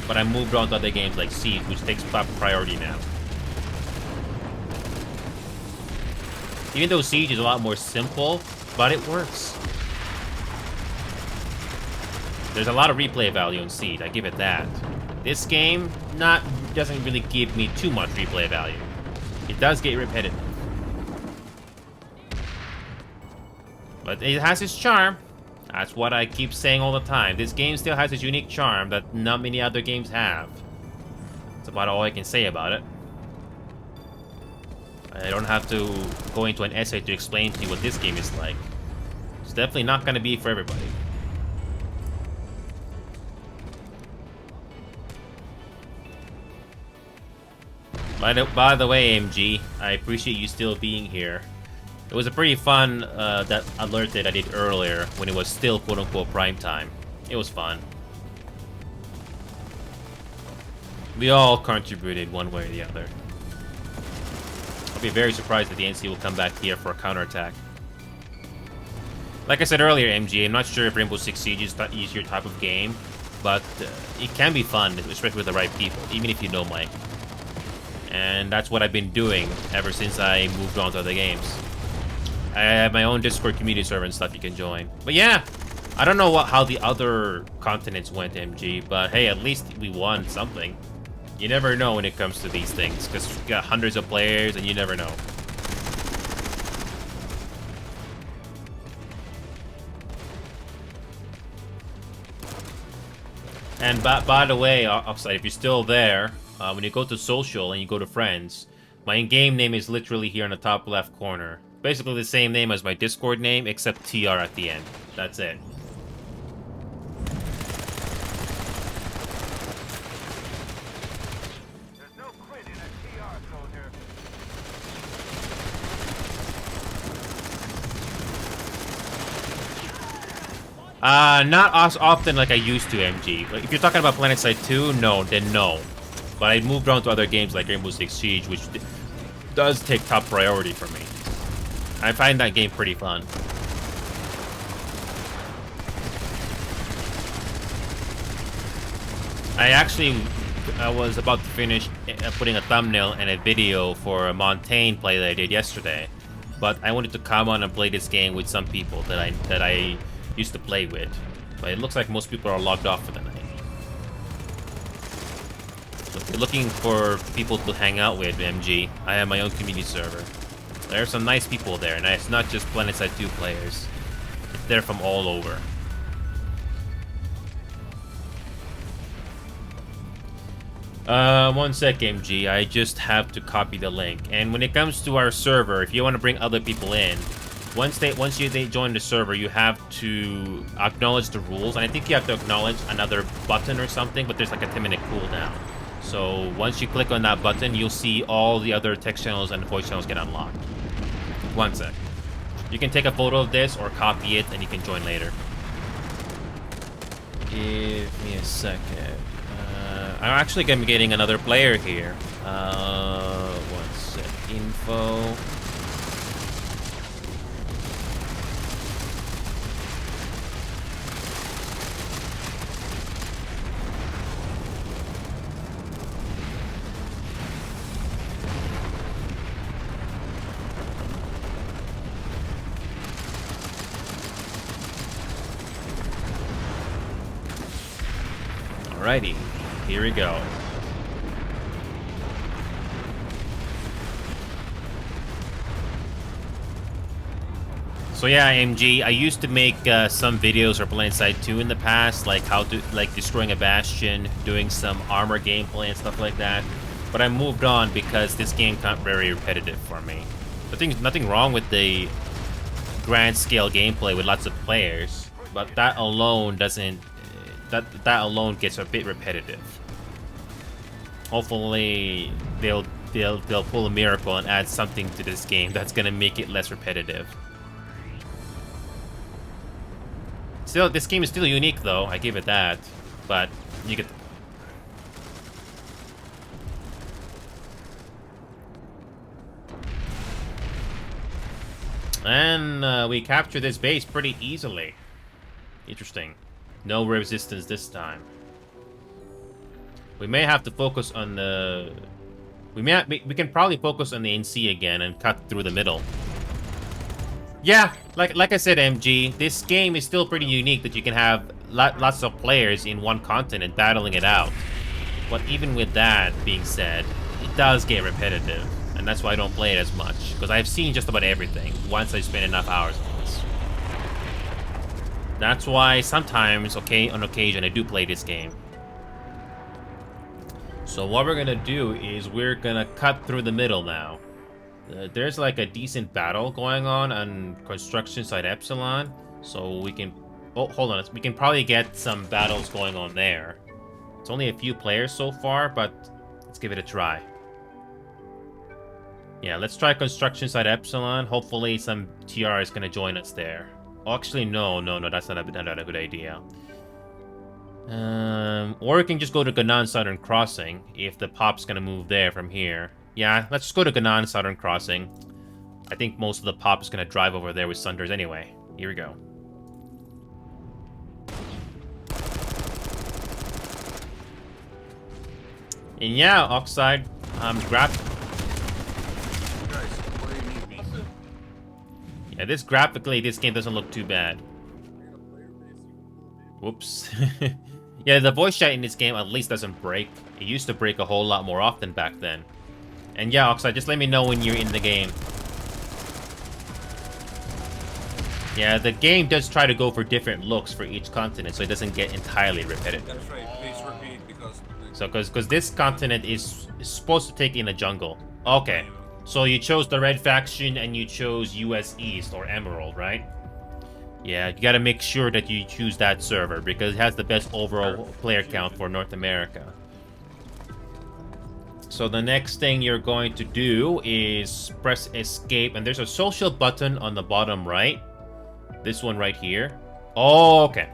but I moved on to other games like Siege, which takes top priority now. Even though Siege is a lot more simple, but it works. There's a lot of replay value in Siege, I give it that. This game doesn't really give me too much replay value. It does get repetitive. But it has its charm. That's what I keep saying all the time. This game still has its unique charm that not many other games have. That's about all I can say about it. I don't have to go into an essay to explain to you what this game is like. It's definitely not going to be for everybody. By the way, MG, I appreciate you still being here. It was a pretty fun that alert that I did earlier when it was still quote-unquote prime time. It was fun. We all contributed one way or the other. I'll be very surprised that the NC will come back here for a counterattack. Like I said earlier, MG, I'm not sure if Rainbow Six Siege is your type of game, but it can be fun, especially with the right people, even if you know Mike. And that's what I've been doing ever since I moved on to other games. I have my own Discord community server and stuff you can join. But yeah, I don't know how the other continents went, MG, but hey, at least we won something. You never know when it comes to these things, because we got hundreds of players and you never know. And by the way, Upside, if you're still there, when you go to social and you go to friends, my in-game name is literally here in the top left corner. Basically the same name as my Discord name, except TR at the end. That's it. There's no quit in a TR, soldier. Not as often like I used to, MG. Like, if you're talking about PlanetSide 2, no, then no. But I moved on to other games like Rainbow Six Siege, which does take top priority for me. I find that game pretty fun. I was about to finish putting a thumbnail and a video for a Montaigne play that I did yesterday, but I wanted to come on and play this game with some people that I used to play with. But it looks like most people are logged off for the night. If you're looking for people to hang out with, MG, I have my own community server. There are some nice people there, and it's not just PlanetSide 2 players. They're from all over. One sec, MG. I just have to copy the link. And when it comes to our server, if you want to bring other people in, once they join the server, you have to acknowledge the rules. And I think you have to acknowledge another button or something, but there's like a 10-minute cooldown. So once you click on that button, you'll see all the other text channels and voice channels get unlocked. One sec. You can take a photo of this or copy it, and you can join later. Give me a second. I'm actually gonna be getting another player here. One sec. Info. Alrighty, here we go. So yeah, MG, I used to make some videos for PlanetSide 2 in the past, like how to, like destroying a bastion, doing some armor gameplay and stuff like that. But I moved on because this game got very repetitive for me. Nothing wrong with the grand scale gameplay with lots of players, but that alone doesn't. That alone gets a bit repetitive. Hopefully, they'll pull a miracle and add something to this game that's gonna make it less repetitive. Still, this game is still unique, though. I give it that, but you get. And we capture this base pretty easily. Interesting. No resistance this time. We may have to focus on the... We can probably focus on the NC again and cut through the middle. Yeah, like I said, MG, this game is still pretty unique that you can have lots of players in one continent battling it out. But even with that being said, it does get repetitive. And that's why I don't play it as much. Because I've seen just about everything once I spend enough hours on this. That's why sometimes, on occasion, I do play this game. So what we're gonna do is we're gonna cut through the middle now. There's like a decent battle going on construction site Epsilon, so we can... Oh, hold on. We can probably get some battles going on there. It's only a few players so far, but let's give it a try. Yeah, let's try construction site Epsilon. Hopefully some TR is gonna join us there. Oh, actually, no, that's not a good idea. Or we can just go to Ganan Southern Crossing, if the pop's gonna move there from here. Yeah, let's just go to Ganan Southern Crossing. I think most of the pop is gonna drive over there with Sunders anyway. Here we go. And yeah, Oxide, grab... Yeah, this game doesn't look too bad. Whoops. Yeah, the voice chat in this game at least doesn't break. It used to break a whole lot more often back then. And yeah, Oxide, just let me know when you're in the game. Yeah, the game does try to go for different looks for each continent, so it doesn't get entirely repetitive. That's right. Please repeat because... So, because this continent is supposed to take in a jungle. Okay. So you chose the red faction and you chose US East or Emerald, right? Yeah, you gotta make sure that you choose that server because it has the best overall player count for North America. So the next thing you're going to do is press escape, and there's a social button on the bottom right. This one right here. Oh, okay.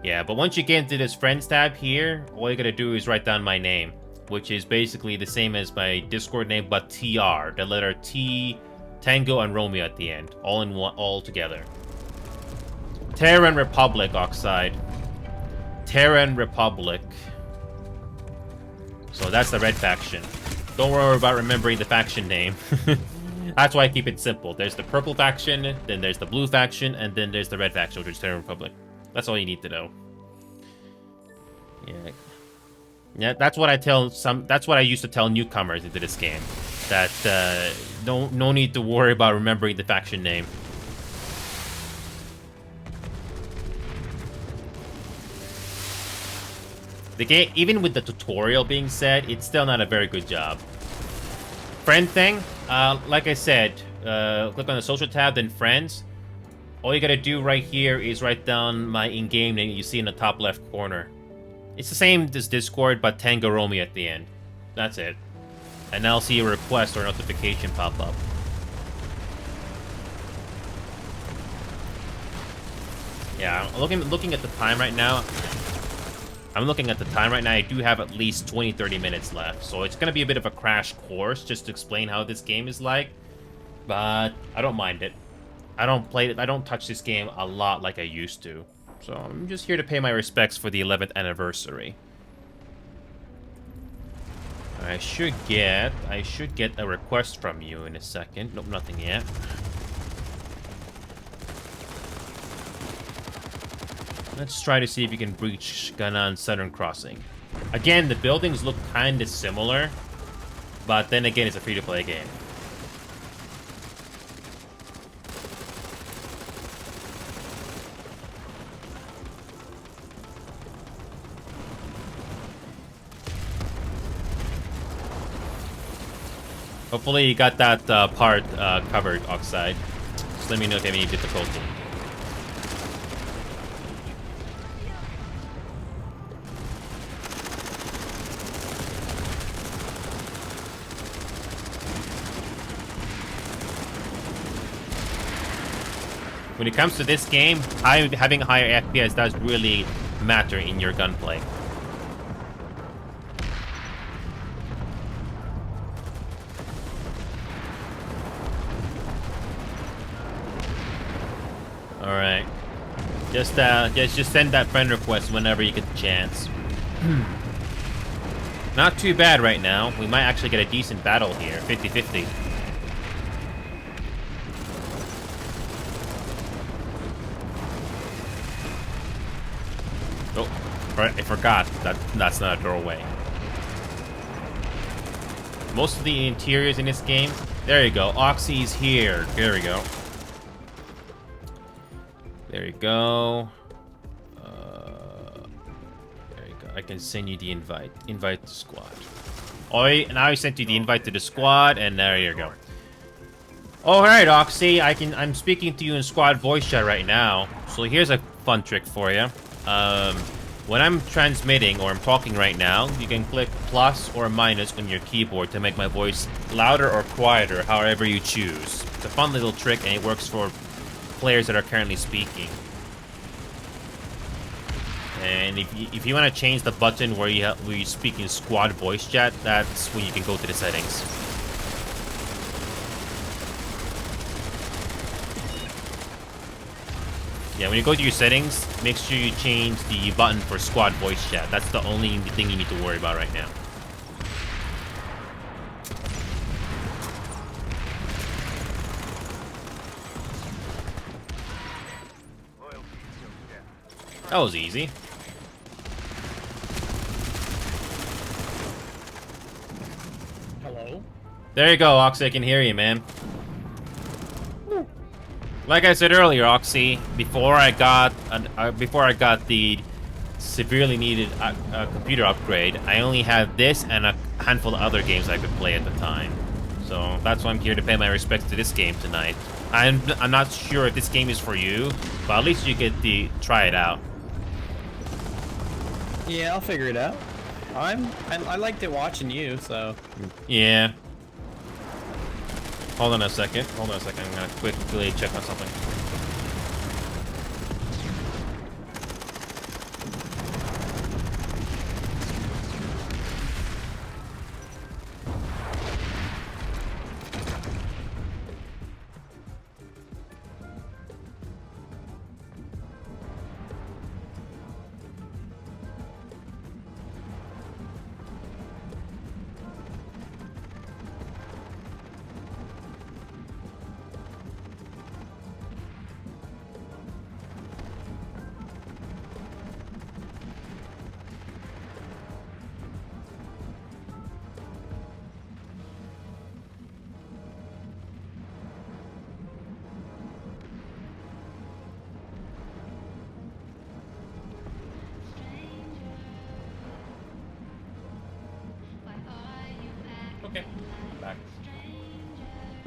Yeah, but once you get into this friends tab here, all you gotta do is write down my name, which is basically the same as my Discord name, but TR, the letter T, Tango, and Romeo at the end, all in one, all together. Terran Republic, Oxide. Terran Republic. So that's the red faction. Don't worry about remembering the faction name. That's why I keep it simple. There's the purple faction, then there's the blue faction, and then there's the red faction, which is Terran Republic. That's all you need to know. Yeah. Yeah, that's what I tell some. That's what I used to tell newcomers into this game. That no need to worry about remembering the faction name. The game, even with the tutorial being said, it's still not a very good job. Friend thing, like I said, click on the social tab, then friends. All you gotta do right here is write down my in-game name you see in the top left corner. It's the same as Discord, but Tangoromi at the end. That's it. And now I'll see a request or notification pop up. Yeah, looking at the time right now. I'm looking at the time right now. I do have at least 20-30 minutes left, so it's gonna be a bit of a crash course just to explain how this game is like. But I don't mind it. I don't touch this game a lot like I used to. So I'm just here to pay my respects for the 11th anniversary. I should get a request from you in a second. Nope, nothing yet. Let's try to see if you can breach Ganan Southern Crossing. Again, the buildings look kind of similar, but then again, it's a free-to-play game. Hopefully you got that part covered, Oxide. Just let me know if you have any difficulty. When it comes to this game, having higher FPS does really matter in your gunplay. Alright. Just send that friend request whenever you get the chance. Not too bad right now. We might actually get a decent battle here. 50-50. Oh, I forgot. That's not a doorway. Most of the interiors in this game... There you go. Oxy's here. There we go. There you go. There you go. I can send you the invite. Invite the squad. Oh, now I sent you the invite to the squad, and there you go. All right, Oxy. I'm speaking to you in squad voice chat right now. So here's a fun trick for you. When I'm transmitting or I'm talking right now, you can click plus or minus on your keyboard to make my voice louder or quieter, however you choose. It's a fun little trick, and it works for players that are currently speaking. And if you want to change the button where you speak in squad voice chat, that's when you can go to the settings. Yeah, when you go to your settings, make sure you change the button for squad voice chat. That's the only thing you need to worry about right now. That was easy. Hello? There you go, Oxy. I can hear you, man. Like I said earlier, Oxy, before I got the severely needed computer upgrade, I only had this and a handful of other games I could play at the time. So that's why I'm here to pay my respects to this game tonight. I'm not sure if this game is for you, but at least you get to try it out. Yeah, I'll figure it out. I liked it watching you, so. Yeah. Hold on a second. I'm gonna quickly check on something.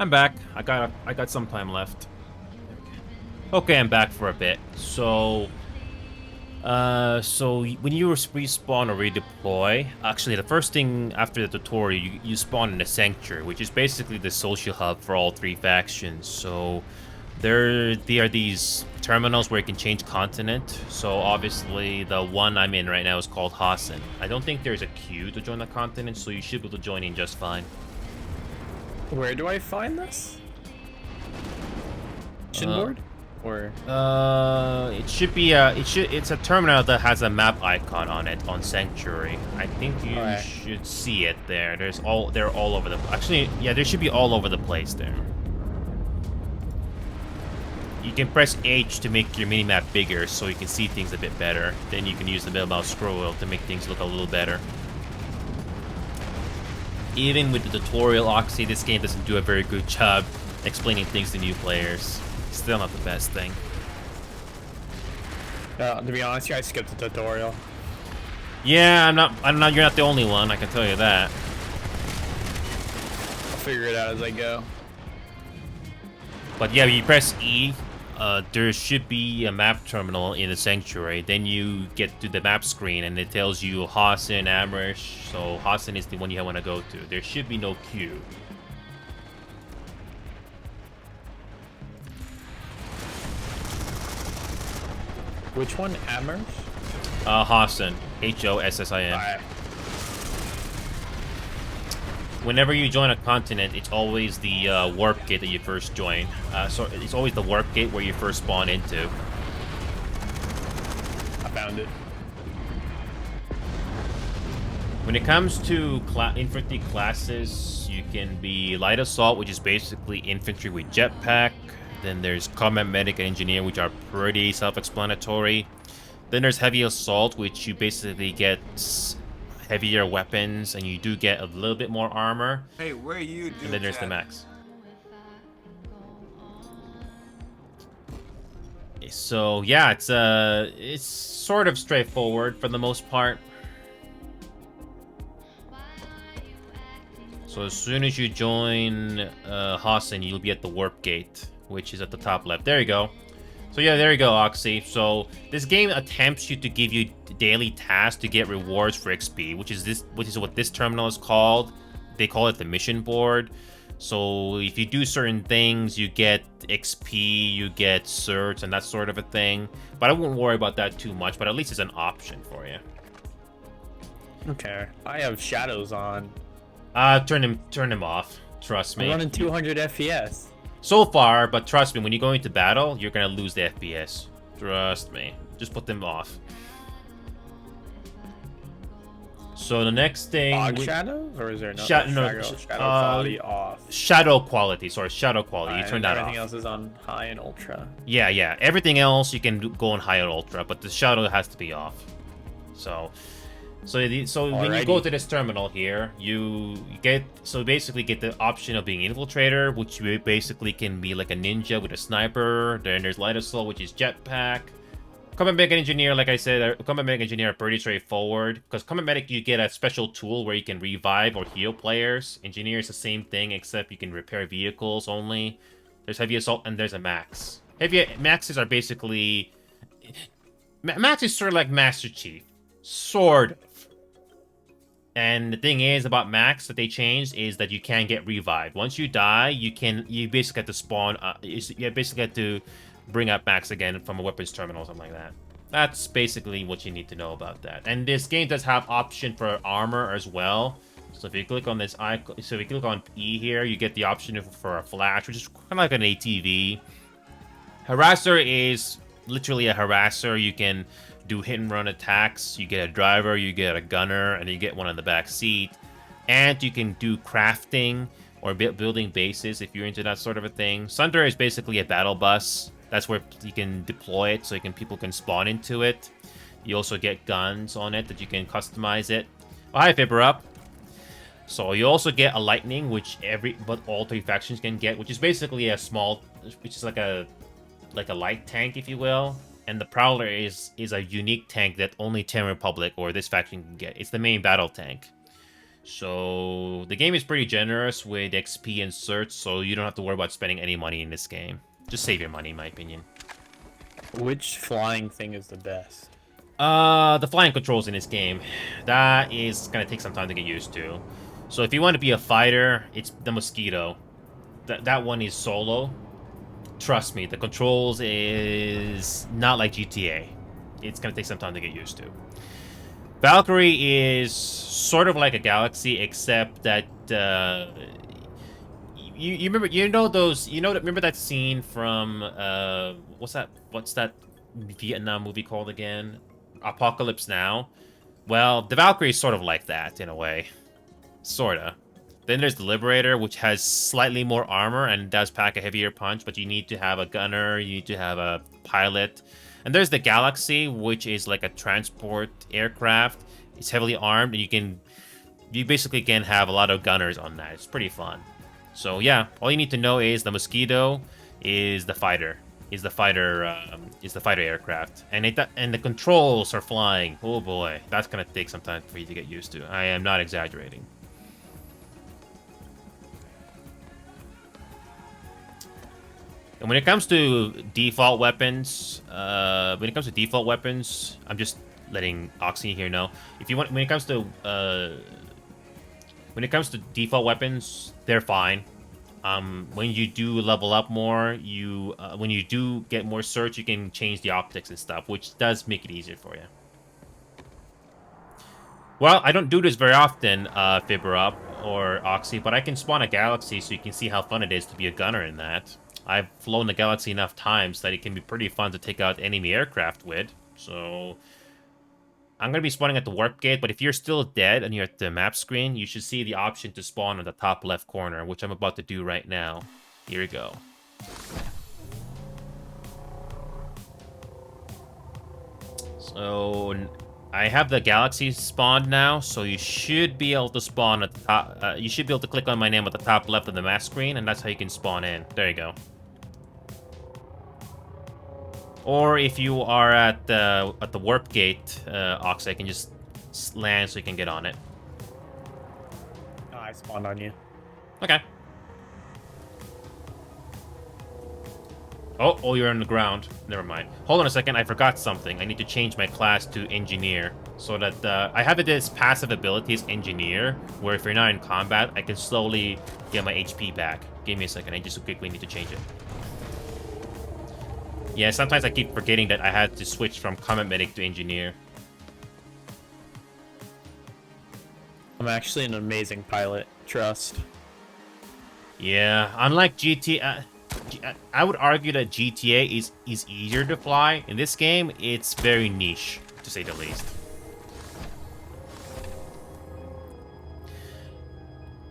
I'm back. I got some time left. Okay, I'm back for a bit. So when you respawn or redeploy, actually the first thing after the tutorial, you spawn in the Sanctuary, which is basically the social hub for all three factions. So there are these terminals where you can change continent. So obviously the one I'm in right now is called Hassan. I don't think there's a queue to join the continent, so you should be able to join in just fine. Where do I find this? Board? Or it's a terminal that has a map icon on it on Sanctuary. I think you Alright. should see it there. They're all over the actually, yeah, they should be all over the place there. You can press H to make your minimap bigger so you can see things a bit better. Then you can use the middle mouse scroll wheel to make things look a little better. Even with the tutorial, Oxy, this game doesn't do a very good job explaining things to new players. Still not the best thing. to be honest, I skipped the tutorial. Yeah, I'm not. You're not the only one. I can tell you that. I'll figure it out as I go. But yeah, you press E. There should be a map terminal in the Sanctuary. Then you get to the map screen, and it tells you Hassan, Amrish. So Hassan is the one you want to go to. There should be no queue. Which one? Amers? Hassan. Hossin. Alright. Whenever you join a continent, it's always the warp gate that you first join. So it's always the warp gate where you first spawn into. I found it. When it comes to infantry classes, you can be light assault, which is basically infantry with jetpack. Then there's combat medic and engineer, which are pretty self-explanatory. Then there's heavy assault, which you basically get heavier weapons, and you do get a little bit more armor. Hey, where you do? And then there's the max. So yeah, it's sort of straightforward for the most part. So as soon as you join Hassan, you'll be at the warp gate, which is at the top left. There you go. So yeah, there you go, Oxy. So this game attempts you to give you daily tasks to get rewards for XP, which is what this terminal is called. They call it the mission board. So if you do certain things, you get XP, you get certs, and that sort of a thing. But I wouldn't worry about that too much. But at least it's an option for you. Okay. I have shadows on. Turn them off. Trust me. I'm running 200 FPS. So far, but trust me, when you go into battle, you're gonna lose the FPS. Trust me. Just put them off. So the next thing... Fog shadows? Or is there no shadow quality off? Shadow quality. Sorry, shadow quality. You turn that off. Everything else is on high and ultra. Yeah. Everything else you can go on high and ultra, but the shadow has to be off. So when you go to this terminal here, you basically get the option of being infiltrator, which you basically can be like a ninja with a sniper. Then there's light assault, which is jetpack. Combat medic engineer, like I said, combat medic engineer are pretty straightforward. Because combat medic, you get a special tool where you can revive or heal players. Engineer is the same thing, except you can repair vehicles only. There's heavy assault and there's a max. Maxes are basically... Max is sort of like Master Chief. Sort of. And the thing is about Max that they changed is that you can get revived. Once you die, you basically have to spawn. You basically have to bring up Max again from a weapons terminal or something like that. That's basically what you need to know about that. And this game does have option for armor as well. So if you click on this icon, so if you click on E here, you get the option for a flash, which is kind of like an ATV. Harasser is literally a harasser. You can do hit and run attacks. You get a driver, you get a gunner, and you get one on the back seat. And you can do crafting or building bases if you're into that sort of a thing. Sunder is basically a battle bus. That's where you can deploy it so people can spawn into it. You also get guns on it that you can customize it. Oh, hi, Fibber Up. So you also get a lightning, which all three factions can get, which is basically a small, which is like a light tank, if you will. And the Prowler is a unique tank that only Terran Republic or this faction can get. It's the main battle tank. So the game is pretty generous with XP and certs, so you don't have to worry about spending any money in this game. Just save your money, in my opinion. Which flying thing is the best? The flying controls in this game, that is gonna take some time to get used to. So if you want to be a fighter, it's the Mosquito. That one is solo. Trust me, the controls is not like GTA. It's gonna take some time to get used to. Valkyrie is sort of like a Galaxy, except that you remember, remember that scene from what's that Vietnam movie called again? Apocalypse Now. Well, the Valkyrie is sort of like that in a way, sorta. Then there's the Liberator, which has slightly more armor and does pack a heavier punch, but you need to have a gunner, you need to have a pilot. And there's the Galaxy, which is like a transport aircraft. It's heavily armed, and you basically can have a lot of gunners on that. It's pretty fun. So yeah, all you need to know is the Mosquito is the fighter, aircraft, and the controls are flying. Oh boy, that's gonna take some time for you to get used to. I am not exaggerating. And when it comes to default weapons, I'm just letting Oxy here know. When it comes to default weapons, they're fine. When you do level up more, when you do get more search, you can change the optics and stuff, which does make it easier for you. Well, I don't do this very often, Fibber or Oxy, but I can spawn a Galaxy so you can see how fun it is to be a gunner in that. I've flown the Galaxy enough times that it can be pretty fun to take out enemy aircraft with. So I'm going to be spawning at the warp gate, but if you're still dead and you're at the map screen, you should see the option to spawn on the top left corner, which I'm about to do right now. Here we go. So I have the Galaxy spawned now, so you should be able to spawn at the top. You should be able to click on my name at the top left of the map screen, and that's how you can spawn in. There you go. Or if you are at the warp gate, Ox, I can just land so you can get on it. Oh, I spawned on you. Okay. Oh, you're on the ground. Never mind. Hold on a second, I forgot something. I need to change my class to Engineer, so that I have this passive ability as Engineer, where if you're not in combat, I can slowly get my HP back. Give me a second, I just quickly need to change it. Yeah, sometimes I keep forgetting that I had to switch from Combat Medic to Engineer. I'm actually an amazing pilot. Trust. Yeah, unlike GTA, I would argue that GTA is easier to fly. In this game, it's very niche, to say the least.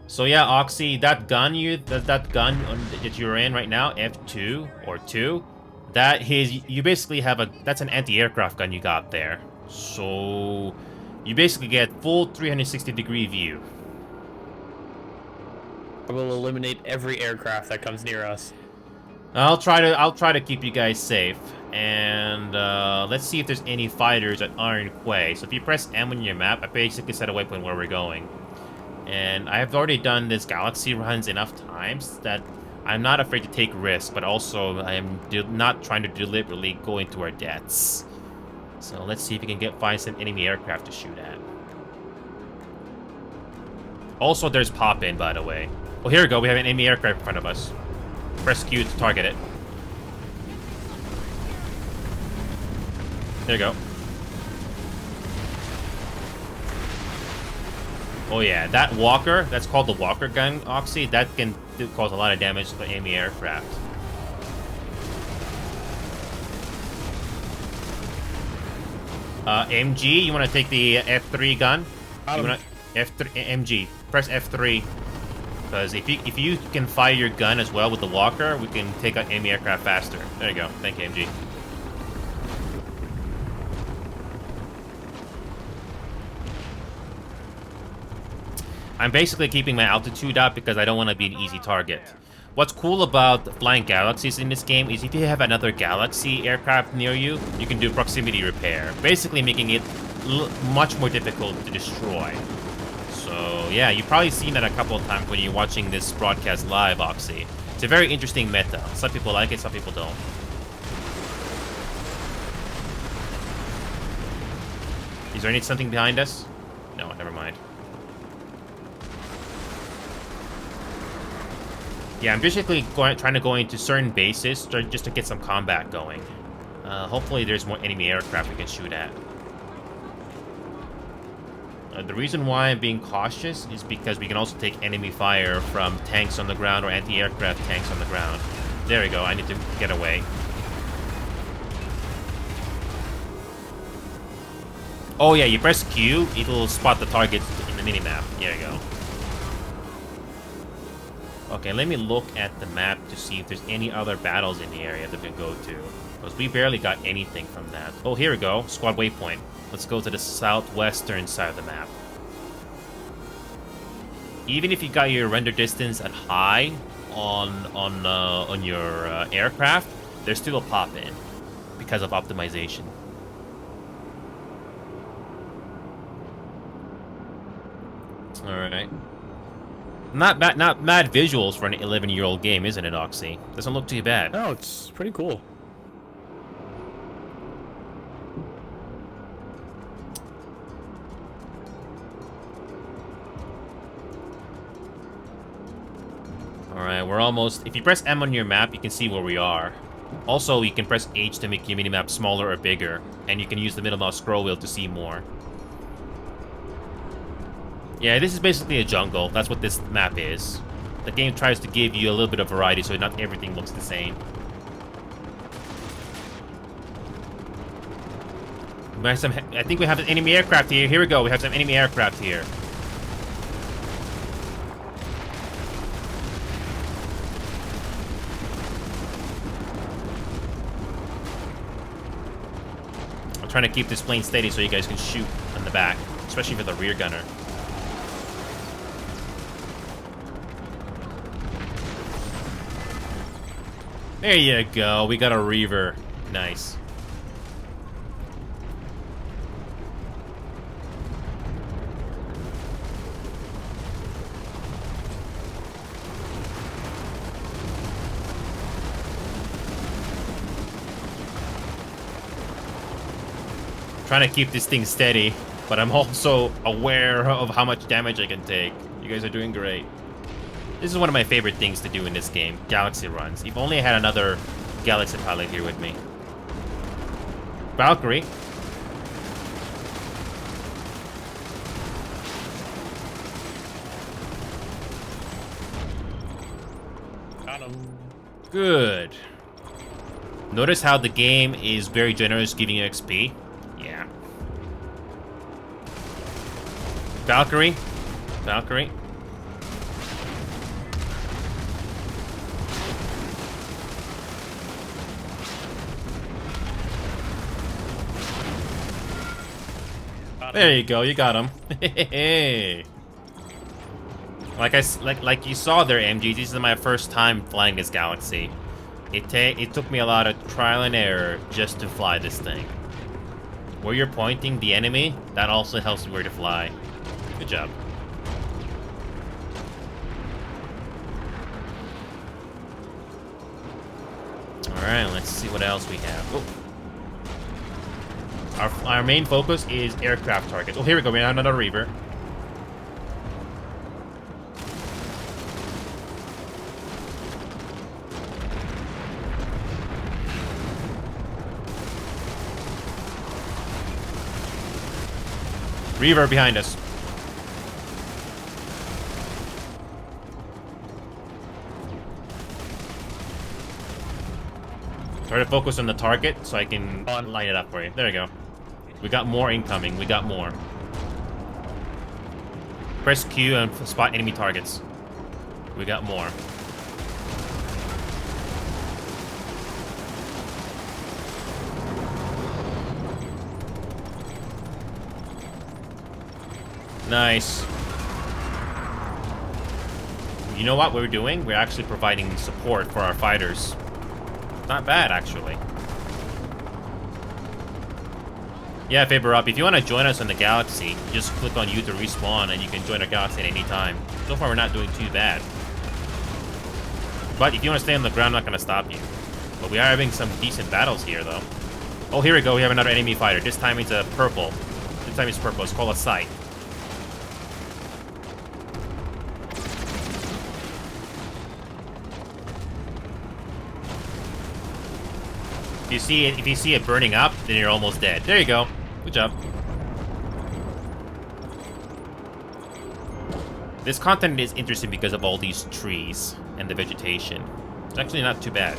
So yeah, Oxy, that gun that you're in right now, F2 or 2, that is, you basically have that's an anti-aircraft gun you got there. So you basically get full 360-degree view. I will eliminate every aircraft that comes near us. I'll try to keep you guys safe, and let's see if there's any fighters that aren't in Quay. So if you press M on your map, I basically set a waypoint where we're going. And I have already done this Galaxy runs enough times that I'm not afraid to take risks, but also I am not trying to deliberately go into our deaths. So let's see if we can find some enemy aircraft to shoot at. Also, there's pop-in, by the way. Well, here we go. We have an enemy aircraft in front of us. Press Q to target it. There you go. Oh yeah, that Walker, that's called the Walker gun, Oxy, that can cause a lot of damage to the enemy aircraft. MG, you want to take the F3 gun? You want to F3 MG? Press F3, because if you can fire your gun as well with the Walker, we can take out enemy aircraft faster. There you go. Thank you, MG. I'm basically keeping my altitude up because I don't want to be an easy target. What's cool about flying Galaxies in this game is if you have another Galaxy aircraft near you, you can do proximity repair, basically making it much more difficult to destroy. So Yeah, you've probably seen it a couple of times when you're watching this broadcast live, Oxy. It's a very interesting meta. Some people like it, some people don't. Is there something behind us? No, never mind. Yeah, I'm basically trying to go into certain bases just to get some combat going. Hopefully there's more enemy aircraft we can shoot at. The reason why I'm being cautious is because we can also take enemy fire from tanks on the ground or anti-aircraft tanks on the ground. There we go, I need to get away. Oh yeah, you press Q, it'll spot the targets in the minimap. There you go. Okay, let me look at the map to see if there's any other battles in the area that we can go to. Because we barely got anything from that. Oh, here we go. Squad waypoint. Let's go to the southwestern side of the map. Even if you got your render distance at high on your aircraft, there's still a pop-in because of optimization. Alright. Not mad visuals for an 11-year-old game, isn't it, Oxy? Doesn't look too bad. No, it's pretty cool. Alright, we're almost... If you press M on your map, you can see where we are. Also, you can press H to make your minimap smaller or bigger, and you can use the middle mouse scroll wheel to see more. Yeah, this is basically a jungle. That's what this map is. The game tries to give you a little bit of variety so not everything looks the same. We have some, I think we have an enemy aircraft here. Here we go. We have some enemy aircraft here. I'm trying to keep this plane steady so you guys can shoot on the back, especially for the rear gunner. There you go. We got a Reaver. Nice. Trying to keep this thing steady, but I'm also aware of how much damage I can take. You guys are doing great. This is one of my favorite things to do in this game, Galaxy runs. If only I had another Galaxy pilot here with me. Valkyrie. Got him. Good. Notice how the game is very generous giving you XP? Yeah. Valkyrie. Valkyrie. There you go, you got him. like you saw there, MG. This is my first time flying this Galaxy. It took me a lot of trial and error just to fly this thing. Where you're pointing the enemy, that also helps you where to fly. Good job. All right, let's see what else we have. Oh. Our main focus is aircraft targets. Oh, here we go. We have another Reaver. Reaver behind us. Try to focus on the target so I can line it up for you. There you go. We got more incoming. We got more. Press Q and spot enemy targets. We got more. Nice. You know what we're doing? We're actually providing support for our fighters. Not bad, actually. Yeah, Faber Up, if you want to join us in the galaxy, just click on U to respawn and you can join our galaxy at any time. So far, we're not doing too bad. But if you want to stay on the ground, I'm not going to stop you. But we are having some decent battles here, though. Oh, here we go. We have another enemy fighter. This time it's a purple. This time it's purple. It's called a sight. If you see it burning up, then you're almost dead. There you go. Good job. This content is interesting because of all these trees and the vegetation. It's actually not too bad.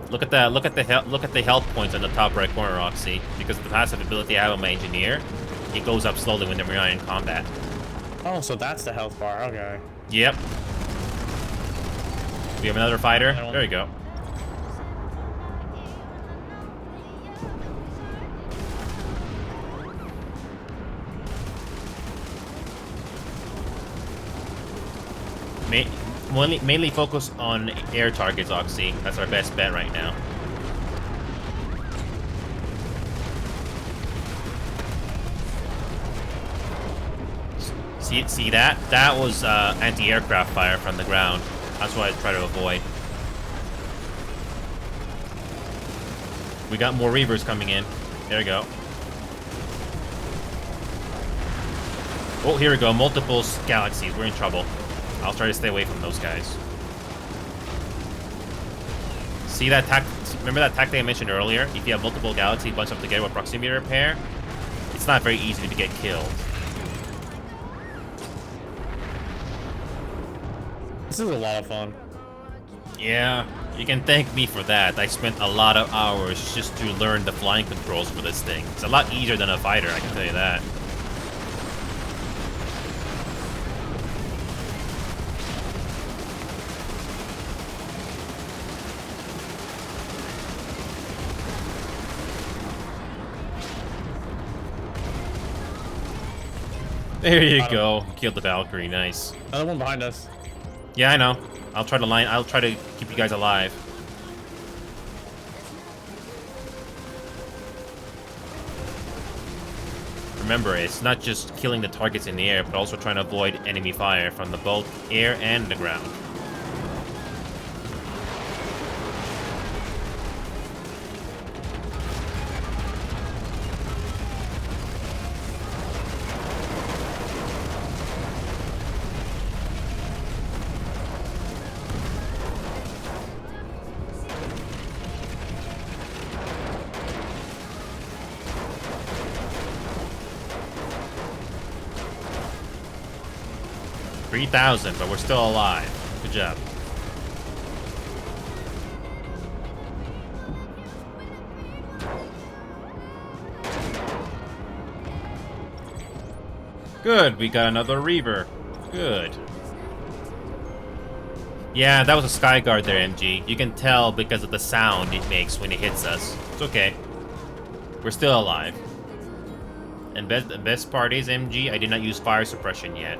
Look at the health points on the top right corner, Roxy. Because of the passive ability I have on my engineer, it goes up slowly when we're not in combat. Oh, so that's the health bar. Okay. Yep. We have another fighter. There you go. Mainly focus on air targets, Oxy. That's our best bet right now. See that? That was anti-aircraft fire from the ground. That's what I try to avoid. We got more Reavers coming in. There we go. Oh, here we go. Multiple galaxies. We're in trouble. I'll try to stay away from those guys. See that remember that tactic I mentioned earlier? If you have multiple galaxies bunched up together with proximity repair, it's not very easy to get killed. This is a lot of fun. Yeah, you can thank me for that. I spent a lot of hours just to learn the flying controls for this thing. It's a lot easier than a fighter, I can tell you that. There you go. Killed the Valkyrie. Nice. Another one behind us. Yeah, I know. I'll try to keep you guys alive. Remember, it's not just killing the targets in the air, but also trying to avoid enemy fire from the both air and the ground. $3,000, but we're still alive. Good job. Good, we got another Reaver. Good. Yeah, that was a Skyguard there, MG. You can tell because of the sound it makes when it hits us. It's okay. We're still alive. And the best part is, MG, I did not use fire suppression yet.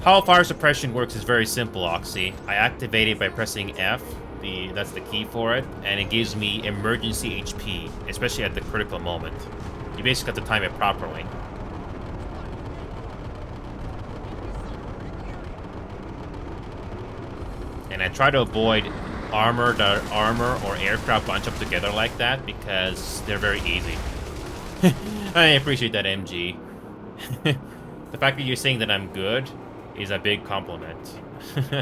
How fire suppression works is very simple, Oxy. I activate it by pressing F, that's the key for it, and it gives me emergency HP, especially at the critical moment. You basically have to time it properly. And I try to avoid armor or aircraft bunch up together like that because they're very easy. I appreciate that, MG. The fact that you're saying that I'm good is a big compliment.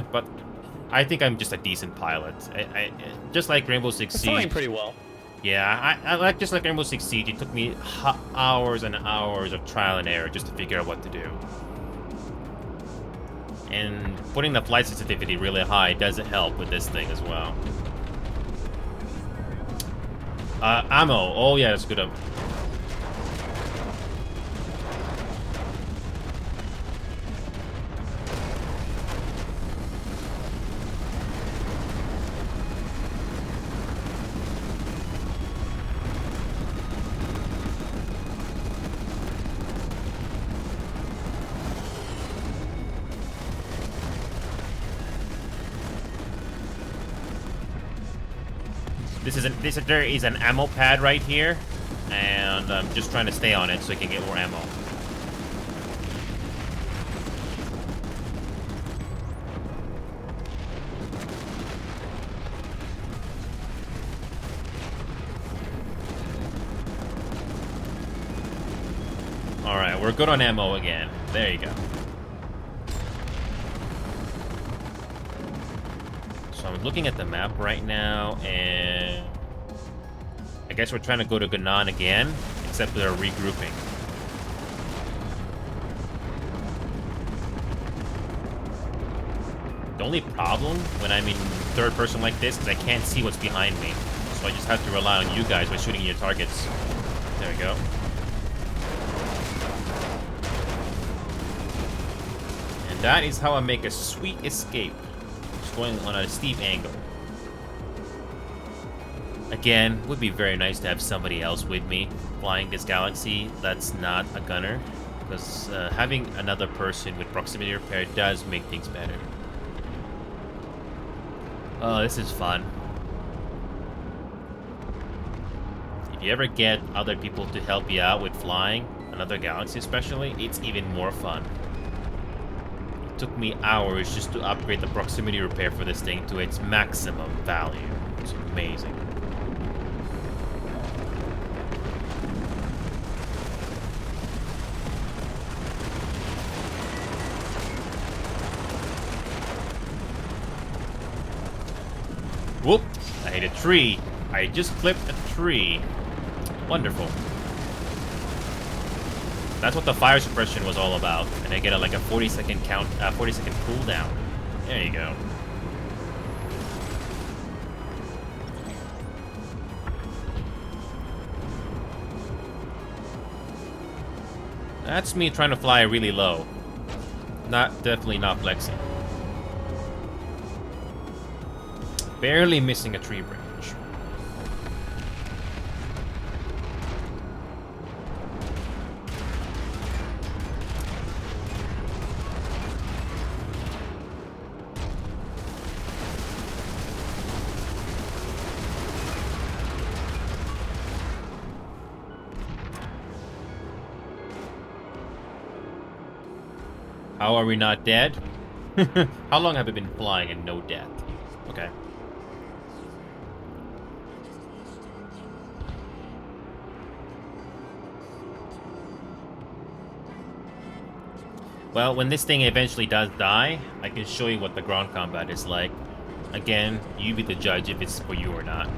But I think I'm just a decent pilot. I just like Rainbow Six Siege. Flying pretty well. Yeah, I like just like Rainbow Six Siege. It took me hours and hours of trial and error just to figure out what to do. And putting the flight sensitivity really high doesn't help with this thing as well. Ammo. Oh yeah, that's good. There is an ammo pad right here, and I'm just trying to stay on it so I can get more ammo. Alright, we're good on ammo again. There you go. So I'm looking at the map right now, and I guess we're trying to go to Ganon again, except they're regrouping. The only problem when I'm in third person like this is I can't see what's behind me. So I just have to rely on you guys by shooting your targets. There we go. And that is how I make a sweet escape. Just going on a steep angle. Again, would be very nice to have somebody else with me flying this galaxy that's not a gunner, because having another person with proximity repair does make things better. Oh, this is fun. If you ever get other people to help you out with flying, another galaxy especially, it's even more fun. It took me hours just to upgrade the proximity repair for this thing to its maximum value. It's amazing. Whoop! I hit a tree. I just clipped a tree. Wonderful. That's what the fire suppression was all about. And I get like a 40-second count, 40-second cooldown. There you go. That's me trying to fly really low. Definitely not flexing. Barely missing a tree branch. How are we not dead? How long have I been flying and no death? Okay. Well, when this thing eventually does die, I can show you what the ground combat is like. Again, you be the judge if it's for you or not.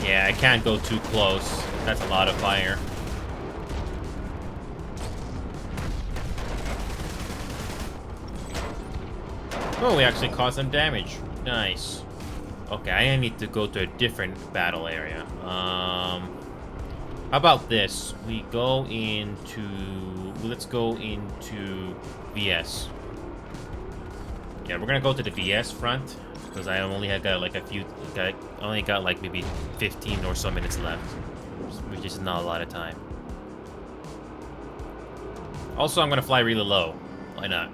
Yeah, I can't go too close. That's a lot of fire. Oh, we actually caused some damage. Nice. Okay, I need to go to a different battle area. How about this? We go into... Let's go into VS. Yeah, we're gonna go to the VS front, because I only had got like a few... I only got like maybe 15 or so minutes left, which is not a lot of time. Also, I'm gonna fly really low. Why not?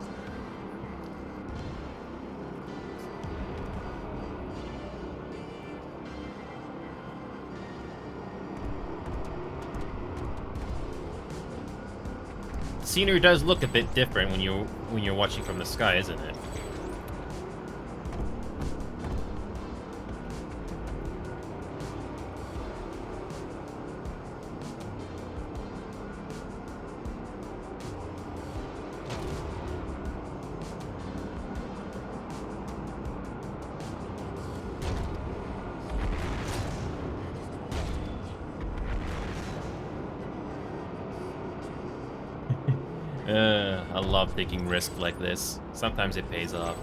Scenery does look a bit different when you're watching from the sky, isn't it? I love taking risks like this. Sometimes it pays off.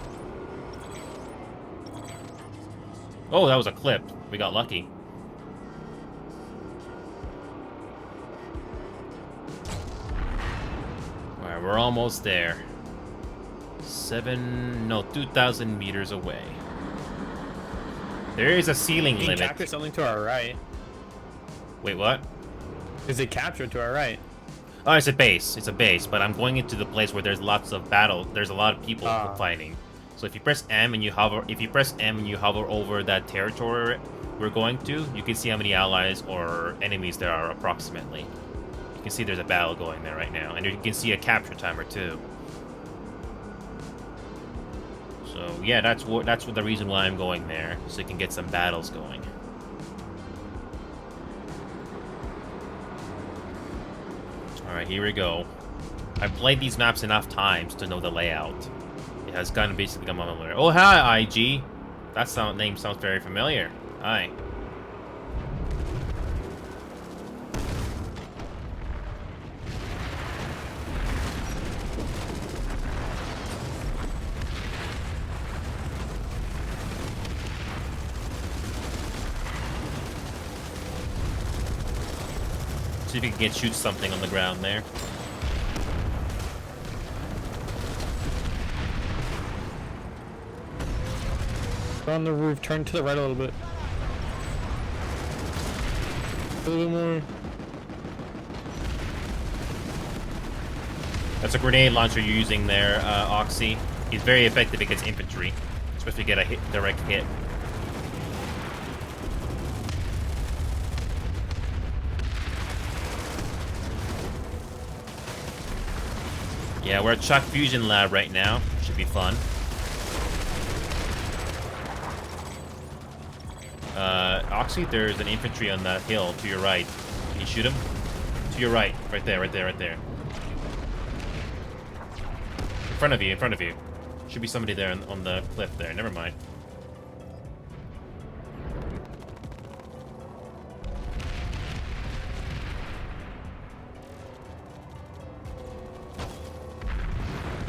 Oh, that was a clip. We got lucky. Alright, we're almost there. 2,000 meters away. There is a ceiling You can limit. capture something to our right. Wait, what? Is it captured to our right? Oh, it's a base. It's a base, but I'm going into the place where there's lots of battle. There's a lot of people fighting. So if you press M and you hover, over that territory we're going to, you can see how many allies or enemies there are approximately. You can see there's a battle going there right now, and you can see a capture timer too. So yeah, that's the reason why I'm going there, so you can get some battles going. Alright, here we go. I've played these maps enough times to know the layout. It has kind of basically come on there. Oh, hi, IG. That name sounds very familiar. Hi. See if you can shoot something on the ground there. Go on the roof, turn to the right a little bit. A little more. That's a grenade launcher you're using there, Oxy. He's very effective against infantry, especially if you get a direct hit. Yeah, we're at Shock Fusion Lab right now. Should be fun. Oxy, there's an infantry on that hill to your right. Can you shoot him? To your right. Right there, right there, right there. In front of you, in front of you. Should be somebody there on the cliff there. Never mind.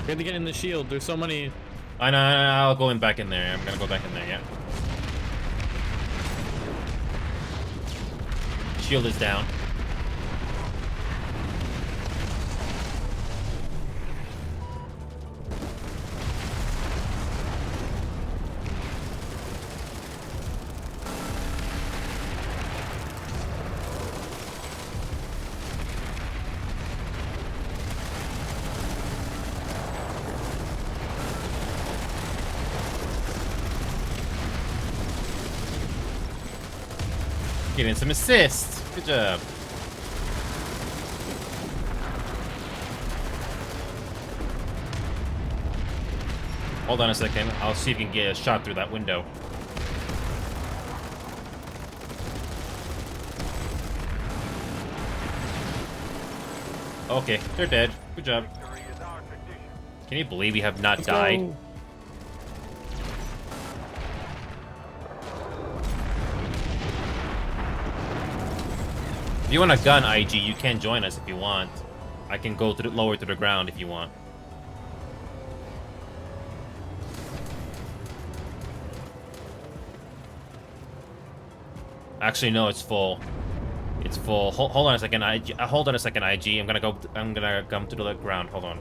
We have to get in the shield. There's so many. I know, I'll go back in there. I'm gonna go back in there, yeah. Shield is down. Getting some assists. Good job. Hold on a second. I'll see if you can get a shot through that window. Okay, they're dead. Good job. Can you believe we have not died? Go. If you want a gun, IG, you can join us if you want. I can go lower to the ground if you want. Actually, no, it's full. It's full. Hold on a second, IG. Hold on a second, IG. I'm gonna come to the ground. Hold on.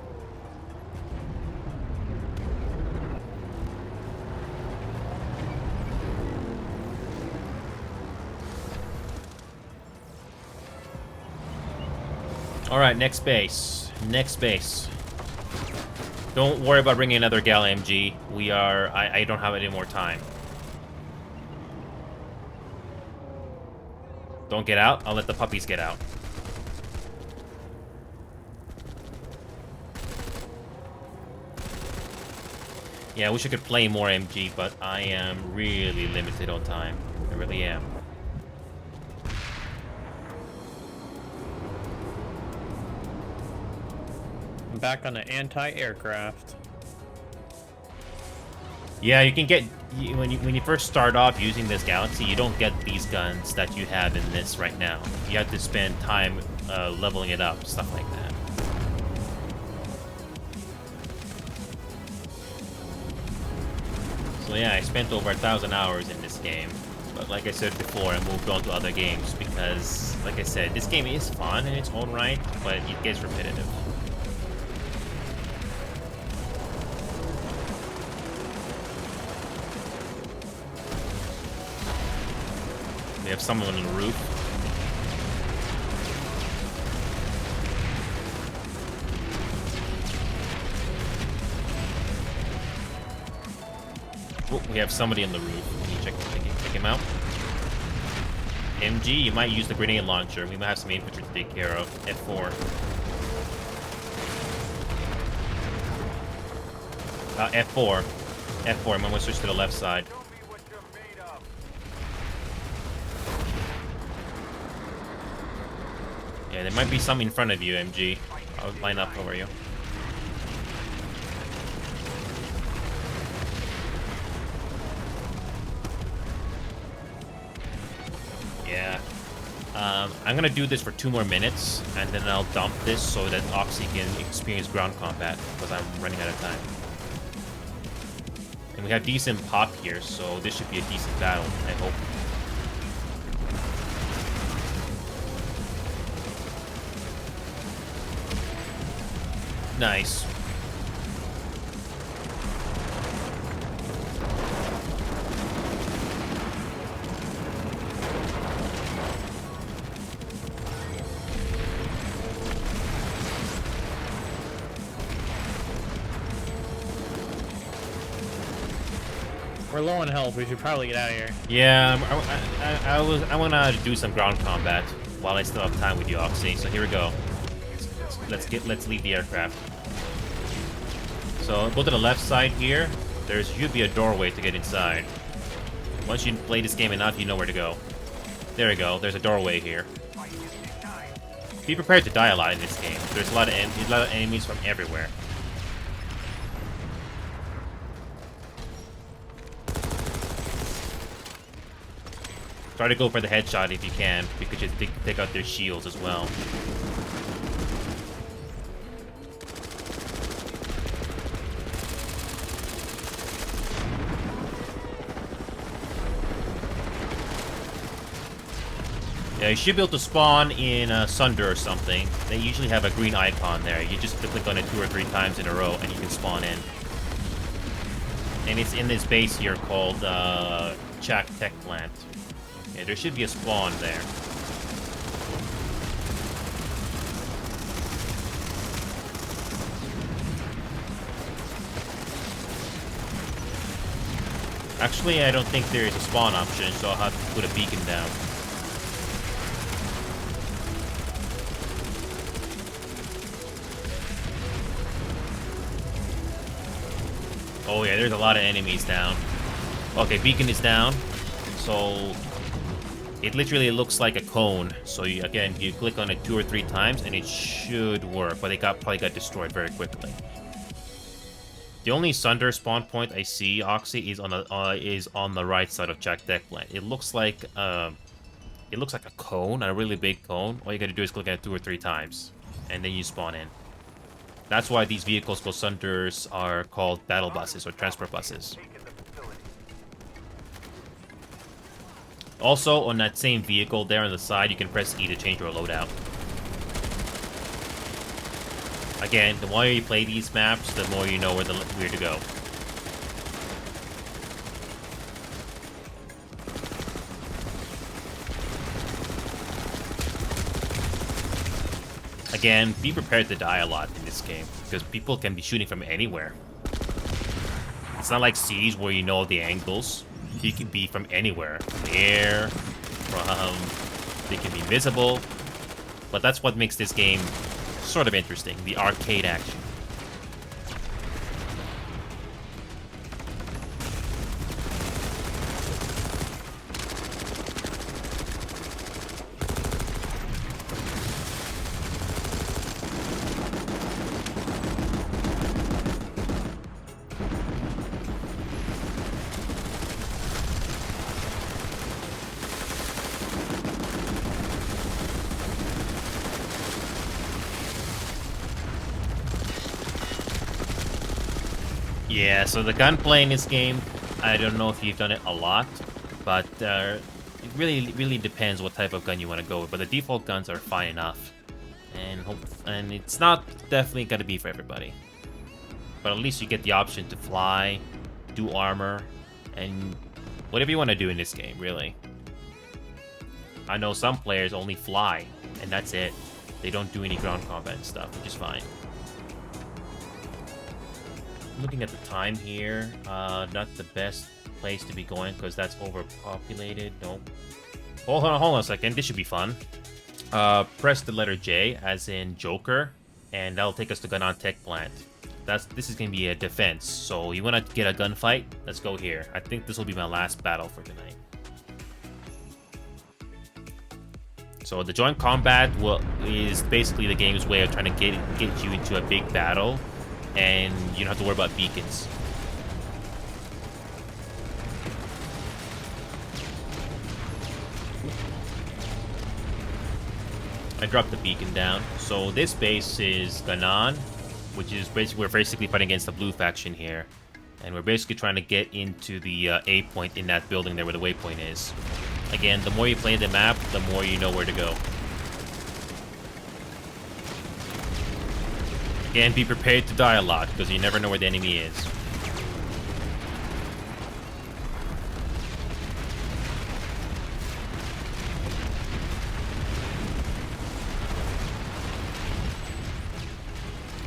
All right, next base. Next base. Don't worry about bringing another Gal MG. We are. I don't have any more time. Don't get out. I'll let the puppies get out. Yeah, I wish I could play more MG, but I am really limited on time. I really am. I'm back on the anti-aircraft. Yeah, you can get when you first start off using this Galaxy, you don't get these guns that you have in this right now. You have to spend time leveling it up, stuff like that. So yeah, I spent over 1,000 hours in this game, but like I said before, I moved on to other games because, like I said, this game is fun in its own right, but it gets repetitive. We have someone on the roof. Oh, we have somebody on the roof. Can you check him out? MG, you might use the grenade launcher. We might have some infantry to take care of. F4. F4. F4. I'm gonna switch to the left side. Show me what you're made of. Yeah, there might be some in front of you, MG. I'll line up over you. Yeah. I'm gonna do this for 2 more minutes, and then I'll dump this so that Oxy can experience ground combat, because I'm running out of time. And we have decent pop here, so this should be a decent battle, I hope. Nice. We're low on health. We should probably get out of here. Yeah, I want to do some ground combat while I still have time with you, Oxy. So here we go. Let's leave the aircraft. So go to the left side here. There should be a doorway to get inside. Once you play this game enough, you know where to go. There we go. There's a doorway here. Be prepared to die a lot in this game. There's a lot of enemies from everywhere. Try to go for the headshot if you can, because you take out their shields as well. Yeah, you should be able to spawn in Sunder or something. They usually have a green icon there. You just have to click on it 2 or 3 times in a row, and you can spawn in. And it's in this base here called Chak Tech Plant. Yeah, there should be a spawn there. Actually, I don't think there is a spawn option, so I'll have to put a beacon down. Oh yeah, there's a lot of enemies down. Okay, beacon is down. So it literally looks like a cone. So you, again, you click on it 2 or 3 times and it should work, but it probably got destroyed very quickly. The only Sunder spawn point I see, Oxy, is on the right side of Chak Tech Plant. It looks like a cone, a really big cone. All you gotta do is click on it 2 or 3 times, and then you spawn in. That's why these vehicles called Sunders are called battle buses or transport buses. Also, on that same vehicle there on the side, you can press E to change your loadout. Again, the more you play these maps, the more you know where to go. Again, be prepared to die a lot in this game, because people can be shooting from anywhere. It's not like Siege where you know the angles. You can be from anywhere. From the air, they can be visible. But that's what makes this game sort of interesting, the arcade action. Yeah, so the gunplay in this game, I don't know if you've done it a lot, but it really depends what type of gun you want to go with. But the default guns are fine enough, and it's not definitely gonna be for everybody. But at least you get the option to fly, do armor, and whatever you want to do in this game, really. I know some players only fly, and that's it. They don't do any ground combat stuff, which is fine. Looking at the time here, not the best place to be going because that's overpopulated. Nope. Hold on a second. This should be fun. Press the letter J, as in Joker, and that'll take us to Ganon Tech Plant. This is gonna be a defense, so you wanna get a gunfight? Let's go here. I think this will be my last battle for tonight. So the joint combat is basically the game's way of trying to get you into a big battle, and you don't have to worry about beacons. I dropped the beacon down. So this base is Ganon, which is basically we're basically fighting against the blue faction here, and we're basically trying to get into the A point in that building there where the waypoint is. Again, the more you play the map, the more you know where to go. Again, be prepared to die a lot, because you never know where the enemy is.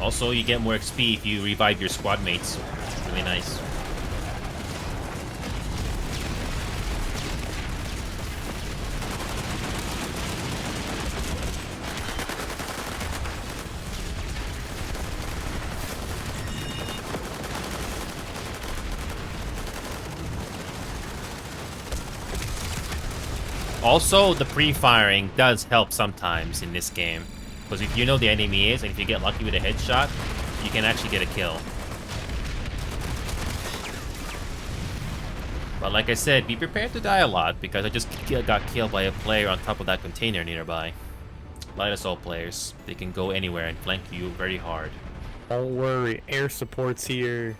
Also, you get more XP if you revive your squad mates. It's really nice. Also, the pre-firing does help sometimes in this game. Because if you know the enemy is, and if you get lucky with a headshot, you can actually get a kill. But like I said, be prepared to die a lot, because I just got killed by a player on top of that container nearby. Light assault players, they can go anywhere and flank you very hard. Don't worry, air support's here.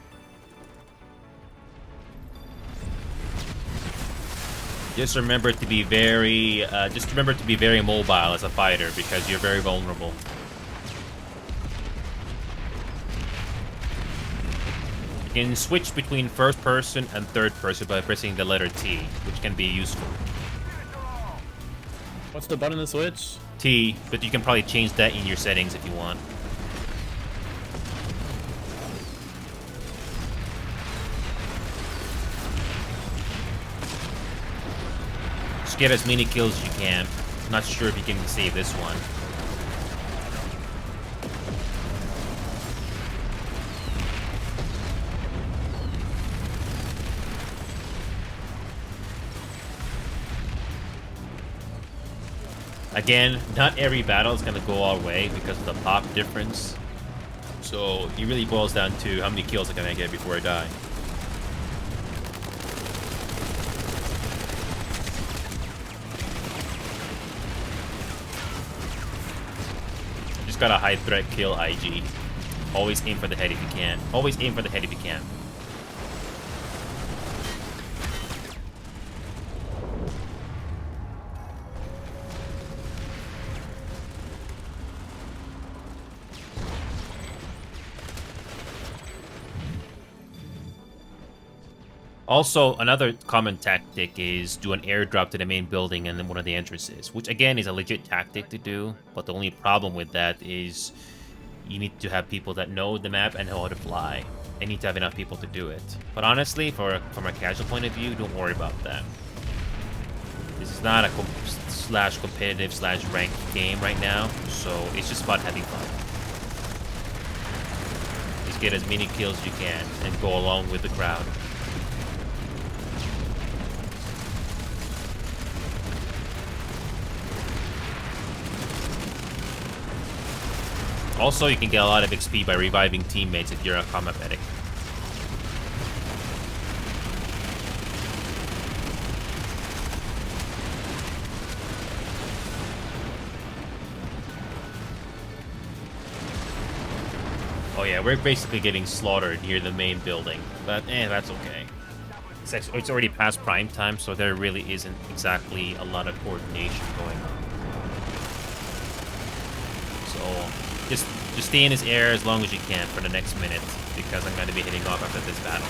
Just remember to be very, mobile as a fighter, because you're very vulnerable. You can switch between first person and third person by pressing the letter T, which can be useful. What's the button to switch? T, but you can probably change that in your settings if you want. Just get as many kills as you can. I'm not sure if you can save this one. Again, not every battle is going to go our way because of the pop difference. So it really boils down to how many kills can I get before I die. Just got a high threat kill IG. Always aim for the head if you can. Always aim for the head if you can. Also, another common tactic is do an airdrop to the main building and then one of the entrances, which again is a legit tactic to do, but the only problem with that is you need to have people that know the map and know how to fly. And need to have enough people to do it. But honestly, from a casual point of view, don't worry about that. This is not a competitive / ranked game right now, so it's just about having fun. Just get as many kills as you can and go along with the crowd. Also, you can get a lot of XP by reviving teammates if you're a combat medic. Oh yeah, we're basically getting slaughtered near the main building, but that's okay. It's already past prime time, so there really isn't exactly a lot of coordination going on. So just stay in his air as long as you can for the next minute, because I'm going to be hitting off after this battle.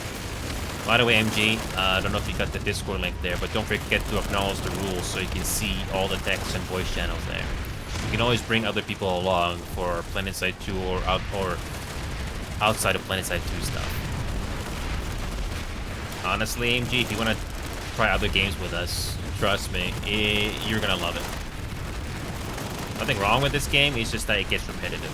By the way, MG, I don't know if you got the Discord link there, but don't forget to acknowledge the rules so you can see all the text and voice channels there. You can always bring other people along for PlanetSide 2 or outside of PlanetSide 2 stuff. Honestly, MG, if you want to try other games with us, trust me, you're gonna love it. Nothing wrong with this game, it's just that it gets repetitive.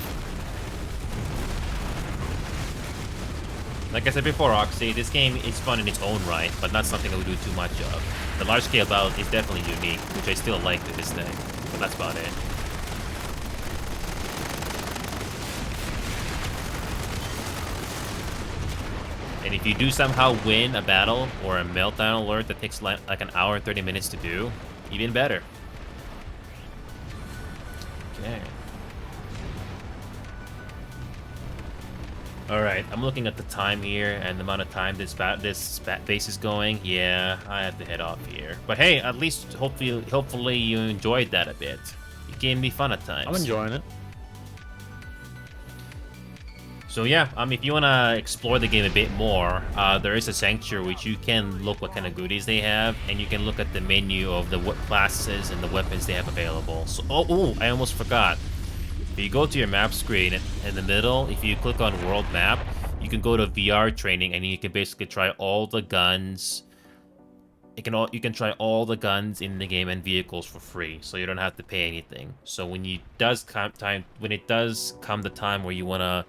Like I said before, Oxy, this game is fun in its own right, but not something I would do too much of. The large-scale battle is definitely unique, which I still like to this day, but that's about it. And if you do somehow win a battle or a meltdown alert that takes like an hour and 30 minutes to do, even better. Okay. Alright, I'm looking at the time here and the amount of time this base is going. Yeah, I have to head off here. But hey, at least hopefully you enjoyed that a bit. It can be fun at times. I'm enjoying it. So yeah, if you want to explore the game a bit more, there is a sanctuary which you can look what kind of goodies they have, and you can look at the menu of the classes and the weapons they have available. So, oh, I almost forgot. If you go to your map screen in the middle, if you click on World Map, you can go to VR training and you can basically try all the guns. You can try all the guns in the game and vehicles for free, so you don't have to pay anything. So when it does come the time where you wanna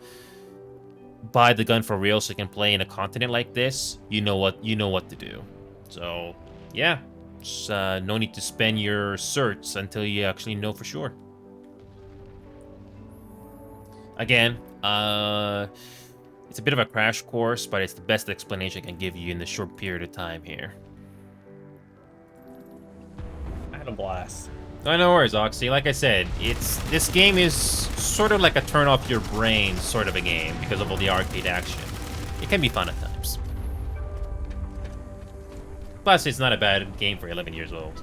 buy the gun for real, so you can play in a continent like this, you know what to do. So yeah, just, no need to spend your certs until you actually know for sure. Again, it's a bit of a crash course, but it's the best explanation I can give you in this short period of time here. I had a blast. Oh, no worries, Oxy. Like I said, this game is sort of like a turn off your brain sort of a game because of all the arcade action. It can be fun at times. Plus, it's not a bad game for 11 years old.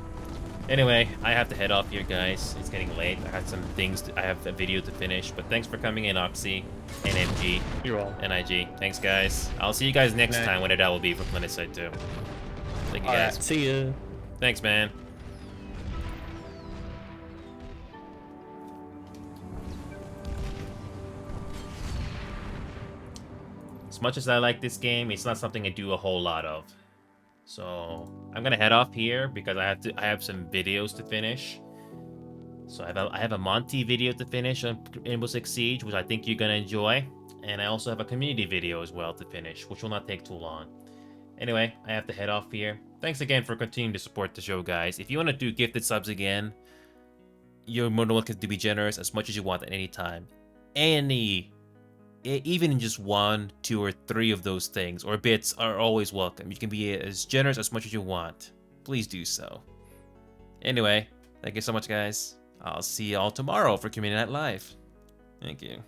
Anyway, I have to head off here, guys. It's getting late. I had some things. I have a video to finish. But thanks for coming in, Oxy, NMG, You're welcome. NIG. Thanks, guys. I'll see you guys next time, whenever that will be for PlanetSide 2. Thank you, guys. Alright, see ya. Thanks, man. As much as I like this game, it's not something I do a whole lot of. So I'm gonna head off here because I have some videos to finish. So I have a Monty video to finish on Rainbow Six Siege, which I think you're gonna enjoy, and I also have a community video as well to finish, which will not take too long. Anyway, I have to head off here. Thanks again for continuing to support the show, guys. If you want to do gifted subs again, you're more than welcome to be generous as much as you want at any time. Even in just 1, 2, or 3 of those things or bits are always welcome. You can be as generous as much as you want. Please do so. Anyway, thank you so much, guys. I'll see you all tomorrow for Community Night Live. Thank you.